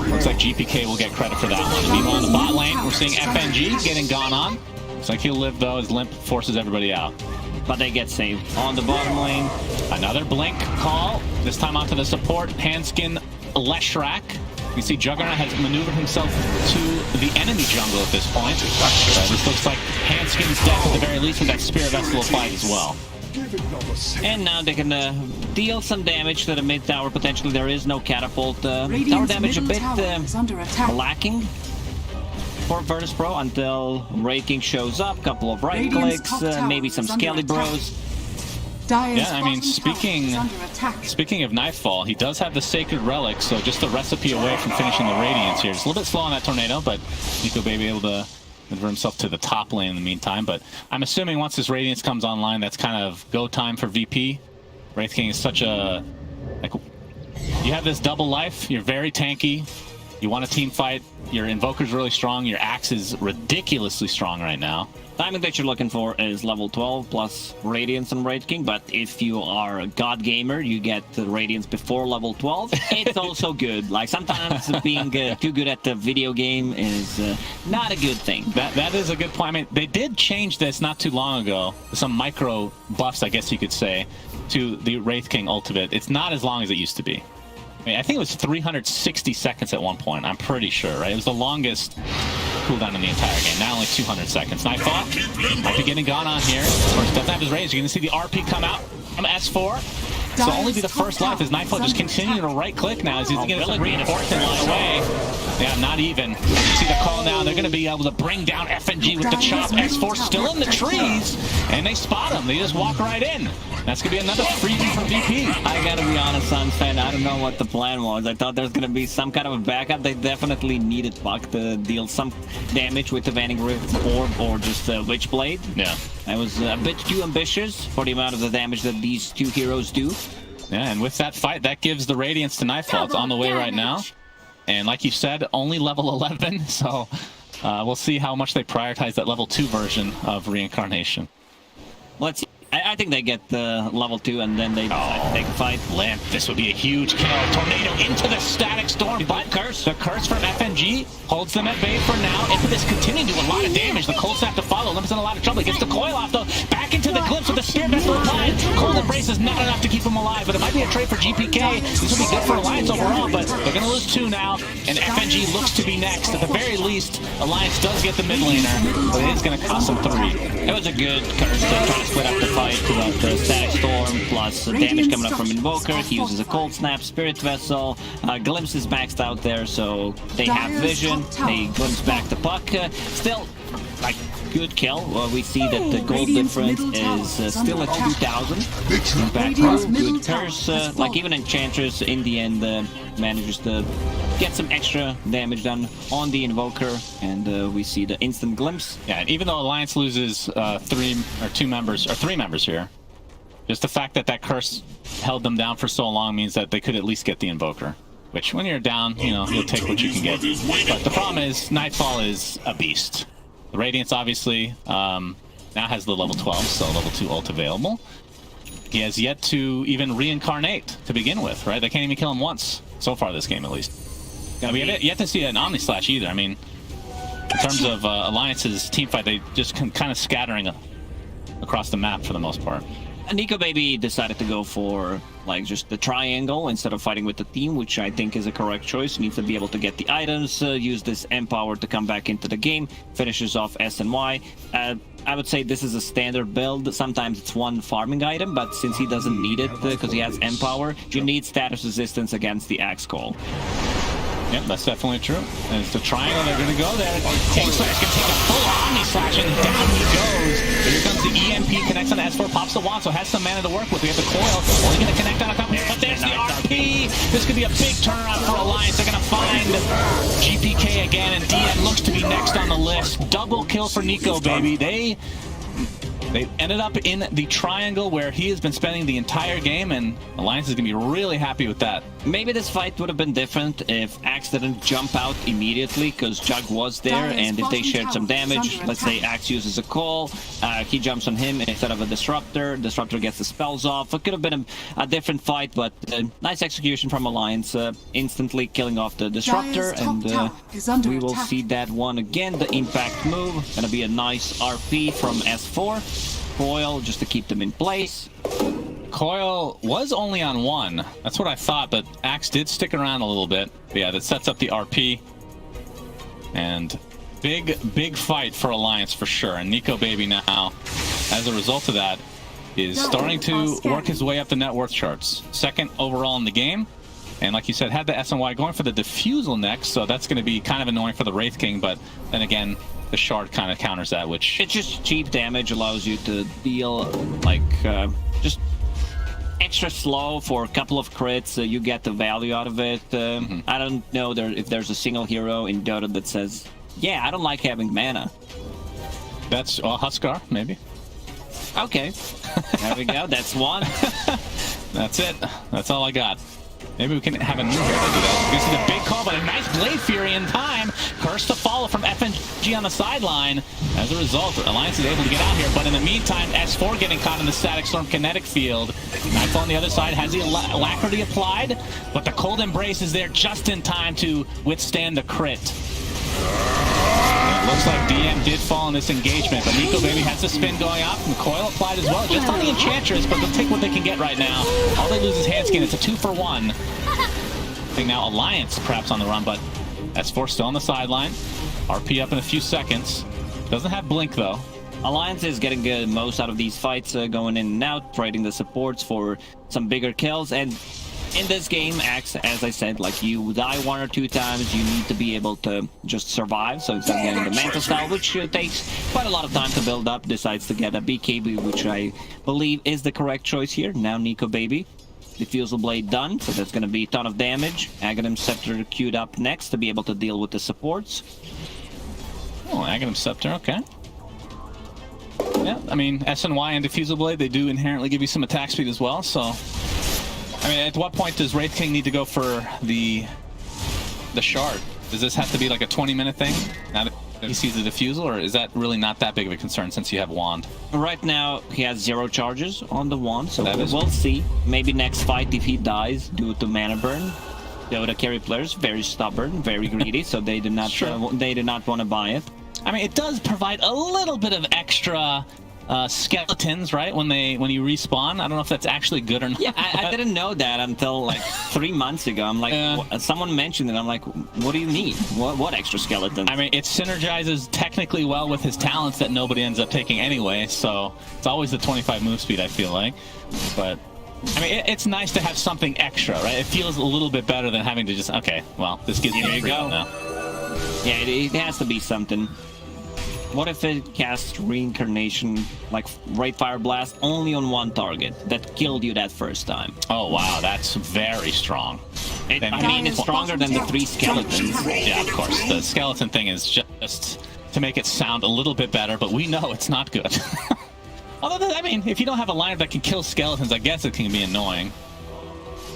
Looks like GPK will get credit for that one. Meanwhile, in the bot lane, we're seeing FNG getting gone on. Looks like he'll live, though, as Limp forces everybody out. But they get saved. On the bottom lane, another Blink call. This time onto the support, Hanskin Leshrak. You see Juggernaut has maneuvered himself to the enemy jungle at this point. This looks like Hanskin's death at the very least with that Spirit Vessel applied as well. And now they can deal some damage to the mid tower. Potentially there is no catapult. Tower damage a bit lacking for Virtus Pro until Wraith King shows up. Couple of right clicks, maybe some Skelly Bros. Yeah, I mean, speaking of Nightfall, he does have the Sacred Relic, so just a recipe away from finishing the Radiance here. Just a little bit slow on that Tornado, but Nico Baby able to maneuver himself to the top lane in the meantime. But I'm assuming once this Radiance comes online, that's kind of go time for VP. Wraith King is such a... like, you have this double life, you're very tanky, you want a team fight, your Invoker's really strong, your Axe is ridiculously strong right now. Timing that you're looking for is level 12 plus Radiance and Wraith King, but if you are a God Gamer, you get the Radiance before level 12. It's also good. Like, sometimes being too good at the video game is not a good thing. That is a good point. I mean, they did change this not too long ago. Some micro buffs, I guess you could say, to the Wraith King ultimate. It's not as long as it used to be. I mean, I think it was 360 seconds at one point. I'm pretty sure, right? It was the longest cooldown in the entire game. Now only 200 seconds. Nightfall might be getting gone on here. Of course, doesn't have his rage. You're going to see the RP come out from S4. So only be the first life as Nightfall just continuing to right-click now as he's going to reinforcement line away. Yeah, not even. You see the call now. They're going to be able to bring down FNG with the chop. S4 still in the trees, and they spot him. They just walk right in. That's going to be another freebie from VP. I got to be honest, Suns fan, I don't know what the plan was. I thought there's going to be some kind of a backup. They definitely needed Puck to deal some damage with the Vanning Rift Orb or just Witchblade. Yeah. I was a bit too ambitious for the amount of the damage that these two heroes do. Yeah, and with that fight, that gives the Radiance to Nightfall. It's on the way right now. And like you said, only level 11, so we'll see how much they prioritize that level 2 version of Reincarnation. Let's see. I think they get the level 2 and then they decide to take a fight. Limp, this would be a huge kill. Tornado into the Static Storm, but the curse from FNG holds them at bay for now. Infamous continuing to do a lot of damage. The Cold Snap to follow. Limp's in a lot of trouble. He gets the coil off though. Back into the Glimpse with the Spirit Vessel applied. Cold Embrace is not enough to keep him alive, but it might be a trade for GPK. This will be good for Alliance overall, but they're going to lose 2 now, and FNG looks to be next. At the very least, Alliance does get the mid laner, but it is going to cost them 3. It was a good curse to try to split up the fight. The Static Storm plus damage coming up from Invoker. He uses a Cold Snap, Spirit Vessel. Glimpse is maxed out there, so they have vision. They glimpse back the Puck. Still, like, good kill. We see that the gold difference is still at 2,000. Back row, good curse. Like, even Enchantress in the end manages to get some extra damage done on the Invoker, and we see the instant glimpse. Yeah, and even though Alliance loses 3 members here, just the fact that that curse held them down for so long means that they could at least get the Invoker. Which, when you're down, you know, you'll take what you can get. But the problem is, Nightfall is a beast. The Radiance, obviously, now has the level 12, so level 2 ult available. He has yet to even reincarnate to begin with, right? They can't even kill him once, so far this game at least. We have yet to see an Omni Slash either. I mean, in terms of Alliance's team fight, they just kind of scattering across the map for the most part. Nico Baby decided to go for like just the triangle instead of fighting with the team, which I think is a correct choice. He needs to be able to get the items, use this Empower to come back into the game, finishes off SNY. I would say this is a standard build. Sometimes it's one farming item, but since he doesn't need it because he has Empower, you need status resistance against the Axe Call. Yep, that's definitely true. And it's the triangle, they're going to go there. King Slash can take a full Omni Slash, and down he goes. Here comes the EMP, connects on the S4, pops the wand, so has some mana to work with. We have the coil, only going to connect on a couple, but there's the RP. This could be a big turnaround for Alliance. They're going to find GPK again, and DN looks to be next on the list. Double kill for Nico, baby. They ended up in the triangle where he has been spending the entire game, and Alliance is going to be really happy with that. Maybe this fight would have been different if Axe didn't jump out immediately, because Jug was there, and if they shared some damage, let's say Axe uses a call, he jumps on him instead of a Disruptor, Disruptor gets the spells off. It could have been a different fight, but nice execution from Alliance, instantly killing off the Disruptor, and we will see that one again, the impact move, gonna be a nice RP from S4. Coil just to keep them in place. Coil was only on one. That's what I thought, but Axe did stick around a little bit. But yeah, that sets up the RP. And big fight for Alliance for sure. And Nico Baby now, as a result of that, is starting to work his way up the net worth charts. Second overall in the game. And like you said, had the SNY going for the Diffusal next, so that's going to be kind of annoying for the Wraith King, but then again, the Shard kind of counters that, which... It's just cheap damage, allows you to deal, like, just extra slow for a couple of crits, you get the value out of it. I don't know if there's a single hero in Dota that says, yeah, I don't like having mana. That's Huskar, maybe. Okay, there we go, that's one. That's it, that's all I got. Maybe we can have a new hero to do that. This is a big call, but a nice Blade Fury in time. Curse to follow from FNG on the sideline. As a result, Alliance is able to get out here, but in the meantime, S4 getting caught in the Static Storm kinetic field. Nightfall on the other side has the Alacrity applied, but the Cold Embrace is there just in time to withstand the crit. It looks like DM did fall in this engagement, but Nico Baby has the spin going up, and Coil applied as well, just on the Enchantress, but they'll take what they can get right now. All they lose is hand skin. It's a 2-for-1. I think now Alliance perhaps on the run, but S4 still on the sideline. RP up in a few seconds. Doesn't have Blink, though. Alliance is getting the most out of these fights, going in and out, trading the supports for some bigger kills, and in this game, Axe, as I said, like, you die 1 or 2 times, you need to be able to just survive. So instead of getting the Manta Style, which takes quite a lot of time to build up, decides to get a BKB, which I believe is the correct choice here. Now Nico Baby. Diffusal Blade done, so that's going to be a ton of damage. Aghanim Scepter queued up next to be able to deal with the supports. Oh, Aghanim Scepter, okay. Yeah, I mean, SNY and Diffusal Blade, they do inherently give you some attack speed as well, so... I mean, at what point does Wraith King need to go for the Shard? Does this have to be like a 20-minute thing now that he sees the Diffusal, or is that really not that big of a concern since you have Wand? Right now, he has 0 charges on the Wand, so we'll see. Maybe next fight, if he dies due to mana burn. Dota carry players, very stubborn, very greedy, so they do not want to buy it. I mean, it does provide a little bit of extra... skeletons, right? When you respawn. I don't know if that's actually good or not. Yeah, I didn't know that until like 3 months ago. I'm like, someone mentioned it. I'm like, what do you mean? What extra skeletons? I mean, it synergizes technically well with his talents that nobody ends up taking anyway. So it's always the 25 move speed, I feel like. But I mean, it's nice to have something extra, right? It feels a little bit better than having to just, okay, well, this gives me a free now. Yeah, it has to be something. What if it casts Reincarnation, like Right Fire Blast, only on 1 target that killed you that first time? Oh, wow, that's very strong. I mean, it's stronger than the 3 skeletons. Yeah, of course. The skeleton thing is just to make it sound a little bit better, but we know it's not good. Although, I mean, if you don't have a lineup that can kill skeletons, I guess it can be annoying.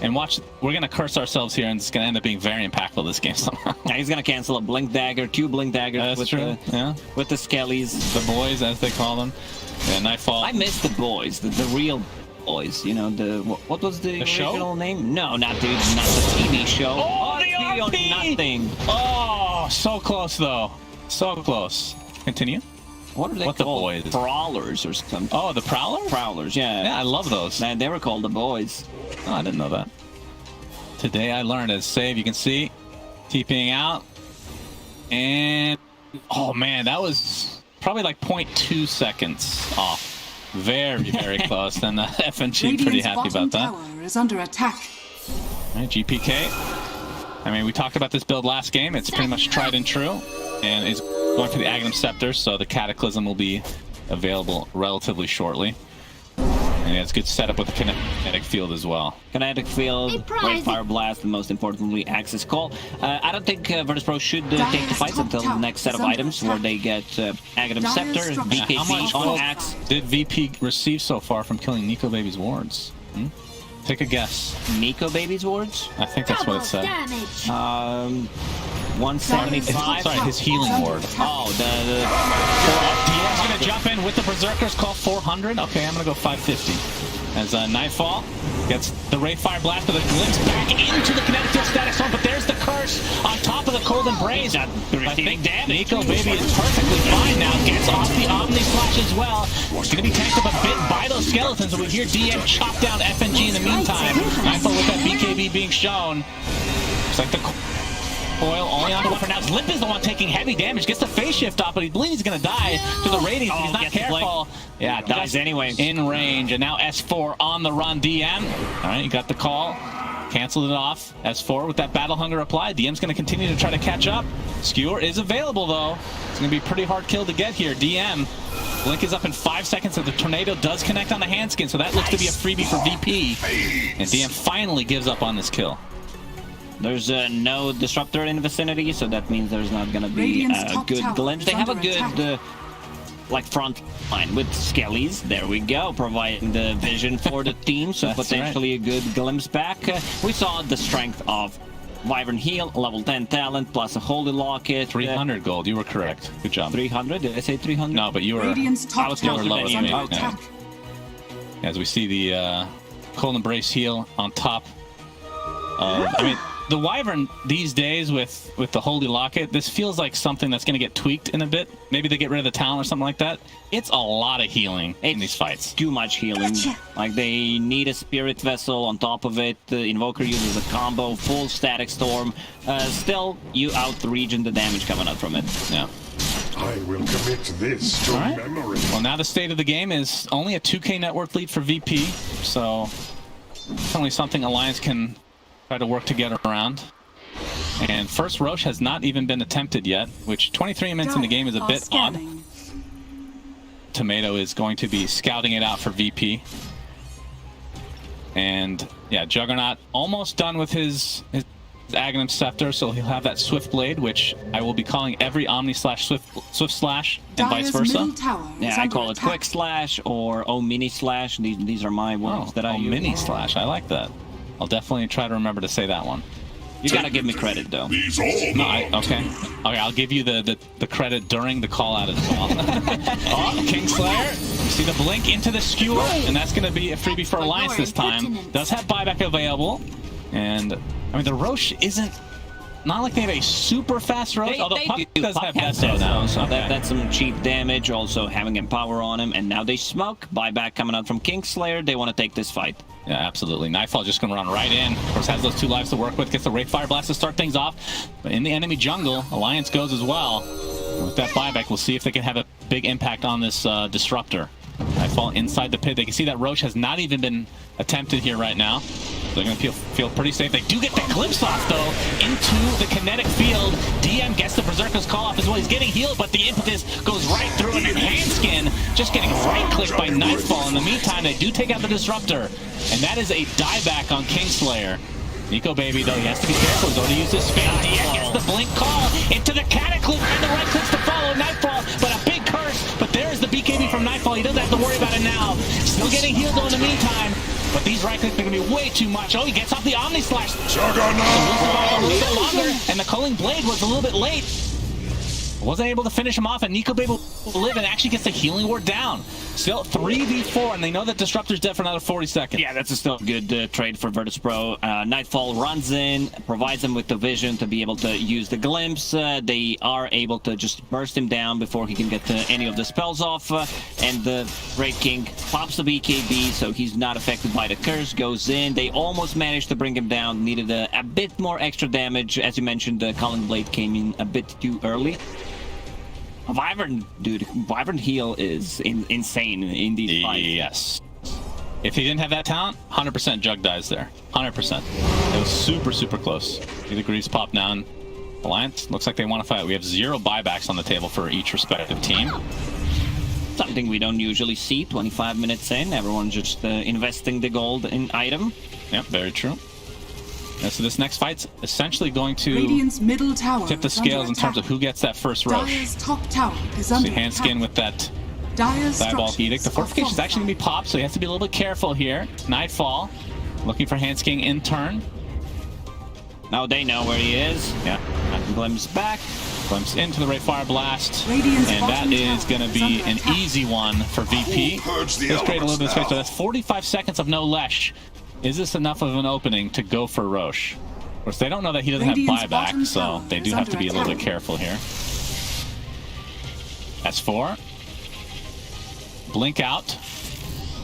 And watch, we're going to curse ourselves here, and it's going to end up being very impactful this game somehow. Yeah, he's going to cancel a Blink Dagger, 2 Blink Daggers with the Skellies. The boys, as they call them. Yeah, Nightfall. I miss the boys, the real boys. You know, what was the original show? Name? No, not the TV show. Oh, the RP! Nothing. Oh, so close, though. So close. Continue. What are they What called? the boys? Prowlers or something. Oh, the Prowler? Prowlers, yeah. Yeah, I love those. Man, they were called the boys. Oh, I didn't know that. Today I learned as save. You can see TPing out. And, oh man, that was probably like 0.2 seconds off. Very, very close. And FNG pretty happy about that. Tower is under attack. All right, GPK. I mean, we talked about this build last game. It's pretty much tried and true. And it's going for the Aghanim Scepter, so the Cataclysm will be available relatively shortly. And it's good setup with the Kinetic Field as well. Kinetic Field, Great Fire Blast, and most importantly, Access Call. I don't think Virtus.pro should take the fights until the next set of items where they get Aghanim Scepter, BKB on Axe. Did VP receive so far from killing Nico Baby's wards? Take a guess. Nico Baby's wards? I think that's what it said. 175. Sorry, his healing ward. Oh, DM's gonna jump in with the Berserker's Call 400. Okay, I'm gonna go 550. As Nightfall gets the Wraithfire Blast with a glimpse back into the Kinetic Field Static Storm, but there's the curse on top of the Cold Embrace. I think Nico Baby is perfectly fine now. Gets off the Omni Slash as well. It's gonna be tanked up a bit by those skeletons, and we hear DM chop down FNG in the meantime. Nightfall with that BKB being shown. It's like the Coil only on the one for now. Lip is the one taking heavy damage. Gets the phase shift off, but he believes he's going to die to the radiance. He's not careful. Yeah, dies anyway. In range. And now S4 on the run. DM. All right, you got the call. Canceled it off. S4 with that Battle Hunger applied. DM's going to continue to try to catch up. Skewer is available, though. It's going to be a pretty hard kill to get here. DM. Blink is up in 5 seconds, and the Tornado does connect on the Handskin, so that looks to be a freebie for VP. And DM finally gives up on this kill. There's no Disruptor in the vicinity, so that means there's not going to be a good glimpse. They have a good like front line with Skellies. There we go, providing the vision for the team, so potentially a good glimpse back. We saw the strength of Wyvern Heal, level 10 talent, plus a Holy Locket. 300 gold, you were correct. Good job. 300? Did I say 300? No, but you were... I was closer than you. Yeah. As we see the Cold Embrace heal on top of... I mean, the Wyvern these days with the Holy Locket, this feels like something that's going to get tweaked in a bit. Maybe they get rid of the talent or something like that. It's a lot of healing in these fights. Too much healing. Like, they need a Spirit Vessel on top of it. The Invoker uses a combo, full Static Storm. Still, you out-regen the damage coming out from it. Yeah. I will commit this to memory. Well, now the state of the game is only a 2K network lead for VP, so definitely something Alliance can try to work together around. And first Roche has not even been attempted yet, which 23 minutes in the game is a bit odd. Tomato is going to be scouting it out for VP. And yeah, Juggernaut almost done with his Aghanim Scepter, so he'll have that Swift Blade, which I will be calling every Omni Slash Swift Slash, and vice versa. Yeah, I call it Quick Slash or O Mini Slash. These are my words that I use. Mini Slash, I like that. I'll definitely try to remember to say that one. You gotta give me credit, though. No, okay, I'll give you the credit during the call out as well. Oh, Kingslayer, you see the blink into the skewer, and that's going to be a freebie for Alliance this time. Does have buyback available, and I mean the Roche isn't not like they have a super fast Roche, although Puck does have Desto now, so that's some cheap damage. Also having Empower on him, and now they smoke. Buyback coming out from Kingslayer. They want to take this fight. Yeah, absolutely. Nightfall just going to run right in. Of course, has those 2 lives to work with. Gets the Wraithfire Blast to start things off. But in the enemy jungle, Alliance goes as well. And with that buyback, we'll see if they can have a big impact on this Disruptor. Nightfall inside the pit. They can see that Roche has not even been attempted here right now. They're going to feel pretty safe. They do get the glimpse off, though, into the kinetic field. DM gets the Berserker's call off as well. He's getting healed, but the impetus goes right through, and then Handskin just getting right-clicked by Nightfall. In the meantime, they do take out the Disruptor, and that is a dieback on Kingslayer. Nico Baby, though, he has to be careful. He's already used his spin. DM gets the blink call into the Cataclysm, and the right clicks to follow Nightfall, but a big curse. But there's the BKB from Nightfall. He doesn't have to worry about it now. Still getting healed, though, in the meantime. But these right clicks are going to be way too much. Oh, he gets off the Omni Slash. Juggernaut! A little bit longer, and the Culling Blade was a little bit late. Wasn't able to finish him off, and Nico Baby will live and actually gets the healing ward down. Still 3v4, and they know that Disruptor's dead for another 40 seconds. Yeah, that's a still good trade for Virtus Pro. Nightfall runs in, provides them with the vision to be able to use the glimpse. They are able to just burst him down before he can get any of the spells off. And the Great King pops the BKB, so he's not affected by the curse. Goes in. They almost managed to bring him down. Needed a bit more extra damage. As you mentioned, the Calling Blade came in a bit too early. Wyvern, dude, Wyvern heal is insane in these fights. Yes. If he didn't have that talent, 100% Jug dies there. 100%. It was super, super close. The Greaves pop down. Alliance, looks like they want to fight. We have 0 buybacks on the table for each respective team. Something we don't usually see 25 minutes in. Everyone's just investing the gold in item. Yep, very true. So this next fight's essentially going to middle tower tip the scales in terms of who gets that first rush. Dire's top tower is under See Handskin with that Dire's Diabolic Edict. The fortification is actually going to be popped, so he has to be a little bit careful here. Nightfall looking for Handskin in turn. Now they know where he is. Yeah. Glimpse back. Glimpse into the Ray Fire Blast. And that is going to be an easy one for VP. Let's create a little bit of space. So that's 45 seconds of no Lesh. Is this enough of an opening to go for Roche? Of course, they don't know that he doesn't have buyback, so they do have to be a little bit careful here. S4. Blink out.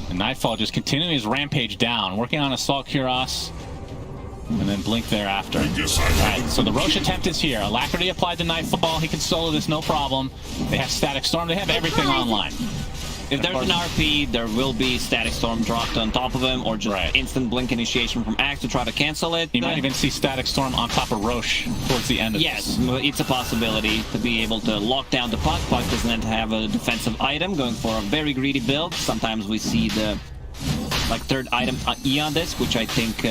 And Nightfall just continuing his rampage down, working on Assault Cuirass. And then Blink thereafter. Alright, so the Roche attempt is here. Alacrity applied to Nightfall. He can solo this, no problem. They have Static Storm. They have everything online. If there's an RP, there will be Static Storm dropped on top of him, or just instant Blink initiation from Axe to try to cancel it. You might even see Static Storm on top of Roche towards the end of this. Yes, it's a possibility to be able to lock down the Puck. Puck doesn't have a defensive item, going for a very greedy build. Sometimes we see the third item Eon Disc, which I think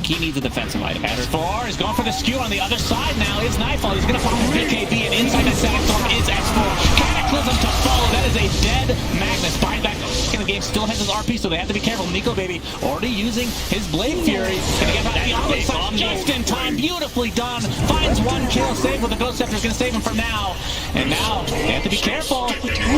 he needs a defensive item. S4 is going for the skew on the other side now. Is Nightfall. He's going to follow BKB, and inside that Static Storm is S4. Cataclysm to follow. That is a dead Magnus. Buyback in the game still has his RP, so they have to be careful. Nico Baby already using his Blade Fury. Going to get back the Omni Slash just in time. Beautifully done. Finds one kill. Save with the Ghost Scepter is going to save him for now. And now they have to be careful.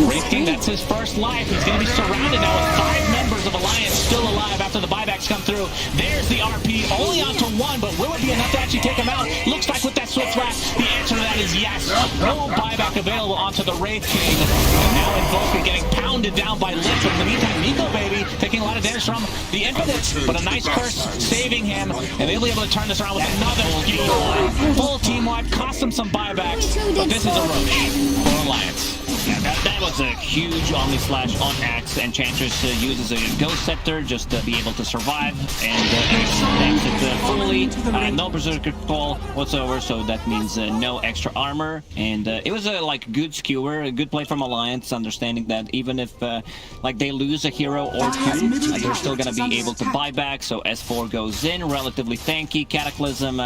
Wraith King, that's his first life. He's going to be surrounded now with 5 members of Alliance still alive after the buybacks come through. There's the RP, only onto 1, but will it be enough to actually take him out? Looks like with that Swift Wrap, the answer to that is yes. No buyback available onto the Wraith King. And now Invoker getting pounded down by Lich. In the meantime, Nico Baby taking a lot of damage from the Infinite, but a nice curse saving him, and they'll be able to turn this around with another full team wipe. Cost them some buybacks, but this is a Roche for Alliance. Yeah, that was a huge Omni Slash on Axe. Enchantress uses a Ghost Scepter just to be able to survive, and stacks it fully. No Berserker Call whatsoever, so that means no extra armor. And it was a good skewer, a good play from Alliance, understanding that even if they lose a hero or two, they're still going to be able to buy back. So S4 goes in, relatively tanky. Cataclysm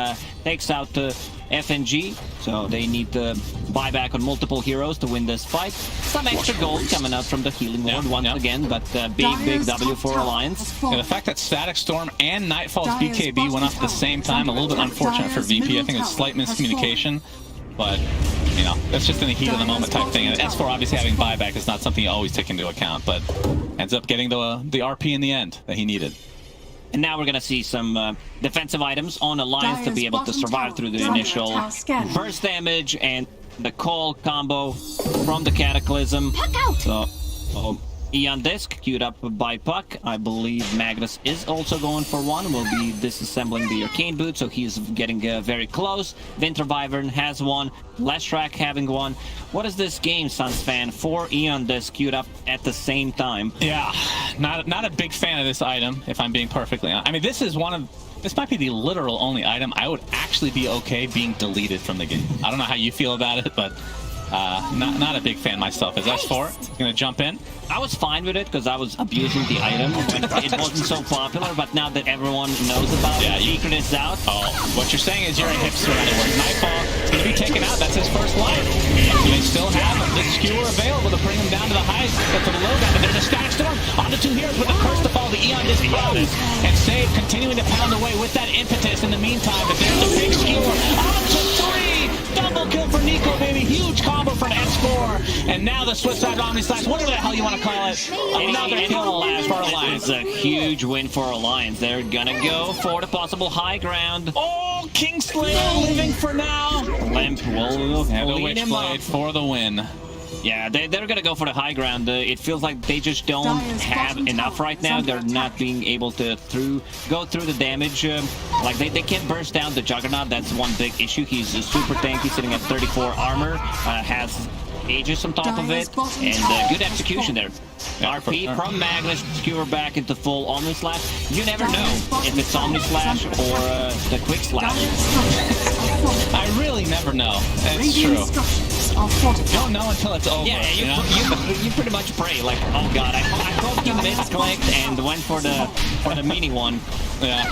takes out FNG, so they need to buy back on multiple heroes to win this fight. Some extra gold coming out from the healing ward once again, but big W for Alliance. Yeah, the fact that Static Storm and Nightfall's BKB went off at the same time, a little bit unfortunate for VP. I think it's slight miscommunication, but that's just in the heat of the moment type thing. And S4 obviously having buyback is not something you always take into account, but ends up getting the RP in the end that he needed. And now we're going to see some defensive items on Alliance to be able to survive through the initial burst damage and the call combo from the Cataclysm. So, Eon Disc queued up by Puck. I believe Magnus is also going for one. Will be disassembling the Arcane Boot, so he's getting very close. Winter Wyvern has one. Leshrac having one. What is this game, Suns fan? 4 Eon Disc queued up at the same time. Yeah, not a big fan of this item, if I'm being perfectly honest. I mean, this might be the literal only item I would actually be okay being deleted from the game. I don't know how you feel about it, but not a big fan myself. Is S4 gonna jump in? I was fine with it because I was abusing the item. It wasn't so popular, but now that everyone knows about it, secret is out. Oh, what you're saying is you're a hipster. In other words, Nightfall is going to be taken out. That's his first life. They still have the skewer available to bring him down to the high, to the low down. But there's a Static Storm on the 2 heroes with the curse to fall. The Eon Disc grows, and Save continuing to pound away with that impetus in the meantime. But there's a big skewer on to 3. Double kill for Nico Baby. Huge combo for another Swift side Omni Slash, whatever the hell you want to call it. Another kill for Alliance. It's a huge win for Alliance. They're gonna go for the possible high ground. Oh, Kingslayer living for now. Limp will lead him up. Witchblade for the win. Yeah, they're gonna go for the high ground. It feels like they just don't have enough right now. They're not being able to go through the damage. Like they can't burst down the Juggernaut. That's one big issue. He's super tanky, sitting at 34 armor. Has Aegis on top of it, and good execution there. RP from Magnus, skewer back into full Omni Slash. You never know if it's Omni Slash or the Quick Slash. I really never know. That's true. You don't know until it's over. Yeah, you pretty much pray like, oh god, I hope you misclicked and went for the mini one. Yeah.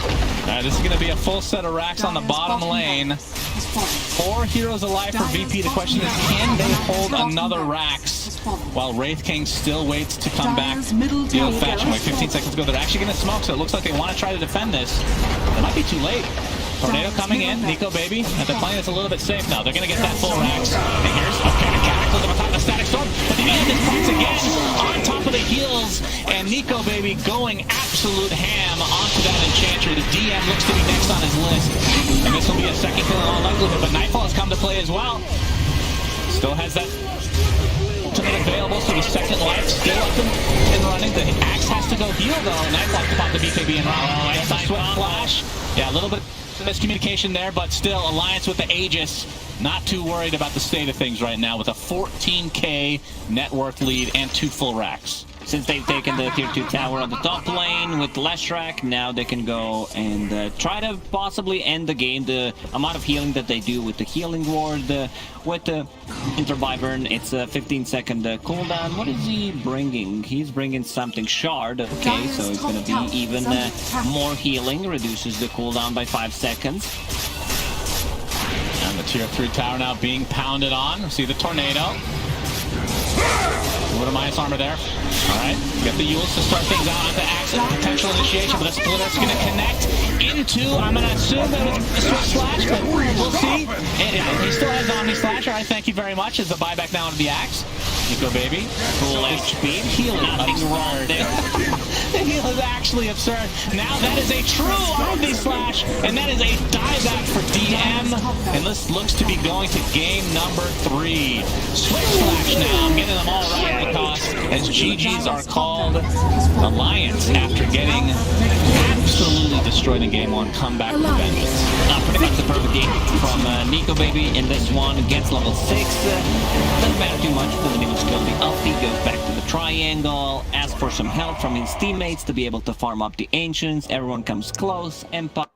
This is going to be a full set of racks on the bottom lane. 4 heroes alive for VP. The question is, can they hold another racks while Wraith King still waits to come back the old-fashioned way? 15 seconds ago, they're actually going to smoke, so it looks like they want to try to defend this. It might be too late. Tornado coming in, Nico baby, and the plane is a little bit safe now. They're going to get that full racks. And here's Cataclysm on top of the Static Storm, but the end is points again on top of the heels, and Nico baby going absolute ham onto that Enchanter. The DM looks to be next on his list, and this will be a second kill in all likelihood, but Nightfall has come to play as well. Still has that ultimate available, so the second life still up and running. The Axe has to go heal though. Nightfall to pop the BKB and run. That's a Swift Flash. Yeah, a little bit miscommunication there, but still Alliance with the Aegis. Not too worried about the state of things right now with a 14k net worth lead and 2 full racks. Since they've taken the tier 2 tower on the top lane with less rack, now they can go and try to possibly end the game. The amount of healing that they do with the healing ward, with the Interbyburn, it's a 15-second cooldown. What is he bringing? He's bringing something shard. Okay, so it's going to be even more healing, reduces the cooldown by 5 seconds. And the tier 3 tower now being pounded on. See the tornado. A little minus armor there. Alright, get the Yules to start things out on the Axe. Potential initiation, but the Splitter's going to connect into, I'm going to assume that it's a Swift Slash, but we'll see. And he still has Omni Slash. Alright, thank you very much. As the buyback now into the Axe. Nico baby. Full HP. Heal, nothing wrong there. The heal is actually absurd. Now that is a true Omni Slash, and that is a dieback for DM. And this looks to be going to game number 3. Swift Slash now, getting them all right because as GGs are called, Alliance, after getting absolutely destroyed in game 1, come back with vengeance. Pretty much the perfect game from Nico baby in this one against level 6. Doesn't matter too much, doesn't even skill the ulti, goes back to the triangle, asks for some help from his teammates to be able to farm up the Ancients. Everyone comes close and pop.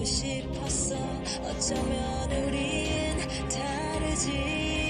싶었어 어쩌면 우린 다르지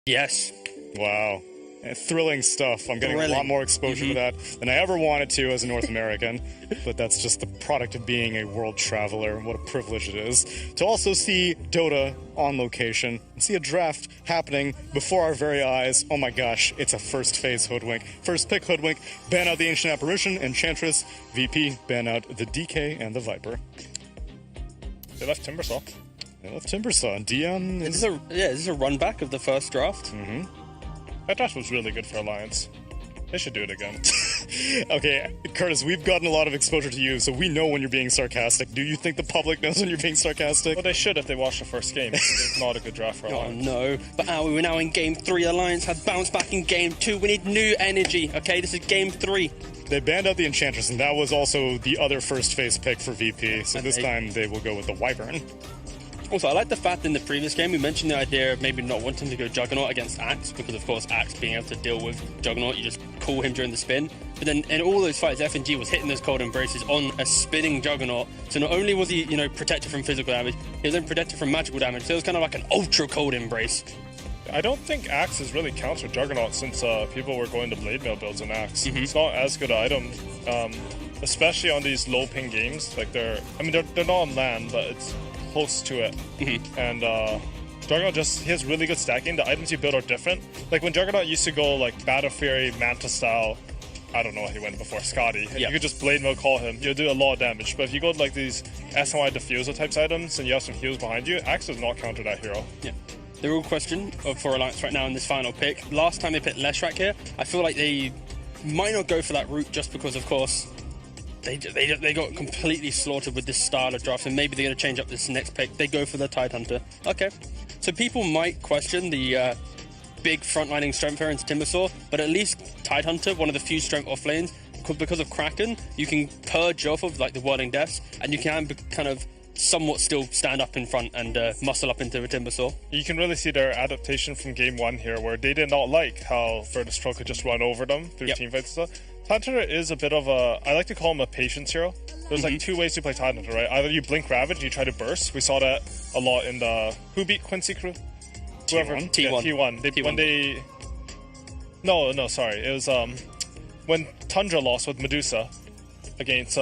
Yes. Wow. Thrilling stuff. I'm getting a lot more exposure to that than I ever wanted to as a North American, but that's just the product of being a world traveler. What a privilege it is to also see Dota on location and see a draft happening before our very eyes. Oh my gosh, it's a first phase Hoodwink. First pick Hoodwink, ban out the Ancient Apparition, Enchantress, VP, ban out the DK and the Viper. They left Timbersaw. DM. Is this a run back of the first draft? That draft was really good for Alliance. They should do it again. Okay, Curtis, we've gotten a lot of exposure to you, so we know when you're being sarcastic. Do you think the public knows when you're being sarcastic? Well, they should if they watch the first game. It's not a good draft for Alliance. Oh no, but we're now in Game 3. Alliance have bounced back in Game 2. We need new energy, okay? This is Game 3. They banned out the Enchantress, and that was also the other first phase pick for VP, so this time they will go with the Wyvern. Also, I like the fact in the previous game we mentioned the idea of maybe not wanting to go Juggernaut against Axe, because of course Axe being able to deal with Juggernaut, you just call him during the spin. But then in all those fights, FNG was hitting those cold embraces on a spinning Juggernaut. So not only was he, protected from physical damage, he was then protected from magical damage. So it was kind of like an ultra cold embrace. I don't think Axe has really countered Juggernaut since people were going to Blade Mail builds in Axe. It's not as good an item, especially on these low ping games. Like they're not on land, but it's close to it. And Juggernaut he has really good stacking. The items you build are different. Like when Juggernaut used to go like Battle Fury, Manta style, I don't know what he went before, Scotty. And you could just Blade Mail call him. You'll do a lot of damage. But if you go to like these SNY Diffusal types items and you have some heals behind you, Axe does not counter that hero. Yeah. The real question for Alliance right now in this final pick, last time they picked Leshrac here, I feel like they might not go for that route just because, of course, they got completely slaughtered with this style of draft, and maybe they're going to change up this next pick. They go for the Tidehunter. Okay. So people might question the big frontlining strength here into Timbersaw, but at least Tidehunter, one of the few strength off lanes, because of Kraken, you can purge off of like the Whirling Deaths, and you can kind of somewhat still stand up in front and muscle up into a Timbersaw. You can really see their adaptation from game 1 here, where they did not like how Virtus Pro could just run over them through teamfights and stuff. Tidehunter is a bit of I like to call him a patience hero. There's like two ways to play Tidehunter, right? Either you blink Ravage and you try to burst. We saw that a lot in the... Who beat Quincy Crew? Whoever. T1. Yeah, T1. No, sorry. It was when Tundra lost with Medusa against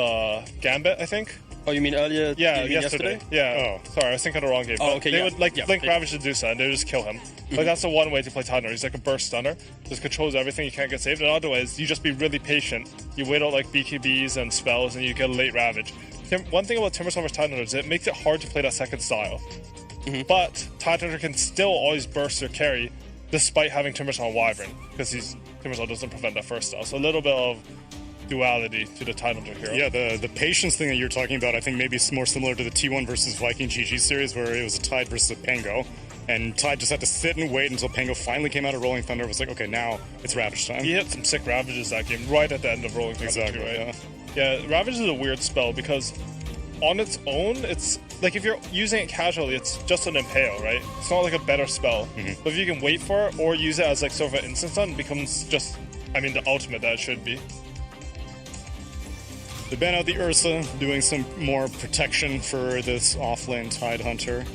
Gambit, I think. Oh, you mean earlier? Yeah, yesterday. Yeah. Oh, sorry, I was thinking of the wrong game. Oh, okay. They would blink Ravage to Medusa and they would just kill him. Like that's the one way to play Tidehunter. He's like a burst stunner, just controls everything. You can't get saved. And otherwise, you just be really patient. You wait out like BKBs and spells, and you get a late Ravage. One thing about Timbersaw vs Tidehunter is it makes it hard to play that second style. But Tidehunter can still always burst or carry, despite having Timbersaw and Wyvern, because Timbersaw doesn't prevent that first style. So a little bit of duality to the Tidehunter hero. Yeah, the patience thing that you're talking about, I think maybe it's more similar to the T1 versus Viking GG series, where it was a Tide versus a Pango. And Tide just had to sit and wait until Pango finally came out of Rolling Thunder. It was like, okay, now it's Ravage time. He hit some sick Ravages that game, right at the end of Rolling Thunder. Exactly, too, right? Yeah, Ravage is a weird spell because on its own, it's like if you're using it casually, it's just an Impale, right? It's not like a better spell. But if you can wait for it or use it as like sort of an instant stun, it becomes just, the ultimate that it should be. They ban out the Ursa, doing some more protection for this offlane Tidehunter.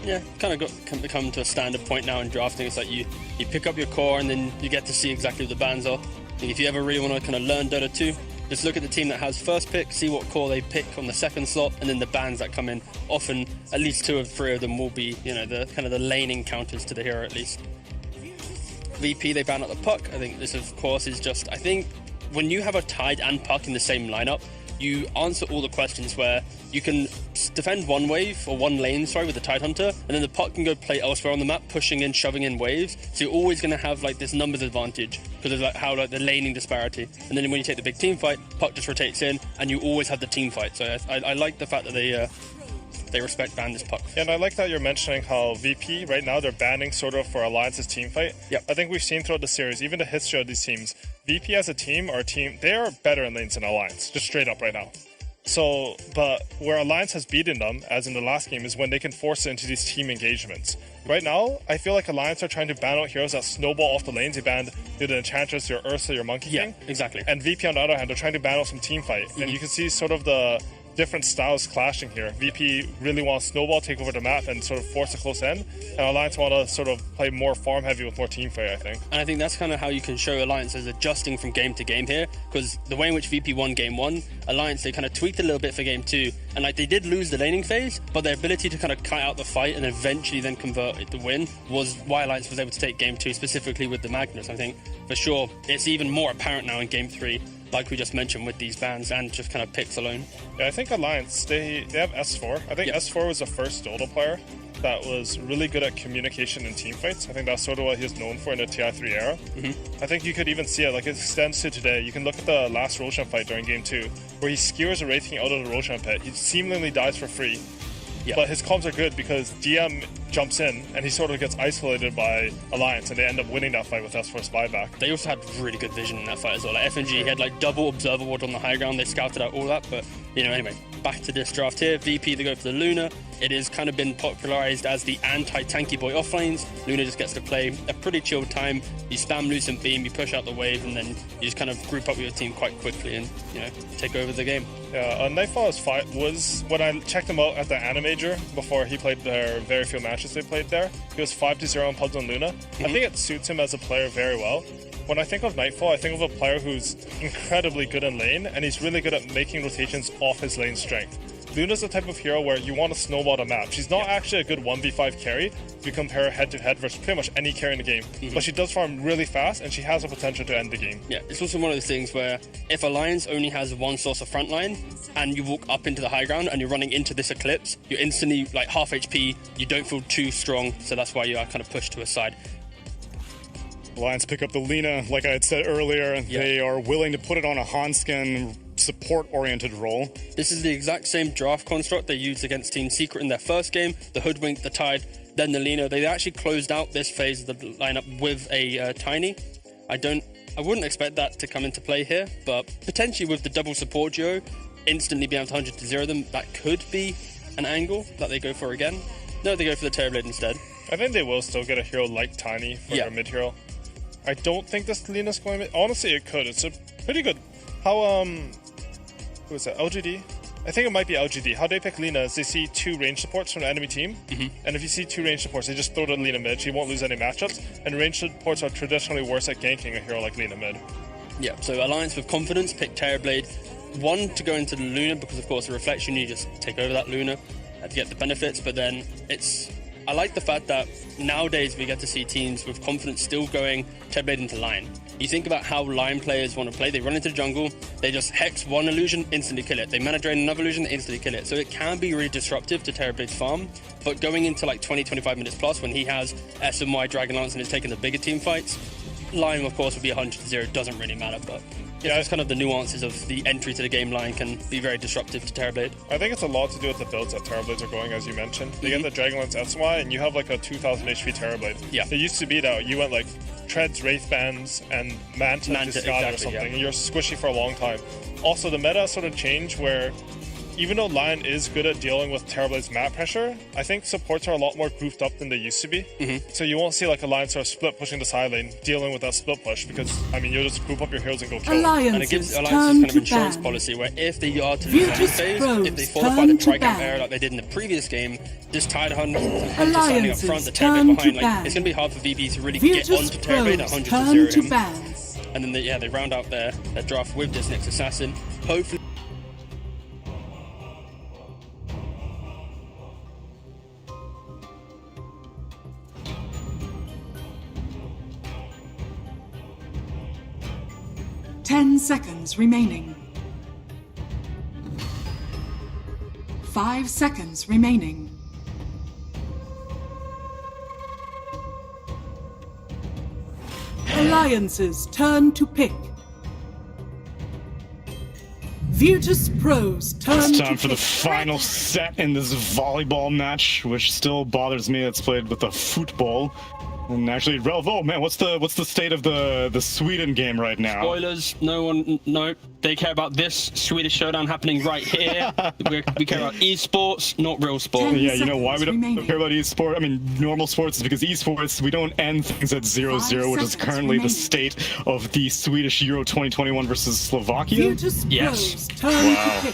Yeah, kind of come to a standard point now in drafting. It's like you pick up your core and then you get to see exactly what the bans are. If you ever really want to kind of learn Dota 2, just look at the team that has first pick, see what core they pick on the second slot, and then the bans that come in. Often, at least 2 or 3 of them will be, the kind of the laning counters to the hero at least. VP, they ban out the Puck. I think this, of course, is just... I think when you have a Tide and Puck in the same lineup, you answer all the questions where you can defend one wave or one lane, with the Tidehunter, and then the Puck can go play elsewhere on the map, pushing in, shoving in waves. So you're always going to have like this numbers advantage because of like how like the laning disparity. And then when you take the big team fight, Puck just rotates in, and you always have the team fight. So I like the fact that they respect ban this Puck. Yeah, and I like that you're mentioning how VP right now they're banning sort of for Alliance's team fight. Yep. I think we've seen throughout the series, even the history of these teams, VP as a team they are better in lanes than Alliance, just straight up right now. So, but where Alliance has beaten them, as in the last game, is when they can force it into these team engagements. Right now, I feel like Alliance are trying to ban out heroes that snowball off the lanes. They banned the Enchantress, your Ursa, your Monkey King. Yeah, exactly. And VP on the other hand, they're trying to ban out some team fight. And you can see sort of the different styles clashing here. VP really want to snowball, take over the map, and sort of force a close end. And Alliance want to sort of play more farm heavy with more team fight, I think. And I think that's kind of how you can show Alliance as adjusting from game to game here, because the way in which VP won game 1, Alliance, they kind of tweaked a little bit for game 2, and like they did lose the laning phase, but their ability to kind of cut out the fight and eventually then convert it to win was why Alliance was able to take game 2, specifically with the Magnus. I think for sure it's even more apparent now in game 3, like we just mentioned with these bans and just kind of picks alone. Yeah, I think Alliance, they have S4. I think S4 was the first Dota player that was really good at communication and team fights. I think that's sort of what he was known for in the TI3 era. I think you could even see it, like it extends to today. You can look at the last Roshan fight during game 2, where he skewers a Wraith King out of the Roshan pit. He seemingly dies for free. But his comms are good because DM jumps in and he sort of gets isolated by Alliance, and they end up winning that fight with S4's buyback. They also had really good vision in that fight as well. Like FNG had like double observer ward on the high ground. They scouted out all that, but you know, anyway, back to this draft here. VP, they go for the Luna. It has kind of been popularized as the anti-tanky boy off lanes. Luna just gets to play a pretty chilled time. You spam Lucent Beam, you push out the wave, and then you just kind of group up with your team quite quickly and, you know, take over the game. Yeah, Nightfall was when I checked him out at the Animajor before he played their very few matches they played there. He was 5-0 on Pubs on Luna. I think it suits him as a player very well. When I think of Nightfall, I think of a player who's incredibly good in lane, and he's really good at making rotations off his lane strength. Luna's the type of hero where you want to snowball the map. She's not actually a good 1v5 carry if you compare head-to-head versus pretty much any carry in the game. But she does farm really fast, and she has the potential to end the game. Yeah, it's also one of those things where if Alliance only has one source of frontline, and you walk up into the high ground and you're running into this Eclipse, you're instantly like half HP, you don't feel too strong, so that's why you are kind of pushed to a side. Alliance pick up the Lina, like I had said earlier. They are willing to put it on a Hanskin support-oriented role. This is the exact same draft construct they used against Team Secret in their first game, the Hoodwink, the Tide, then the Lina. They actually closed out this phase of the lineup with a Tiny. I wouldn't expect that to come into play here, but potentially with the double support duo, instantly being able to 100-0 them, that could be an angle that they go for again. No, they go for the Terrorblade instead. I think they will still get a hero like Tiny for their mid-hero. I don't think this Lina's going to... Honestly, it could. It's a pretty good... How, who is that? LGD? I think it might be LGD. How they pick Lina is they see 2 range supports from the enemy team. And if you see 2 range supports, they just throw the Lina mid. She won't lose any matchups. And range supports are traditionally worse at ganking a hero like Lina mid. Yeah, so Alliance with confidence pick Terrorblade. 1 to go into the Luna because, of course, the reflection, you just take over that Luna to get the benefits. But then I like the fact that nowadays we get to see teams with confidence still going Terrorblade into line. You think about how line players want to play. They run into the jungle, they just hex one illusion, instantly kill it. They mana drain another illusion, instantly kill it. So it can be really disruptive to Terrorblade's farm. But going into like 20-25 minutes plus, when he has SMY Dragonlance and is taking the bigger team fights, line, of course, would be 100-0. Doesn't really matter, but yeah, it's kind of the nuances of the entry to the game line can be very disruptive to Terrorblade. I think it's a lot to do with the builds that Terrorblades are going, as you mentioned. They get the Dragonlance SMY, and you have like a 2000 HP Terrorblade. Yeah. It used to be that you went like Treads, Wraith Bands, and Manta Discard or something, and you're squishy for a long time. Also, the meta sort of changed where even though Lion is good at dealing with Terrorblade's map pressure, I think supports are a lot more grouped up than they used to be. So you won't see like a Lion sort of split pushing the side lane, dealing with that split push, because, I mean, you'll just group up your heroes and go kill them. And it gives Alliance this kind of insurance policy where if they are to lose the phase, if they fortify the Tricamp area like they did in the previous game, just Tide Hunter standing up front, the Terrorblade behind, like, it's going to be hard for VP to really get onto Terrorblade at 100-0 him. And then they round out their draft with this next Assassin. Hopefully. Ten seconds remaining. 5 seconds remaining. Alliance's turn to pick. Virtus Pro's turn to pick. It's time for the final set in this volleyball match, which still bothers me. It's played with a football. And actually, oh man, what's the state of the Sweden game right now? Spoilers. No, they care about this Swedish showdown happening right here. we care about esports, not real sport. Yeah, you know why we don't care about esports? I mean, normal sports is because esports, we don't end things at 0-0, which is currently the state of the Swedish Euro 2021 versus Slovakia. Yes. Wow.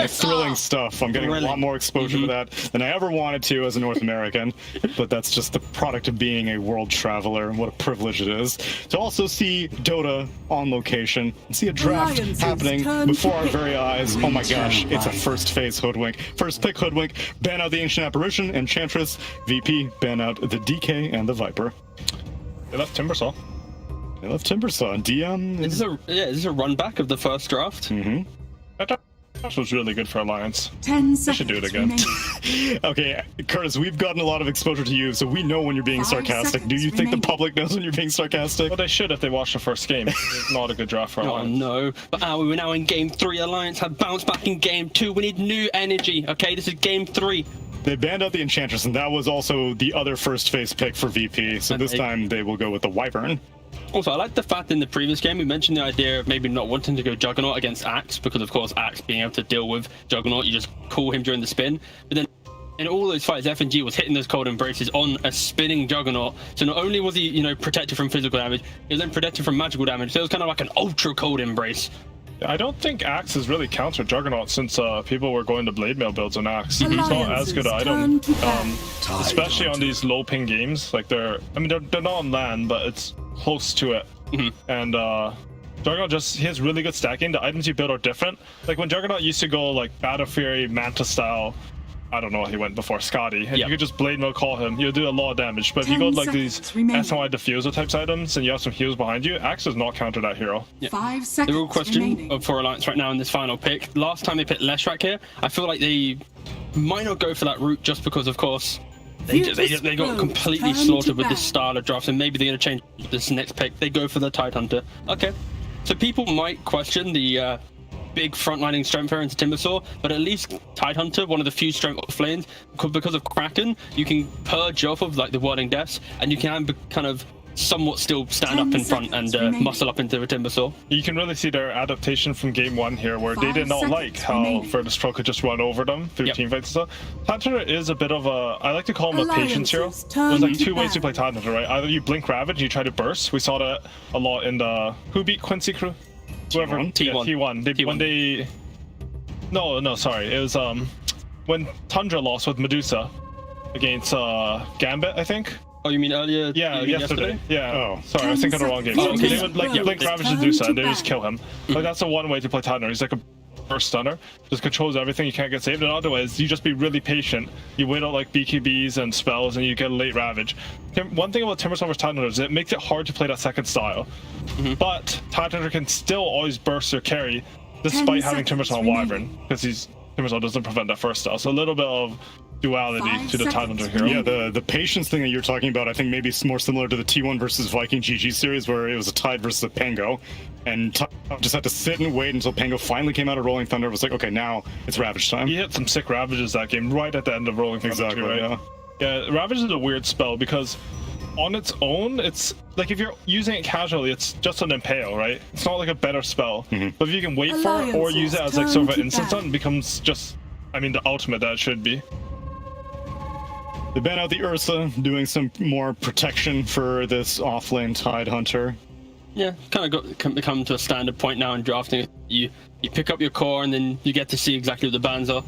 It's thrilling stuff. I'm getting a lot more exposure to that than I ever wanted to as a North American, but that's just the product of being a world traveler. What a privilege it is to also see Dota on location and see a draft happening before our very eyes. Oh my gosh, it's a first phase Hoodwink. First pick Hoodwink, ban out the Ancient Apparition, Enchantress, VP, ban out the DK and the Viper. They left Timbersaw. They left Timbersaw. DM is this a run back of the first draft? That was really good for Alliance. 10 seconds. I should do it again. Okay, Curtis, we've gotten a lot of exposure to you, so we know when you're being sarcastic. Do you think the public knows when you're being sarcastic? Well, they should if they watched the first game. It's not a good draft for Alliance. Oh no, but we're now in game 3. Alliance have bounced back in game 2. We need new energy, okay? This is game 3. They banned out the Enchantress, and that was also the other first phase pick for VP, so this time they will go with the Wyvern. Also, I like the fact in the previous game we mentioned the idea of maybe not wanting to go Juggernaut against Axe, because of course Axe being able to deal with Juggernaut, you just call him during the spin. But then in all those fights, FNG was hitting those cold embraces on a spinning Juggernaut. So not only was he, you know, protected from physical damage, he was then protected from magical damage. So it was kind of like an ultra cold embrace. I don't think Axe has really countered Juggernaut since people were going to Blade Mail builds on Axe. It's not as good an item, especially on these low ping games. Like they're not on land, but it's close to it. And Juggernaut he has really good stacking. The items you build are different. Like when Juggernaut used to go like Battle Fury, Manta style, I don't know what he went before, Scotty, and you could just Blade Mail call him, you'll do a lot of damage. But if you go like these SMI Diffuser types items and you have some heals behind you, Axe does not counter that hero. 5 seconds. The real question remaining. for Alliance right now in this final pick, last time they picked Leshrac here, I feel like they might not go for that route just because, of course, they got completely slaughtered with this style of draft, and maybe they're going to change this next pick. They go for the Tidehunter. Okay, so people might question the big frontlining strength here into Timbersaw, but at least Tidehunter, one of the few strength lanes, because of Kraken, you can purge off of like the Whirling Deaths, and you can kind of somewhat still stand up in front and muscle up into a Timbersaw. You can really see their adaptation from game 1 here, where they did not like how Virtus Pro could just run over them through team fights and stuff. Tidehunter is a bit of a, I like to call him a patience hero. There's like 2 ways to play Tidehunter, right? Either you blink Ravage, you try to burst. We saw that a lot in the, who beat Quincy Crew? Whoever. T1. No, sorry. It was when Tundra lost with Medusa against Gambit, I think. Oh, you mean earlier? Yeah, yesterday. Yeah. Oh, sorry, I was thinking of the wrong game. They would like blink Ravage Medusa and they just kill him. Like that's the one way to play Tidehunter. He's like a burst stunner, just controls everything. You can't get saved. And otherwise, you just be really patient. You wait out like BKBs and spells, and you get a late Ravage. One thing about Timbersaw vs Tidehunter is it makes it hard to play that second style. But Tidehunter can still always burst or carry, despite having Timbersaw and Wyvern, because Timbersaw doesn't prevent that first style. So a little bit of duality to the Tidehunter hero. Yeah, the patience thing that you're talking about, I think maybe it's more similar to the T1 versus Viking GG series, where it was a Tide versus a Pango, and Tide just had to sit and wait until Pango finally came out of Rolling Thunder. It was like, okay, now it's Ravage time. He hit some sick Ravages that game right at the end of Rolling Thunder. Exactly, too, right? Yeah, Ravage is a weird spell because on its own, it's like if you're using it casually, it's just an impale, right? It's not like a better spell. But if you can wait for it or use it as like sort of an instant stun, it becomes just, I mean, the ultimate that it should be. They ban out the Ursa, doing some more protection for this offlane Tidehunter. Yeah, kind of come to a standard point now in drafting. You pick up your core and then you get to see exactly what the bans are.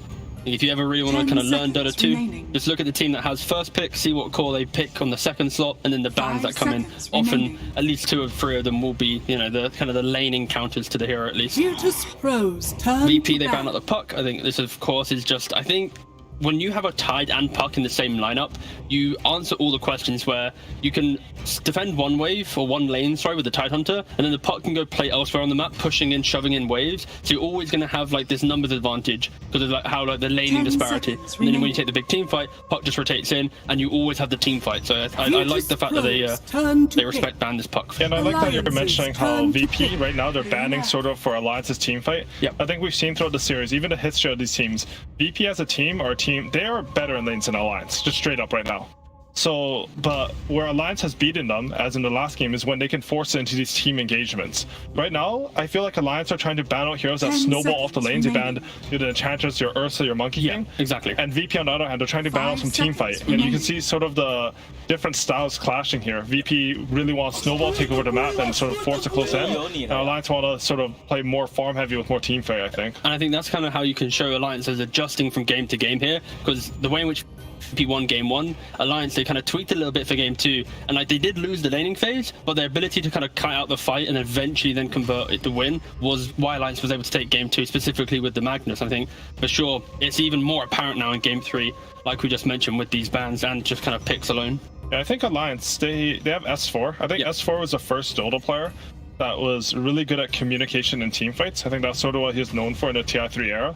If you ever really want to kind of learn Dota 2, just look at the team that has first pick, see what core they pick on the second slot, and then the bans that come in. Often, at least 2 or 3 of them will be, you know, the kind of the laning counters to the hero at least. Virtus Pro's turn VP, they ban out the Puck. I think this, of course, is just, I think, when you have a Tide and Puck in the same lineup, you answer all the questions where you can defend one wave or one lane, with the Tidehunter, and then the Puck can go play elsewhere on the map, pushing in, shoving in waves. So you're always going to have like this numbers advantage because of like how like the laning disparity. And then when you take the big team fight, Puck just rotates in, and you always have the team fight. So I like the fact that they respect ban this Puck. Yeah, and I like that you're mentioning how VP right now they're banning sort of for Alliance's team fight. Yep. I think we've seen throughout the series, even the history of these teams, VP as a team or a team, they are better in lanes than Alliance, just straight up right now. So, but where Alliance has beaten them, as in the last game, is when they can force it into these team engagements. Right now, I feel like Alliance are trying to ban out heroes that snowball off the lanes. They banned the Enchantress, your Ursa, your Monkey King. Exactly. And VP, on the other hand, they're trying to ban out some team fight. And you can see sort of the different styles clashing here. VP really wants snowball take over the map and sort of force a close end. And Alliance want to sort of play more farm heavy with more team fight, I think. And I think that's kind of how you can show Alliance as adjusting from game to game here, because the way in which VP won game 1, Alliance, they kind of tweaked a little bit for game 2, and like they did lose the laning phase, but their ability to kind of cut out the fight and eventually then convert it to win was why Alliance was able to take game 2, specifically with the Magnus. I think for sure it's even more apparent now in game 3, like we just mentioned, with these bans and just kind of picks alone. Yeah, I think Alliance, they have S4. I think S4 was the first Dota player that was really good at communication and team fights. I think that's sort of what he's known for in the TI3 era.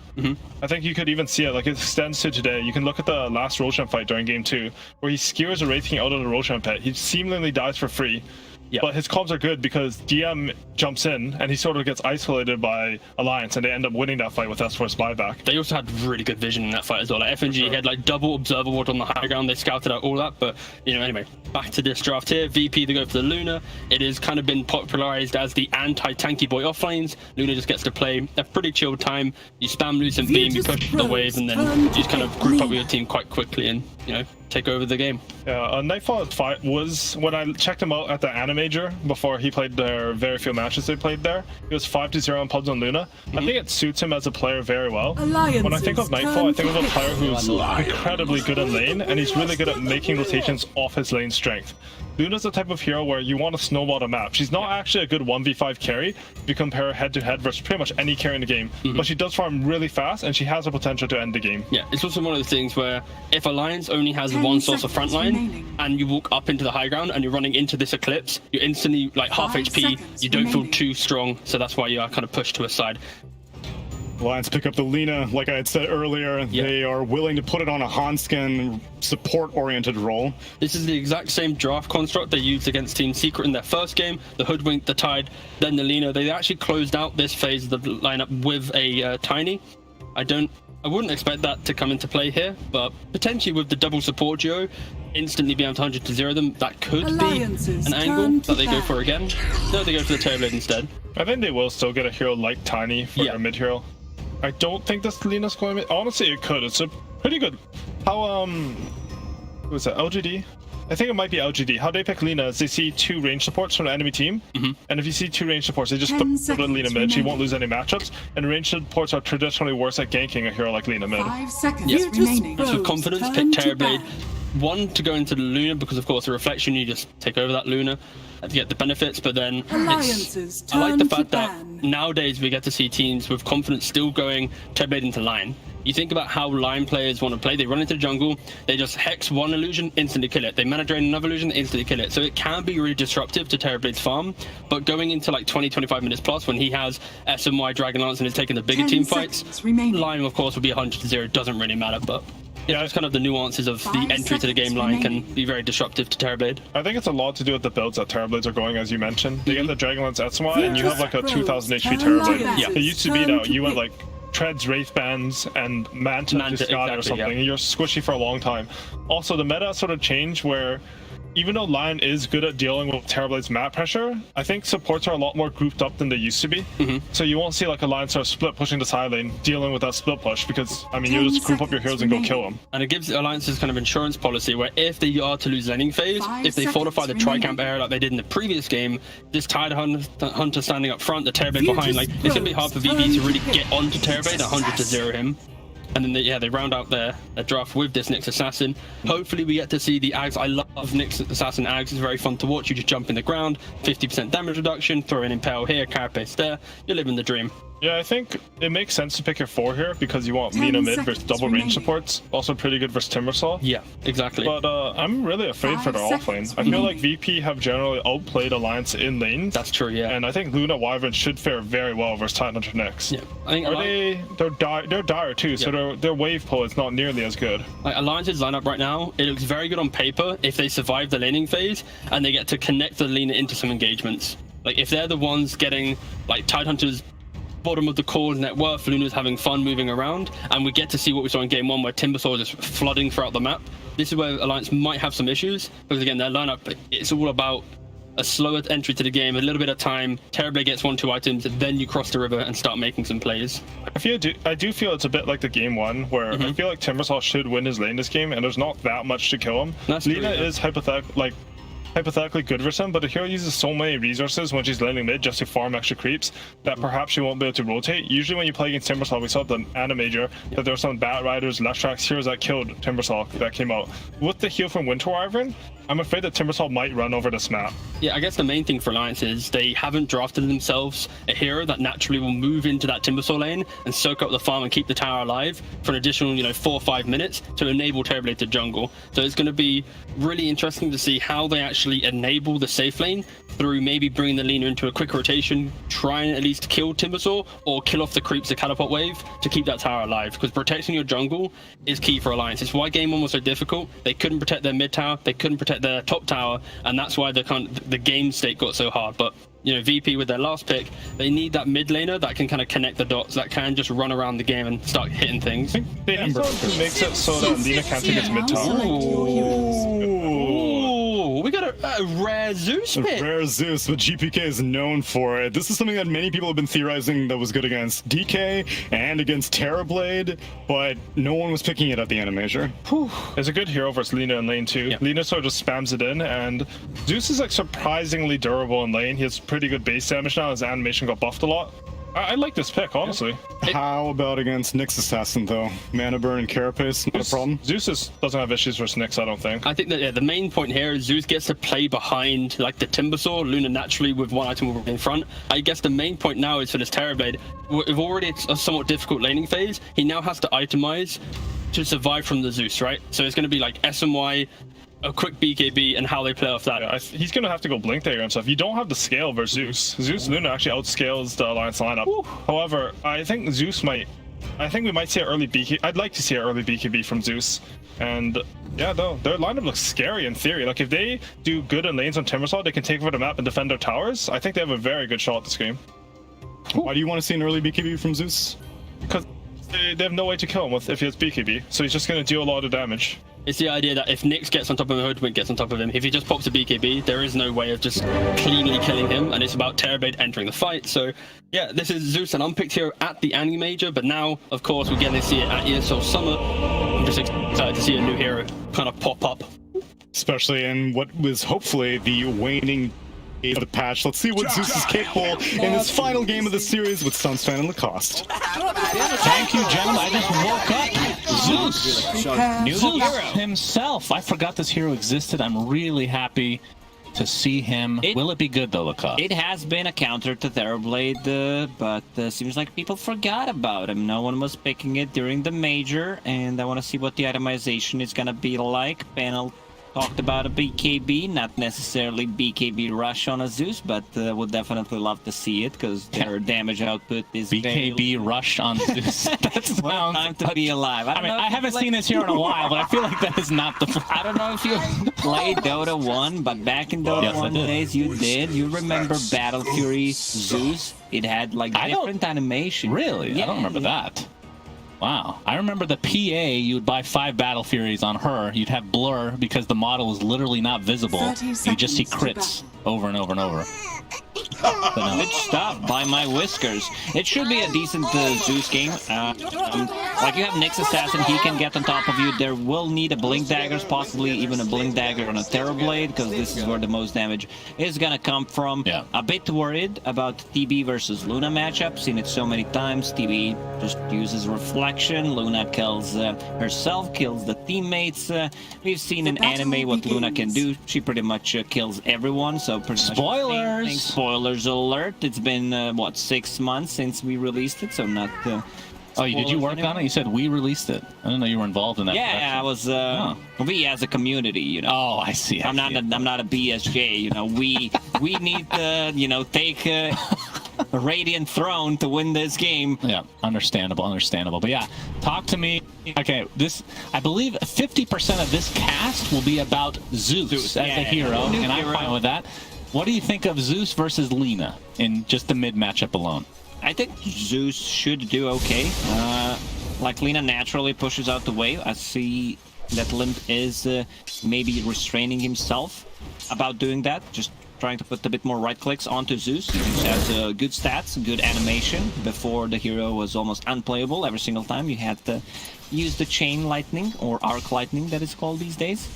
I think you could even see it, like it extends to today. You can look at the last Roshan fight during game 2, where he skewers a Wraith King out of the Roshan pit. He seemingly dies for free. But his comms are good because DM jumps in and he sort of gets isolated by Alliance, and they end up winning that fight with S4's buyback. They also had really good vision in that fight as well. Like FNG had like double observer ward on the high ground. They scouted out all that. But you know, anyway, back to this draft here. VP, they go for the Luna. It has kind of been popularized as the anti-tanky boy off lanes. Luna just gets to play a pretty chilled time. You spam loose and beam, you push the wave, and then you just kind of group up with your team quite quickly and, you know, take over the game. Yeah, Nightfall 5 was, when I checked him out at the Animajor before he played their very few matches they played there, he was 5-0 on pubs on Luna. I think it suits him as a player very well. When I think of Nightfall, I think of a player who's incredibly good in lane, and he's really good at making rotations off his lane strength. Luna's the type of hero where you want to snowball the map. She's not actually a good 1v5 carry if you compare her head-to-head versus pretty much any carry in the game, but she does farm really fast, and she has the potential to end the game. Yeah, it's also one of those things where if Alliance only has one source of frontline, and you walk up into the high ground and you're running into this Eclipse, you're instantly like half HP, you don't feel too strong, so that's why you are kind of pushed to a side. Alliance pick up the Lina, like I had said earlier. They are willing to put it on a Hanskin support-oriented role. This is the exact same draft construct they used against Team Secret in their first game. The Hoodwink, the Tide, then the Lina. They actually closed out this phase of the lineup with a Tiny. I wouldn't expect that to come into play here, but potentially with the double support duo, instantly being able to 100-0 them, that could be an angle that they go for again. No, they go for the Terrorblade instead. I think they will still get a hero like Tiny for their mid hero. I don't think this Lina's going to... Honestly, it could. It's a pretty good... How, what was that? LGD? I think it might be LGD. How they pick Lina is they see 2 range supports from the enemy team, and if you see 2 range supports, they just put Lina mid. She won't lose any matchups, and range supports are traditionally worse at ganking a hero like Lina mid. 5 seconds remaining. So with confidence, pick Terrorblade. 1 to go into the Luna, because of course the reflection, you just take over that Luna to get the benefits, but then I like the fact that nowadays we get to see teams with confidence still going Terrorblade into line. You think about how line players want to play. They run into the jungle, they just hex one illusion, instantly kill it. They mana drain another illusion, instantly kill it. So it can be really disruptive to Terrorblade's farm, but going into like 20-25 minutes plus, when he has SMY Dragonlance and is taking the bigger team fights, line of course will be 100-0, doesn't really matter, but yeah, it's kind of the nuances of the entry to the game line can be very disruptive to Terrorblade. I think it's a lot to do with the builds that Terrorblades are going, as you mentioned. They get the Dragonlance SMY, and you have like a 2000 HP Terrorblade. Yeah. It used to be that you went like Treads, Wraith Bands, and Manta to Scott or something, and you're squishy for a long time. Also, the meta sort of changed where, even though Lion is good at dealing with Terrorblade's map pressure, I think supports are a lot more grouped up than they used to be. So you won't see like a Lion sort of split pushing the side lane, dealing with that split push, because, I mean, you'll just group up your heroes and go kill them. And it gives Alliance's kind of insurance policy where if they are to lose laning phase, if they fortify the tri-camp area like they did in the previous game, this Tide Hunter standing up front, the Terrorblade behind, like, it's going to be hard for VP to really get onto Terrorblade and 100-0 him. And then they round out their draft with this Nyx Assassin. Hopefully we get to see the Ags. I love Nyx Assassin Ags. It's very fun to watch. You just jump in the ground, 50% damage reduction, throw an Impale here, Carapace there. You're living the dream. Yeah, I think it makes sense to pick your 4 here because you want Lina mid versus double range supports. Also pretty good versus Timbersaw. Yeah, exactly. But I'm really afraid for their off lane. I feel like VP have generally outplayed Alliance in lane. That's true, yeah. And I think Luna Wyvern should fare very well versus Titan Hunter Nyx. Yeah, I think they're dire too, so their wave pull is not nearly as good. Like Alliance's lineup right now, it looks very good on paper if they survive the laning phase and they get to connect the Lina into some engagements. Like if they're the ones getting like Tide Hunters bottom of the core net worth. Luna's having fun moving around, and we get to see what we saw in game 1 where Timbersaw is just flooding throughout the map. This is where Alliance might have some issues, because again, their lineup, it's all about a slower entry to the game, a little bit of time, Terrorblade gets 1-2 items, then you cross the river and start making some plays. I do feel it's a bit like the game 1, where I feel like Timbersaw should win his lane this game, and there's not that much to kill him. Lina is hypothetically good for him, but the hero uses so many resources when she's laning mid just to farm extra creeps that perhaps she won't be able to rotate. Usually when you play against Timbersaw, we saw at the Animajor that there were some Bat Riders, Left Tracks heroes that killed Timbersaw that came out. With the heal from Winter Wyvern, I'm afraid that Timbersaw might run over this map. Yeah, I guess the main thing for Alliance is they haven't drafted themselves a hero that naturally will move into that Timbersaw lane and soak up the farm and keep the tower alive for an additional, 4 or 5 minutes to enable Terrorblade to jungle. So it's going to be really interesting to see how they actually enable the safe lane through maybe bringing the Lina into a quick rotation, trying at least kill Timbersaw or kill off the creeps of Catapult Wave to keep that tower alive, because protecting your jungle is key for Alliance. It's why game 1 was so difficult. They couldn't protect their mid tower, they couldn't protect their top tower, and that's why the game state got so hard. But VP with their last pick, they need that mid laner that can kind of connect the dots, that can just run around the game and start hitting things. I think they need someone who makes it so that Lina can't take its mid tower. We got a rare Zeus pick. A rare Zeus, but GPK is known for it. This is something that many people have been theorizing that was good against DK and against Terrorblade, but no one was picking it at the Animajor. It's a good hero versus Lina in lane 2. Yeah. Lina sort of just spams it in, and Zeus is surprisingly durable in lane. He has pretty good base damage now. His animation got buffed a lot. I like this pick, honestly. How about against Nyx Assassin, though? Mana Burn and Carapace, not a problem? Zeus doesn't have issues versus Nyx, I don't think. I think that the main point here is Zeus gets to play behind the Timbersaw, Luna naturally with one item in front. I guess the main point now is for this Terrorblade. We've already a somewhat difficult laning phase. He now has to itemize to survive from the Zeus, right? So it's going to be like SMY, a quick BKB, and how they play off that. Yeah, he's going to have to go Blink Dagger and stuff. You don't have the scale versus Zeus. Zeus Luna actually outscales the Alliance lineup. Woo. However, I think we might see an early BKB. I'd like to see an early BKB from Zeus. And yeah, though, their lineup looks scary in theory. Like, if they do good in lanes on Timbersaw, they can take over the map and defend their towers. I think they have a very good shot this game. Why do you want to see an early BKB from Zeus? Because they have no way to kill him if he has BKB. So he's just going to deal a lot of damage. It's the idea that if Nyx gets on top of him, Hoodwink gets on top of him, if he just pops a BKB, there is no way of just cleanly killing him, and it's about Terrorblade entering the fight. So yeah, this is Zeus, an unpicked hero at the Animajor, but now, of course, we get to see it at ESL Summer. I'm just excited to see a new hero kind of pop up. Especially in what was hopefully the waning of the patch. Let's see what Zeus is capable in his final game of the series with Sunsfan and Lacoste. Thank you, gentlemen. I just woke up. Zeus! Zeus himself. I forgot this hero existed. I'm really happy to see him. Will it be good, though, Lacoste? It has been a counter to Terrorblade, but seems like people forgot about him. No one was picking it during the major, and I want to see what the itemization is going to be like. Panel talked about a BKB, not necessarily BKB rush on a Zeus, but would definitely love to see it because their damage output is BKB rush on Zeus. That's time to be alive. I haven't seen this hero in a while, but I feel like that is not the. I don't know if you played Dota 1, but back in Dota 1 days you did. You remember Battle Fury Zeus? It had different animation. Really? Yeah, I don't remember that. Wow. I remember the PA, you would buy 5 Battle Furies on her. You'd have blur because the model was literally not visible. You just see crits over and over and over. Good stuff by my whiskers. It should be a decent Zeus game. Like, you have Nyx Assassin, he can get on top of you. There will need a Blink Daggers, possibly even a Blink Dagger on a Terrorblade, because this is where the most damage is gonna come from. Yeah. A bit worried about TB versus Luna matchup. Seen it so many times. TB just uses reflection. Luna kills herself, kills the teammates. We've seen in anime what Luna can do. She pretty much kills everyone, so pretty much spoilers! Spoilers alert. It's been, 6 months since we released it, so not... oh, did you work on it? You said we released it. I didn't know you were involved in that. Yeah, production. I was, we as a community, you know. Oh, I see. I'm not a BSJ, you know. We need to, take a Radiant Throne to win this game. Yeah, understandable. But yeah, talk to me. Okay, I believe 50% of this cast will be about Zeus as a hero, and I'm fine with that. What do you think of Zeus versus Lina in just the mid matchup alone? I think Zeus should do okay. Like Lina naturally pushes out the wave. I see that Limp is maybe restraining himself about doing that. Just trying to put a bit more right clicks onto Zeus. Zeus has good stats, good animation. Before, the hero was almost unplayable. Every single time you had to use the chain lightning, or arc lightning that it's called these days.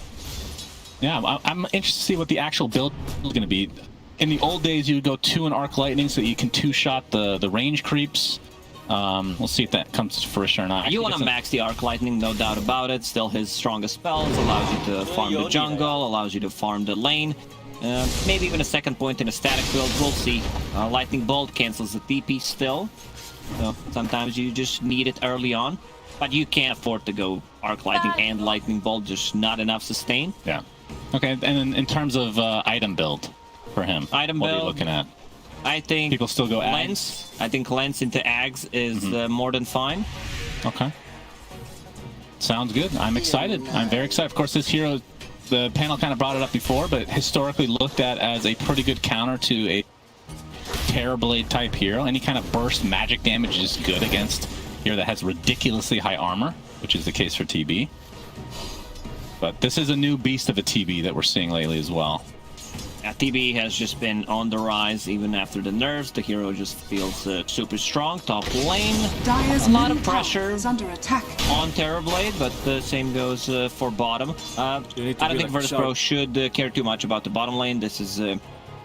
Yeah, I'm interested to see what the actual build is going to be. In the old days, you would go 2 in arc lightning so that you can 2-shot the range creeps. We'll see if that comes to fruition or not. You want to max the arc lightning, no doubt about it. Still his strongest spells, allows you to farm the jungle, allows you to farm the lane. Maybe even a second point in a static build, we'll see. Lightning Bolt cancels the TP still, so sometimes you just need it early on. But you can't afford to go Arc Lightning and Lightning Bolt, just not enough sustain. Yeah. Okay, and then in terms of item build for him, what are you looking at? I think people still go Lens. I think Lens into Ags is more than fine. Okay. Sounds good. I'm excited. I'm very excited. Of course, this hero, the panel kind of brought it up before, but historically looked at as a pretty good counter to a Terrorblade type hero. Any kind of burst magic damage is good against a hero that has ridiculously high armor, which is the case for TB. But this is a new beast of a TB that we're seeing lately as well. TB has just been on the rise even after the nerfs. The hero just feels super strong. Top lane, a lot of pressure under attack on Terrorblade, but the same goes for bottom. I don't think Virtus Pro should care too much about the bottom lane. This is an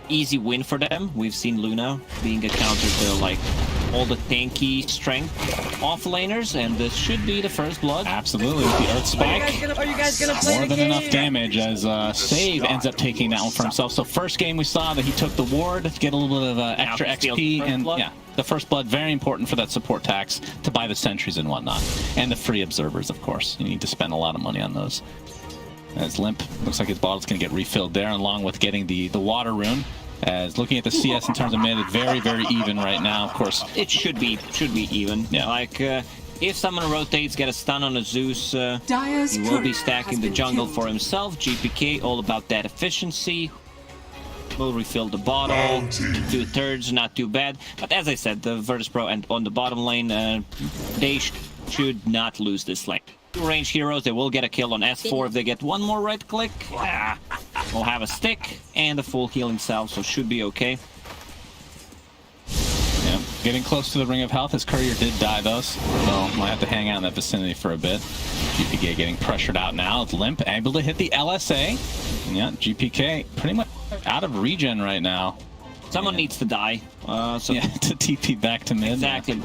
easy win for them. We've seen Luna being a counter to like all the tanky strength off-laners, and this should be the first blood. Absolutely, with the Earth Spike. Are you guys gonna play more than enough damage as Save ends up taking that one for himself. So first game we saw that he took the ward to get a little bit of extra XP, and yeah, the first blood, very important for that support tax to buy the sentries and whatnot. And the free observers, of course. You need to spend a lot of money on those. As Limp, looks like his bottle's going to get refilled there, along with getting the water rune. As looking at the CS in terms of mid, it's very, very even right now. Of course, it should be even. Yeah. Like if someone rotates, get a stun on a Zeus, he will be stacking the jungle for himself. GPK, all about that efficiency. Will refill the bottle. 2/3, not too bad. But as I said, the Virtus Pro and on the bottom lane, they should not lose this lane. Range heroes, they will get a kill on S4 if they get one more right click. We'll have a stick and a full healing salve, so should be okay. Yeah, getting close to the Ring of Health. His courier did die though, so might have to hang out in that vicinity for a bit. GPK getting pressured out now. It's Limp able to hit the LSA. Yeah, GPK pretty much out of regen right now. Someone needs to die. So yeah, to TP back to mid. Exactly.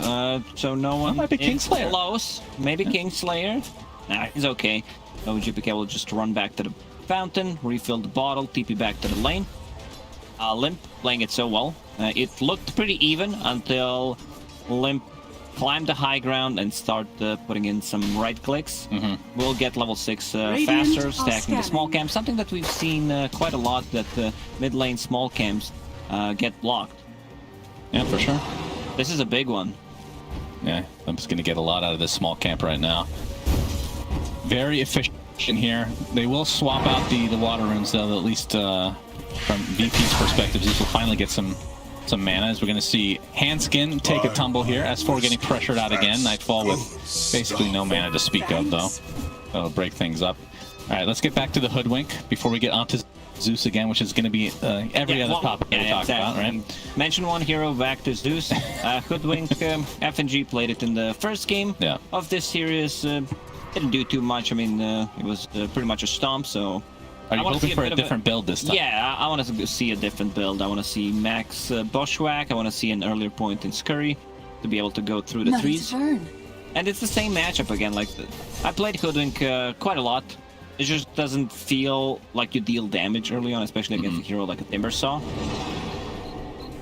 So no one. That might be Kingslayer. Close. Maybe Kingslayer. Nah, he's okay. So GPK will just run back to the fountain, refill the bottle, TP back to the lane. Limp playing it so well. It looked pretty even until Limp climbed the high ground and start putting in some right clicks. We'll get level 6 faster, stacking the small camps. Something that we've seen quite a lot, that mid lane small camps get blocked. Yeah, for sure. This is a big one. Yeah, I'm just going to get a lot out of this small camp right now. Very efficient here. They will swap out the water runes, though, at least from VP's perspective. This will finally get some mana, as we're going to see Handskin take a tumble here. S4 getting pressured out again. Nightfall with basically no mana to speak of, though. That'll break things up. All right, let's get back to the Hoodwink before we get onto Zeus again, which is going to be every other topic we talk about, right? Mention one hero, back to Zeus. Hoodwink, FNG played it in the first game of this series. Didn't do too much. I mean, it was pretty much a stomp, so... Are you hoping for a different build this time? Yeah, I want to see a different build. I want to see max Bushwhack. I want to see an earlier point in Scurry to be able to go through the trees. And it's the same matchup again. Like I played Hoodwink quite a lot. It just doesn't feel like you deal damage early on, especially against a hero like a Timbersaw.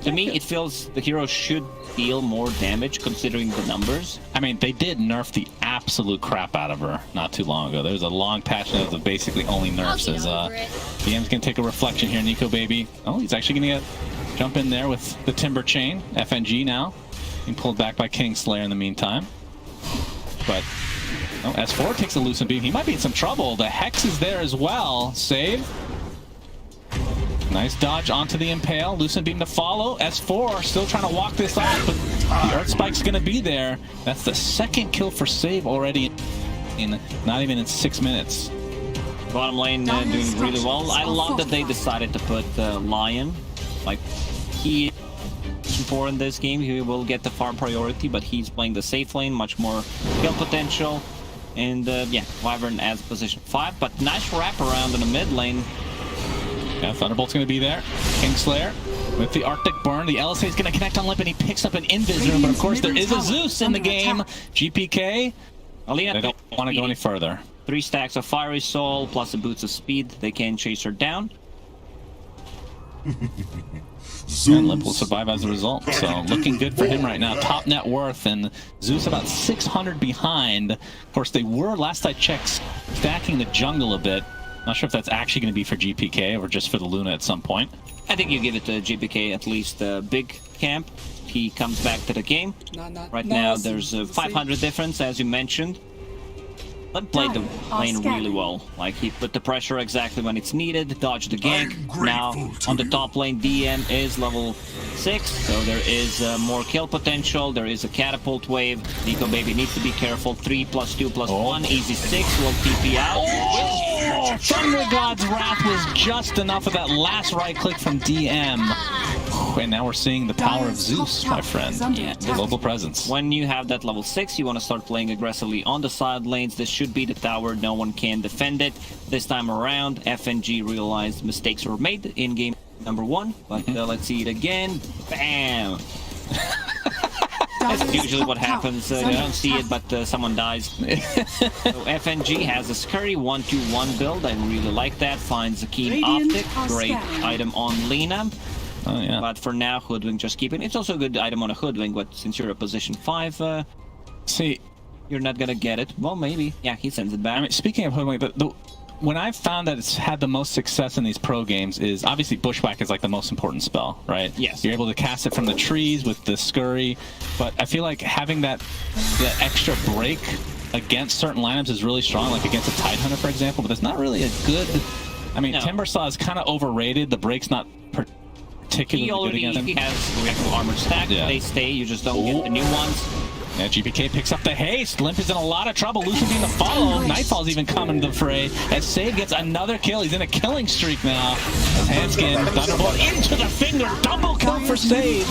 To me, it feels the hero should deal more damage considering the numbers. I mean, they did nerf the absolute crap out of her not too long ago. There was a long patch that was basically only nerfs. As the M's going to take a reflection here, Nico baby. Oh, he's actually going to jump in there with the Timber Chain. FNG now. Being pulled back by Kingslayer in the meantime. But S4 takes a Lucent Beam. He might be in some trouble. The Hex is there as well. Save. Nice dodge onto the Impale. Lucent Beam to follow. S4 still trying to walk this off, but the Earth Spike's going to be there. That's the second kill for Save already in not even in 6 minutes. Bottom lane doing really well. I love that they decided to put Lion. Like, he for in this game, he will get the farm priority, but he's playing the safe lane, much more kill potential. And yeah, Wyvern as position 5, but nice wrap around in the mid lane. Yeah, Thunderbolt's going to be there. Kingslayer with the Arctic Burn. The LSA is going to connect on Limp, and he picks up an Invis, but of course there is a Zeus in the game. GPK, they don't want to go any further. 3 stacks of Fiery Soul plus the Boots of Speed. They can chase her down. And Limp will survive as a result, so looking good for him right now. Top net worth, and Zeus about 600 behind. Of course, they were, last I checked, stacking the jungle a bit. Not sure if that's actually going to be for GPK or just for the Luna at some point. I think you give it to GPK at least a big camp. He comes back to the game. Right now, there's a 500 difference, as you mentioned. Limp played the lane really well. Like, he put the pressure exactly when it's needed, dodged the gank. Now, on the top lane, DM is level 6, so there is more kill potential. There is a catapult wave. Nico Baby needs to be careful. 3 plus 2 plus 1, easy 6 will TP out. Oh, Thunder God's Wrath was just enough of that last right click from DM. And now we're seeing the power of Zeus, my friend. Yeah, the local presence. When you have that level 6, you want to start playing aggressively on the side lanes. This should be the tower. No one can defend it. This time around, FNG realized mistakes were made in game number 1. But let's see it again. Bam! That's usually what happens. You don't see it, but someone dies. So FNG has a Scurry 1-2-1 build. I really like that. Finds a Keen Optic. Great item on Lena. Oh, yeah. But for now, Hoodwink just keep it. It's also a good item on a Hoodwink, but since you're a position 5, see, you're not gonna get it. Well, maybe. Yeah, he sends it back. I mean, speaking of Hoodwink, when I've found that it's had the most success in these pro games is obviously Bushwhack is like the most important spell, right? Yes. You're able to cast it from the trees with the Scurry, but I feel like having that extra break against certain lineups is really strong, like against a Tidehunter, for example, but it's not really a good... I mean, no. Timbersaw is kind of overrated. The break's not particularly good against him. He has reactive armored stack. Yeah. They stay, you just don't get the new ones. Yeah, GPK picks up the haste. Limp is in a lot of trouble. Lucent Beam to follow. Nightfall's even coming to the fray. As Save gets another kill. He's in a killing streak now. As Handskin, Thunderbolt into the finger. Double kill for Save.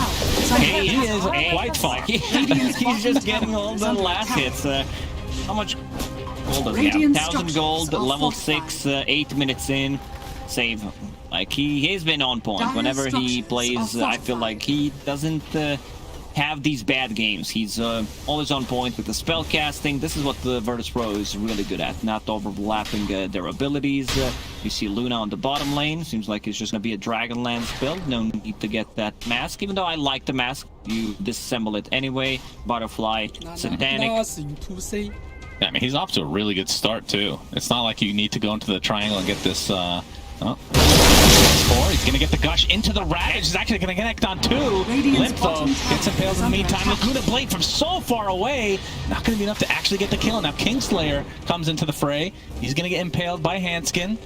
He is quite far. He's just getting all the last hits. How much gold does he have? 1,000 gold, level 6, 8 minutes in. Save. Like, he's been on point. Whenever he plays, I feel like he doesn't have these bad games. He's always on point with the spell casting. This is what the Virtus Pro is really good at, not overlapping their abilities. You see Luna on the bottom lane. Seems like it's just going to be a Dragonlance build. No need to get that mask, even though I like the mask. You disassemble it anyway. Butterfly, Satanic. I mean, he's off to a really good start, too. It's not like you need to go into the triangle and get this... He's going to get the gush into the Ravage. He's actually going to connect on 2. Limp, though, gets impaled in the meantime. Laguna Blade from so far away. Not going to be enough to actually get the kill. Now Kingslayer comes into the fray. He's going to get impaled by Handskin.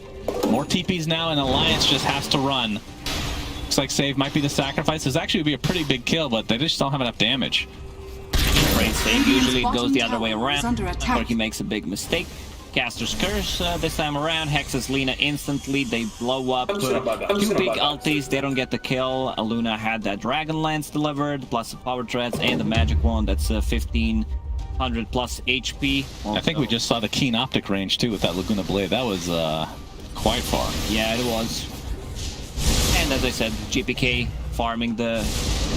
More TPs now, and Alliance just has to run. Looks like Save might be the sacrifice. This actually would be a pretty big kill, but they just don't have enough damage. Great Save. Usually it goes the other way around, where he makes a big mistake. Caster's Curse this time around. Hexes Lina instantly. They blow up. 2 big ultis. They don't get the kill. Luna had that Dragonlance delivered, plus the Power Treads and the Magic Wand. That's 1,500 plus HP. Also, I think we just saw the Keen Optic range too with that Laguna Blade. That was quite far. Yeah, it was. And as I said, GPK farming the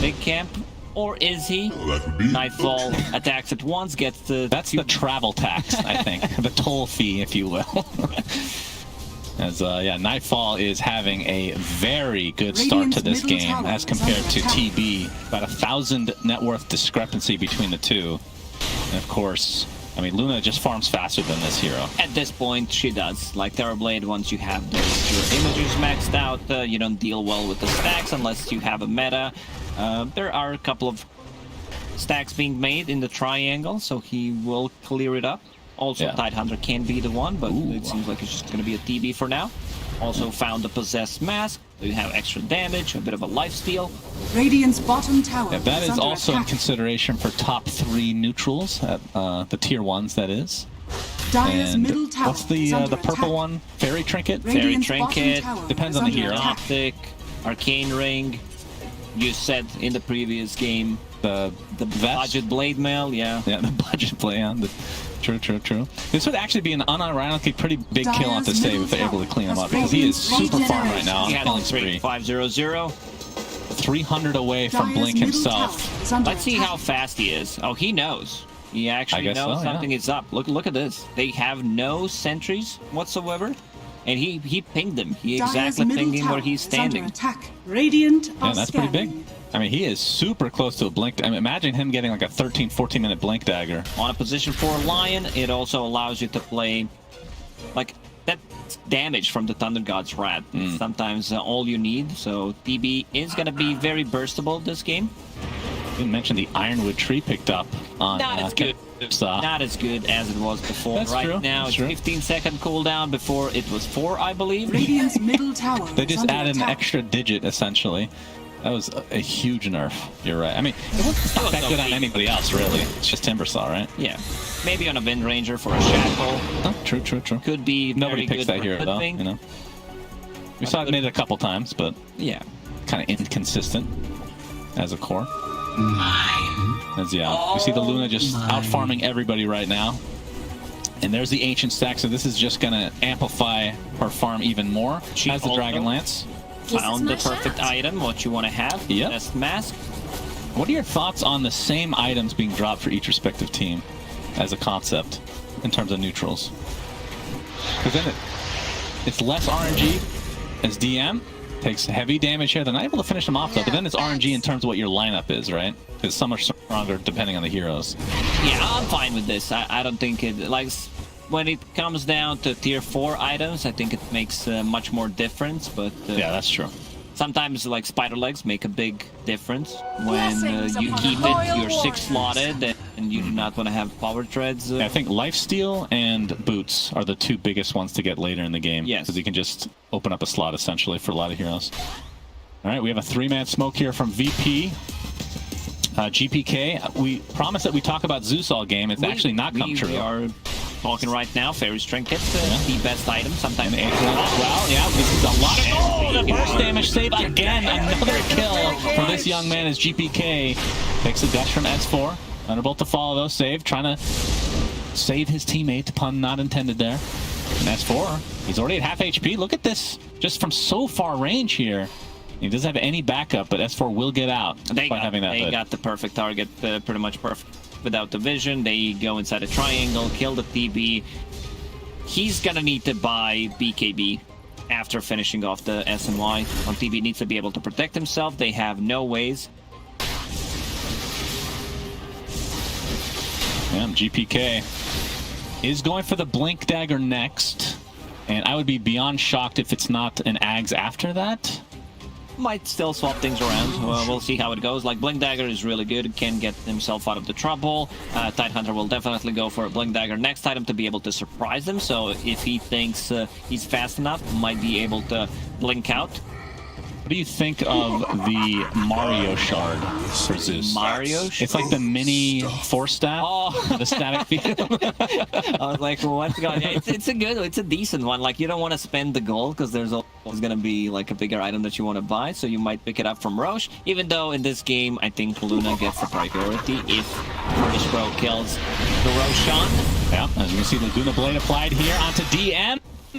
big camp. Or is he? Nightfall attacks at once, gets the... That's the travel tax, I think. The toll fee, if you will. As, yeah, Nightfall is having a very good start to this game as compared to TB. About 1,000 net worth discrepancy between the two. And of course, I mean, Luna just farms faster than this hero. At this point, she does. Like Terrorblade, once you have your images maxed out, you don't deal well with the stacks unless you have a meta. There are a couple of stacks being made in the triangle, so he will clear it up. Also, Tidehunter can be the one, but it seems like it's just going to be a TB for now. Also found the possessed mask. So you have extra damage, a bit of a lifesteal. Radiant's bottom tower. Yeah, that is under also in attack. consideration for top 3 neutrals at the tier 1s, that is. Dire's And middle tower what's is the under purple attack. one? Fairy Trinket? Radiant's Fairy bottom Trinket, tower depends is on the under hero. attack. Optic, Arcane Ring. You said in the previous game The vest? budget blade mail, yeah. Yeah, the budget play on the. True. This would actually be an unironically pretty big kill on to save if they're able to clean him up, because he is super farm right now He on had killing spree. 500. 300 away from Dire's Blink middle himself. tower is under Let's see attack. how fast he is. Oh, he knows. He I actually guess knows so, yeah. something is up. Look at this. They have no sentries whatsoever, and he pinged them. He Dire's exactly middle pinged him where tower he's is under standing. attack. Radiant Yeah, are that's pretty big. scanning. I mean, he is super close to a Blink. I mean, imagine him getting like a 13, 14 minute Blink dagger. On a position 4 Lion, it also allows you to play like that damage from the Thunder God's Wrath. It's sometimes all you need. So DB is going to be very burstable this game. Didn't mention the Ironwood tree picked up on. Not as good. Saw. Not as good as it was before. That's right true, now, that's it's true. 15-second cooldown. Before it was 4, I believe. Radiant's middle tower They is just under added an attack. extra digit essentially. That was a huge nerf. You're right. I mean, it wasn't not that good on anybody else, really. It's just Timbersaw, right? Yeah, maybe on a Wind Ranger for a Shackle. Oh, true. Could be Nobody very picks good that for hero, though, Hoodwink. you know? We saw it made it a couple times, but Yeah. kind of inconsistent as a core. As, yeah, we see the Luna just out farming everybody right now. And there's the Ancient Stack, so this is just going to amplify her farm even more. She has the also Dragon Lance. Found the perfect item, what you want to have. Yep. Best mask. What are your thoughts on the same items being dropped for each respective team as a concept in terms of neutrals? Because then it's less RNG as DM, takes heavy damage here. They're not able to finish them off though, but then it's RNG in terms of what your lineup is, right? Because some are stronger depending on the heroes. Yeah, I'm fine with this. I don't think it, like, when it comes down to tier 4 items, I think it makes much more difference, but Yeah, that's true. sometimes like spider legs make a big difference when you keep it, you're 6 slotted and you do not want to have power treads. Yeah, I think lifesteal and boots are the 2 biggest ones to get later in the game. Yes. Because you can just open up a slot essentially for a lot of heroes. All right, we have a 3-man smoke here from VP. GPK, we promised that we talk about Zeus all game. It's actually not come true. We are talking right now. Fairy's Trinket, the best item. Sometimes. Well, yeah, this is a lot of. Oh, the burst damage save again. Another kill for this young man as GPK takes a dash from S4. Thunderbolt to follow though. Save, trying to save his teammate. Pun not intended there. And S4, he's already at half HP. Look at this, just from so far range here. He doesn't have any backup, but S4 will get out They having that. got the perfect target, pretty much perfect. Without the vision, they go inside a triangle, kill the TB. He's gonna need to buy BKB after finishing off the SNY. On TB needs to be able to protect himself. They have no ways. Yeah, GPK is going for the Blink Dagger next, and I would be beyond shocked if it's not an Ags after that. Might still swap things around. We'll see how it goes. Like, Blink Dagger is really good. Can get himself out of the trouble. Tidehunter will definitely go for a Blink Dagger next item to be able to surprise him. So if he thinks he's fast enough, might be able to blink out. What do you think of the Mario shard for Zeus? Mario shard? It's like the mini force stat. Oh. The static field. I was like, what's going on? It's a decent one. Like, you don't want to spend the gold because there's always going to be like a bigger item that you want to buy. So you might pick it up from Roche. Even though in this game, I think Luna gets the priority if Roche Pro kills the Roshan. Yeah, as you can see, Laguna Blade applied here onto DM.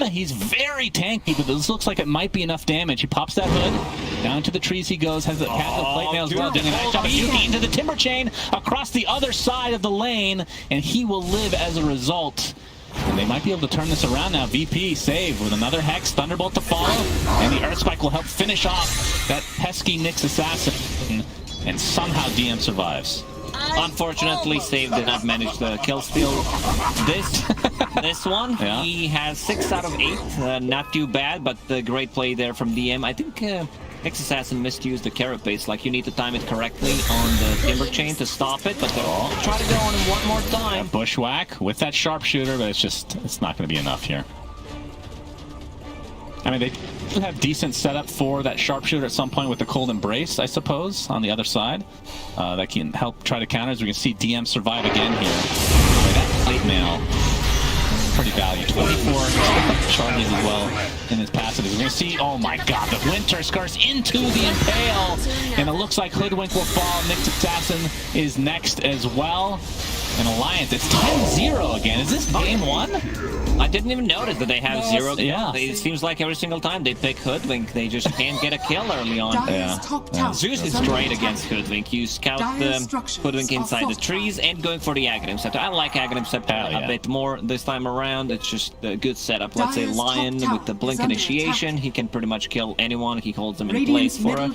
He's very tanky, but this looks like it might be enough damage. He pops that hood. Down to the trees he goes. Has the plate mail as well. Doing a nice job. Yuki into the timber chain across the other side of the lane, and he will live as a result. And they might be able to turn this around now. VP save with another Hex. Thunderbolt to follow. And the Earth Spike will help finish off that pesky Nyx assassin. And somehow DM survives. Unfortunately, Save did not manage the kill steal this one. Yeah. He has 6 out of 8. Not too bad, but great play there from DM. I think Nyx Assassin misused the carrot base. Like, you need to time it correctly on the timber chain to stop it, but they'll try to go on him one more time. Bushwhack with that sharpshooter, but it's not going to be enough here. I mean, they do have decent setup for that sharpshooter at some point with the Cold Embrace, I suppose, on the other side. That can help try to counter, as we can see DM survive again here. That plate mail, pretty valuable. 24 charges as well in his passive. We're going to see, oh my god, the Winter Scars into the Impale, and it looks like Hoodwink will fall. Nyx Assassin is next as well. And Alliance, it's 10-0 again. Is this game 1? I didn't even notice that they have 0 kills. Yeah. It seems like every single time they pick Hoodwink, they just can't get a kill early on. Zeus is great against Hoodwink. You scout the Hoodwink inside the trees and going for the Aghanim Scepter. I like Aghanim Scepter a bit more this time around. It's just a good setup. Let's say Lion with the Blink Initiation. He can pretty much kill anyone. He holds them in place for a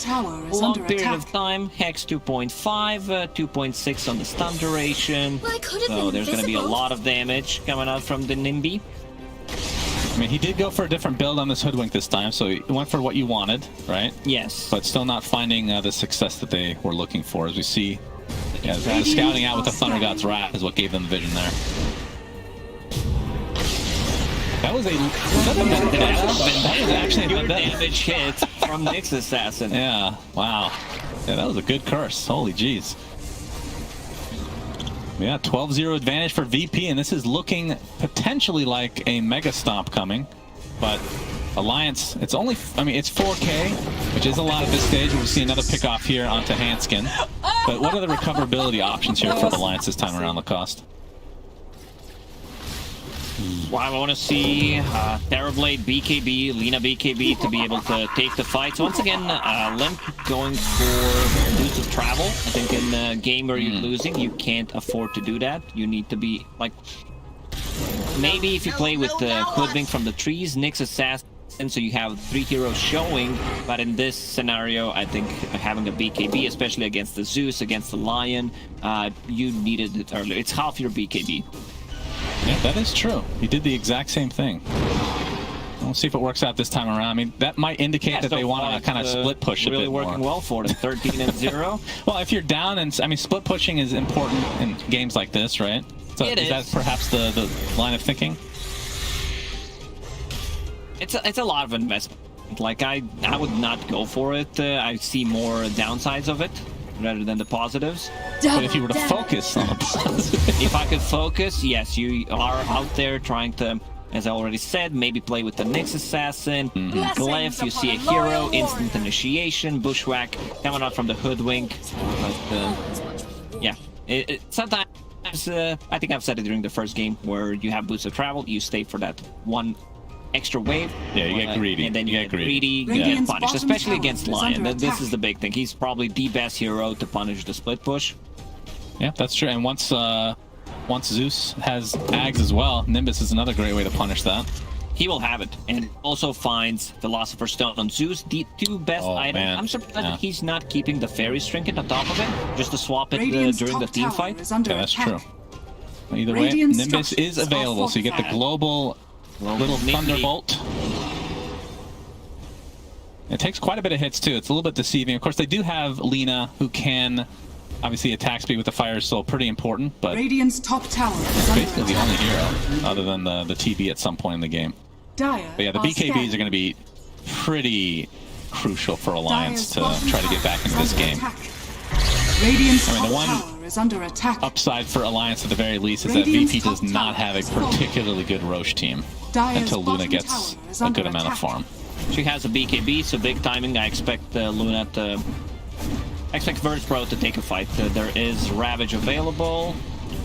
long period of time. Hex 2.5, 2.6 on the stun duration. So there's going to be a lot of damage coming out from the Nimby. I mean, he did go for a different build on this Hoodwink this time, so he went for what you wanted, right? Yes. But still not finding the success that they were looking for. As we see, scouting out with the Thunder God's Wrath is what gave them the vision there. That was actually a good damage hit from Nyx Assassin. Yeah, wow. Yeah, that was a good curse. Holy jeez. Yeah, 12-0 advantage for VP, and this is looking potentially like a Mega Stomp coming. But Alliance, it's only, I mean, it's 4K, which is a lot at this stage. We'll see another pickoff here onto Hanskin. But what are the recoverability options here for Alliance this time around, Lacoste? Well, I want to see Terrorblade, BKB, Lina BKB to be able to take the fight. So once again, Limp going for Boots of Travel. I think in a game where you're losing, you can't afford to do that. You need to be, like, maybe if you play with the Hoodwink from the trees, Nyx Assassin, so you have 3 heroes showing. But in this scenario, I think having a BKB, especially against the Zeus, against the Lion, you needed it earlier. It's half your BKB. Yeah, that is true. He did the exact same thing. We'll see if it works out this time around. I mean, that might indicate that they want to kind of split push a bit more. Really working well for them, 13-0. Well, if you're down, and I mean, split pushing is important in games like this, right? So is that perhaps the line of thinking? It's a lot of investment. Like, I would not go for it. I see more downsides of it rather than the positives. But if you were to focus on the positive. If I could focus, yes, you are out there trying to, as I already said, maybe play with the Nyx Assassin, Glyph, you see a hero, instant initiation, Bushwhack coming out from the Hoodwink. But, yeah, sometimes, I think I've said it during the first game, where you have Boots of Travel, you stay for that one extra wave. Yeah, you get greedy. And then you get greedy, you get punished, especially against Lion. This is the big thing. He's probably the best hero to punish the split push. Yeah, that's true. And once Zeus has Ags as well, Nimbus is another great way to punish that. He will have it, and also finds Philosopher's Stone on Zeus, the 2 best items. Man. I'm surprised that he's not keeping the Fairy Trinket on top of it, just to swap it during the team fight. Yeah, that's true. Either way, Nimbus is available, so you get the global little Thunderbolt. It takes quite a bit of hits too. It's a little bit deceiving. Of course, they do have Lina, who can, obviously, attack speed with the fire is still pretty important, but Radiant's top tower is basically the only hero other than the TB at some point in the game. But yeah, the BKBs are going to be pretty crucial for Alliance to try to get back into this game. Radiant's I mean, the top one tower is under attack. upside for Alliance at the very least is that VP does not have a particularly good Roche team until Luna gets a good amount of farm. She has a BKB, so big timing. I expect Luna to... I expect Vertpro to take a fight. There is Ravage available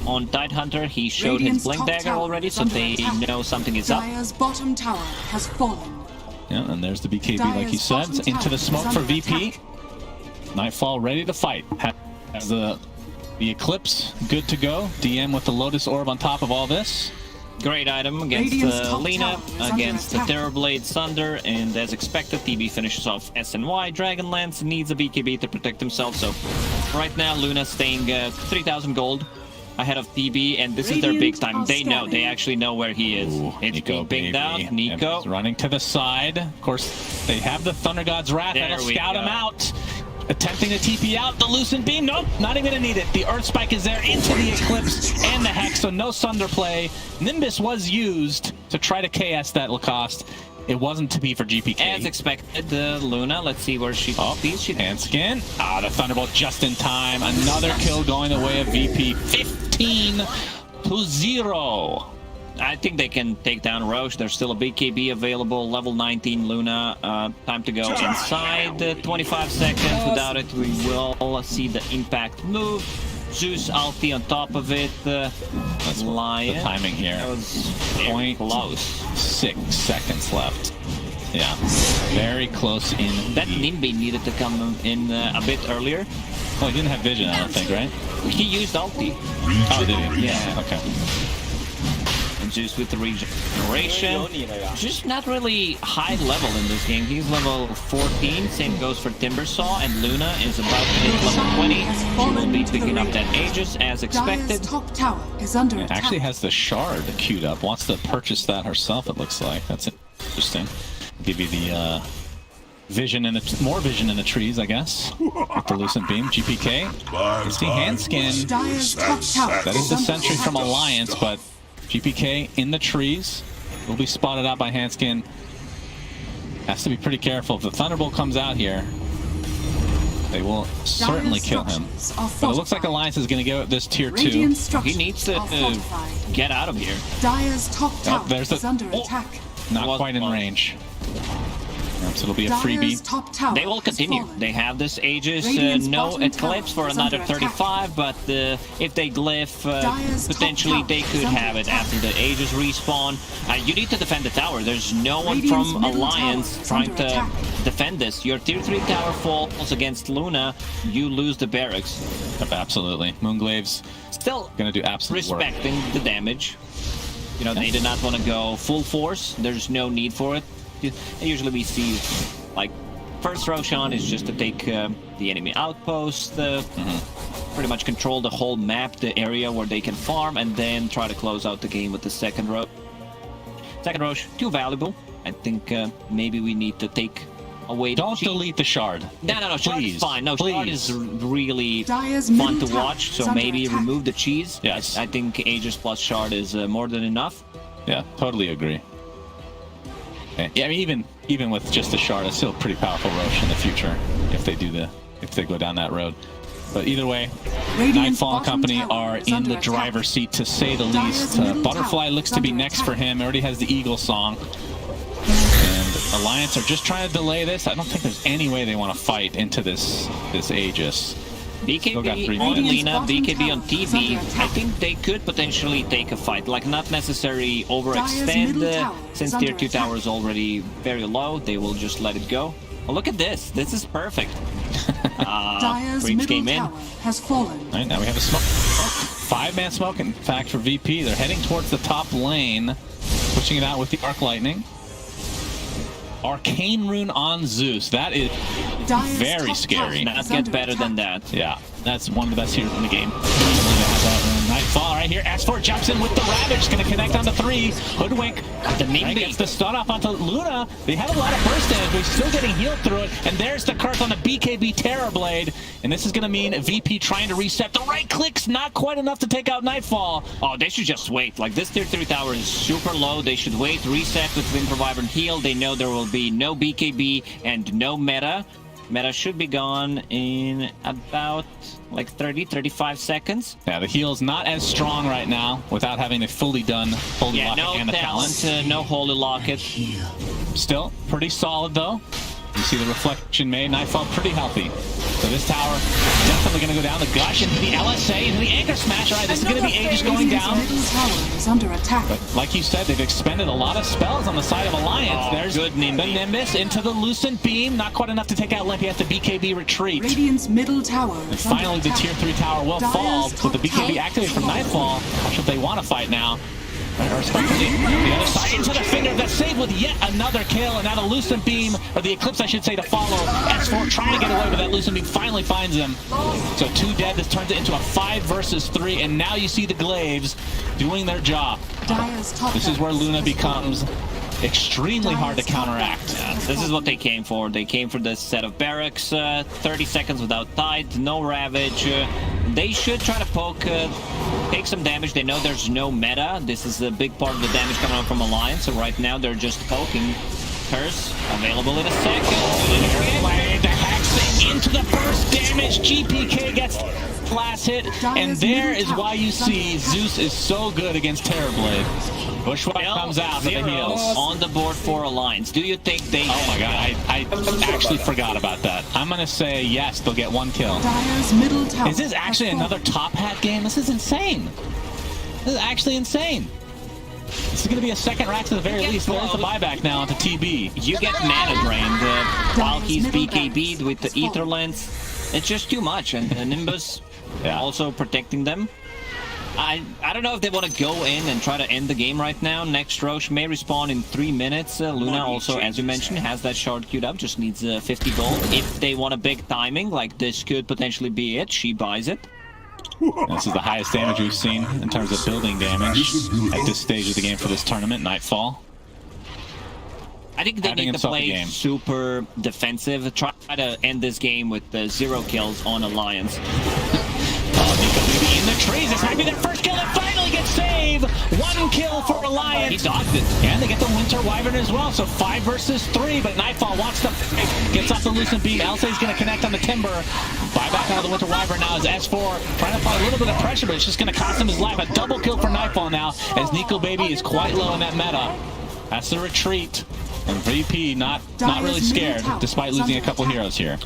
on Tidehunter. He showed his Blink Dagger already, so they know something is up. Dire's bottom tower has fallen. Yeah, and there's the BKB, like you said. Into the smoke for VP. Nightfall ready to fight. Has the Eclipse good to go. DM with the Lotus Orb on top of all this. Great item against Lina, against the Terrorblade Thunder, and as expected, TB finishes off SNY. Dragonlance needs a BKB to protect himself, so right now Luna staying 3,000 gold ahead of TB, and this is their big time. They know, they actually know where he is. It's Nico, being picked out. Nico running to the side. Of course, they have the Thunder God's Wrath that'll scout him out. Attempting to TP out the Lucent Beam. Nope, not even gonna need it. The Earth Spike is there into the Eclipse and the Hex, so no Sunder play. Nimbus was used to try to KS that Lacoste. it wasn't to be for GPK. As expected, Luna, let's see where she is. Handskin. The Thunderbolt just in time. Another kill going the way of VP. 15-0. I think they can take down Roche. There's still a BKB available. Level 19 Luna. Time to go inside. 25 seconds. Without it, we will see the impact move. Zeus ulti on top of it. That's Lion. the timing here. That was very close. 6 seconds left. Yeah, very close in. That Nimby needed to come in a bit earlier. Well, he didn't have vision, I don't think, right? He used ulti. Oh, did he? Yeah. Okay. And Zeus with the regeneration. Just not really high level in this game. He's level 14. Same goes for Timbersaw. And Luna is about to hit level 20. She will be picking up that Aegis as expected. Top tower is under attack. Actually has the shard queued up. Wants to purchase that herself, it looks like. That's interesting. Give you the vision in the more vision in the trees, I guess. With the Lucent Beam. GPK. Is the Handskin. That is the sentry from Alliance, but GPK in the trees will be spotted out by Handskin. Has to be pretty careful. If the Thunderbolt comes out here, they will certainly kill him. But it looks like Alliance is going to go this tier 2. He needs to get out of here. Dire's top tower there's is under attack. Not quite in range. So it'll be a freebie. They will continue. They have this Aegis, no Eclipse for another 35, but if they glyph, potentially they could have it after the Aegis respawn. You need to defend the tower. There's no one from Alliance trying to defend this. Your tier 3 tower falls against Luna, you lose the barracks. Absolutely. Moonglave's still gonna do absolute respecting the damage. You know, they did not want to go full force. There's no need for it. Usually we see, like, first Roshan is just to take the enemy outpost, pretty much control the whole map, the area where they can farm, and then try to close out the game with the second Rosh. Second Rosh, too valuable. I think maybe we need to take away. Don't delete the shard. No, Shard is fine. No, Shard is really fun to watch, so maybe remove the cheese. Yes. I think Aegis plus Shard is more than enough. Yeah, totally agree. Yeah, I mean, even with just the shard, it's still a pretty powerful Rosh in the future if they go down that road. But either way, Nightfall and company are in the driver's seat, to say the least. Butterfly looks to be next for him. Already has the Eagle song. And Alliance are just trying to delay this. I don't think there's any way they want to fight into this Aegis. BKB on Lina, BKB on TB. I think they could potentially take a fight. Like, not necessarily overextend, since tier 2 tower is already very low. They will just let it go. Well, look at this. This is perfect. Creeps came in. Has fallen. All right, now we have a smoke. 5-man smoke, in fact, for VP. They're heading towards the top lane, pushing it out with the Arc Lightning. Arcane Rune on Zeus. That is very scary. Not get better than that. Yeah, that's one of the best heroes in the game. Nightfall right here. S4 jumps in with the Ravage. Going to connect onto 3. Hoodwink. The Nimby gets the stun off onto Luna. They have a lot of burst damage, but he's still getting healed through it. And there's the Kirk on the BKB Terror Blade. And this is going to mean VP trying to reset. The right click's not quite enough to take out Nightfall. Oh, they should just wait. Like, this tier 3 tower is super low. They should wait, reset with Wind Reviver and heal. They know there will be no BKB and no meta. Meta should be gone in about like 30-35 seconds. Yeah, the heal's not as strong right now without having a fully done Holy Locket and the talent. No Holy Locket. Still pretty solid though. You see the reflection made. Nightfall pretty healthy. So this tower definitely going to go down. The Gush into the LSA into the Anchor Smash. All right, this is going to be Aegis going down. But like you said, they've expended a lot of spells on the side of Alliance. There's the Nimbus into the Lucent Beam. Not quite enough to take out Limp. He has the BKB retreat. Radiant's middle tower. And finally, the tier 3 tower will fall with the BKB activated from Nightfall. Not sure if they want to fight now. The other side into the finger. The save with yet another kill, and now the Lucent Beam, or the Eclipse I should say, to follow. S4 trying to get away, but that Lucent Beam finally finds him. So 2 dead. This turns it into a 5 versus 3, and now you see the Glaives doing their job. This is where Luna becomes extremely hard to counteract. Yeah, this is what they came for. They came for this set of barracks. 30 seconds without tide, no Ravage. They should try to poke, take some damage. They know there's no meta. This is a big part of the damage coming out from Alliance. So right now they're just poking. Curse available in a second. The Hex into the first damage. GPK gets last hit, and there is why you see Zeus is so good against Terrorblade. Bushwhack comes out for the heals. On the board for Alliance. Do you think they... Oh my god, I actually forgot about that. I'm gonna say yes, they'll get 1 kill. Dire's middle tower. Is this actually another top hat game? This is insane. This is actually insane. This is going to be a second rack to the very least. There's the buyback now onto TB. You get mana drained while he's BKB'd with the Ether Lens. It's just too much, and Nimbus also protecting them. I don't know if they want to go in and try to end the game right now. Next Roche may respawn in 3 minutes. Luna also, as you mentioned, has that shard queued up. Just needs 50 gold. If they want a big timing, like this could potentially be it, she buys it. This is the highest damage we've seen in terms of building damage at this stage of the game for this tournament, Nightfall. I think they need to play super defensive. Try to end this game with 0 kills on Alliance. In the trees, this might be their first kill. It finally gets saved. 1 kill for Alliance. He dodged it. And they get the Winter Wyvern as well, so 5 versus 3, but Nightfall wants to fight. Gets off the Lucent Beam. Elsay's going to connect on the Timber. Buyback out of the Winter Wyvern now is S4 trying to apply a little bit of pressure, but it's just going to cost him his life. A double kill for Nightfall now, as Nico Baby is quite low in that meta. That's the retreat. And VP not really scared, despite losing a couple heroes here.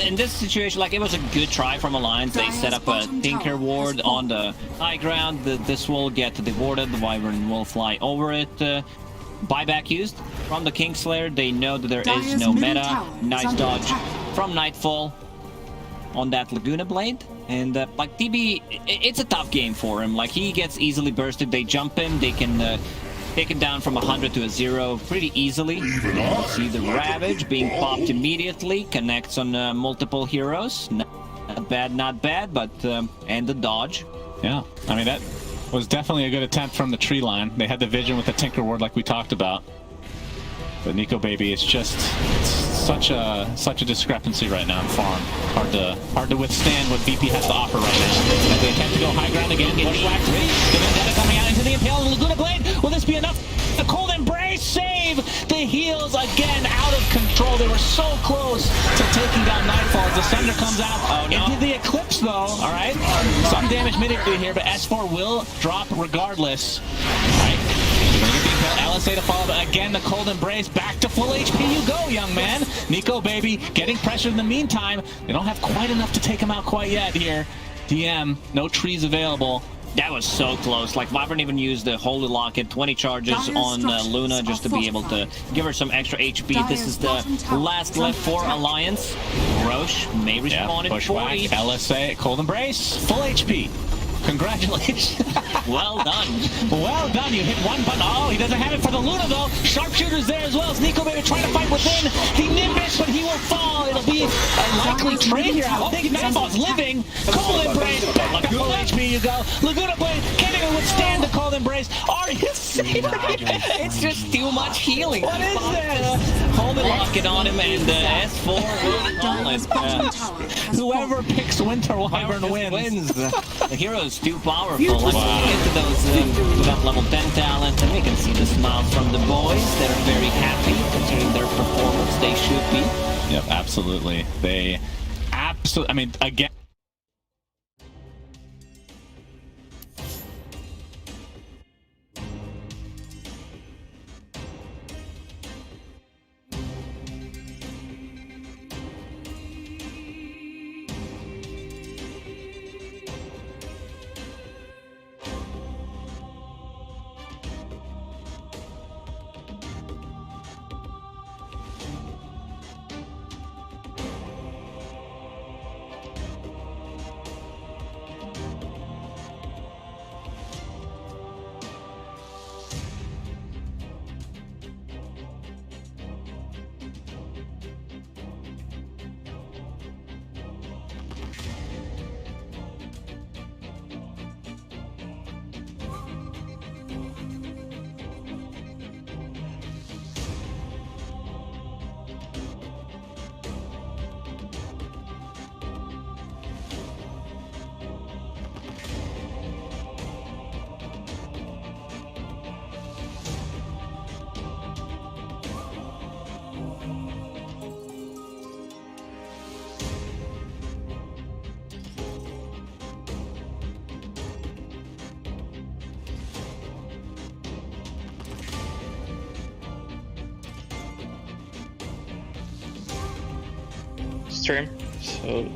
In this situation, like, it was a good try from Alliance. They set up a Tinker Ward on the high ground. This will get rewarded. The Wyvern will fly over it. Buyback used from the Kingslayer. They know that there is no meta. Nice dodge from Nightfall on that Laguna Blade. And, like, TB, it's a tough game for him. Like, he gets easily bursted. They jump him. They can... take it down from 100 to a 0 pretty easily. See the Ravage being popped immediately. Connects on multiple heroes. Not bad, but... and the dodge. Yeah, I mean, that was definitely a good attempt from the tree line. They had the vision with the Tinker Ward like we talked about. But Nico Baby, it's just such a discrepancy right now in farm. Hard to withstand what VP has to offer right now. As they attempt to go high ground again, get Bushwhack 3. The Vendetta coming out into the Impale. Laguna Blade, will this be enough? The Cold Embrace save! The heals again out of control. They were so close to taking down Nightfall. As the Sunder comes out into the Eclipse though, alright? Some damage mitigation here, but S4 will drop regardless. Alright. LSA to follow, but again, the Cold Embrace, back to full HP you go, young man. Nico Baby getting pressure in the meantime. They don't have quite enough to take him out quite yet here. DM, no trees available. That was so close. Like, Wyvern even used the Holy Locket, 20 charges on Luna just to be able to give her some extra HP. This is the last left for Alliance. Roche may respawn in 40. LSA, Cold Embrace, full HP. Congratulations. Well done. Well done. You hit one button. Oh, he doesn't have it for the Luna, though. Sharpshooter's there as well as Nico Baby trying to fight within the Nimbus, but he will fall. It'll be a likely trade here. I think Nightfall's living. Cold Embrace. Back to full HP you go. Laguna Blade can't even withstand the Cold Embrace. Are you serious? It's just too much healing. What is this? Holy Locket on him, and S4 will call it. Whoever picks Winter Wyvern wins. The hero's too powerful. Let's get to those to that level 10 talent, and we can see the smiles from the boys. They're very happy considering their performance. They should be. Yep, absolutely. They absolutely. I mean, again. stream. So,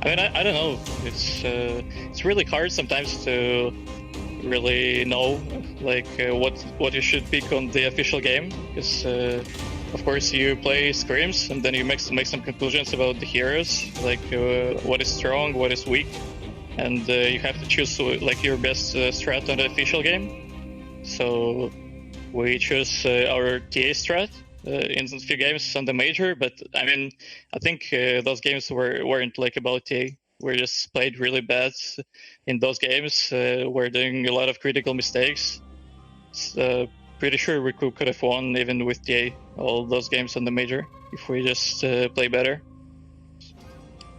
I mean, I don't know. It's really hard sometimes to really know like what you should pick on the official game, because of course you play scrims and then you make some conclusions about the heroes, like what is strong, what is weak, and you have to choose like your best strat on the official game. So we choose our TA strat in a few games on the major, but I mean, I think those games weren't like about TA. We just played really bad in those games. We're doing a lot of critical mistakes. Pretty sure we could have won even with TA all those games on the major if we just play better.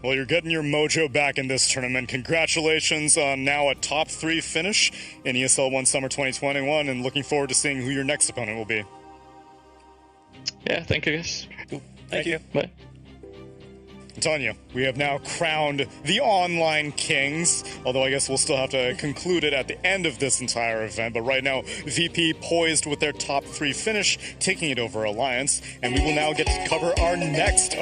Well, you're getting your mojo back in this tournament. Congratulations on now a top 3 finish in ESL One Summer 2021, and looking forward to seeing who your next opponent will be. Yeah, thank you guys. Cool. Thank you. Bye. I'm telling you, we have now crowned the online kings, although I guess we'll still have to conclude it at the end of this entire event. But right now, VP poised with their top 3 finish, taking it over Alliance, and we will now get to cover our next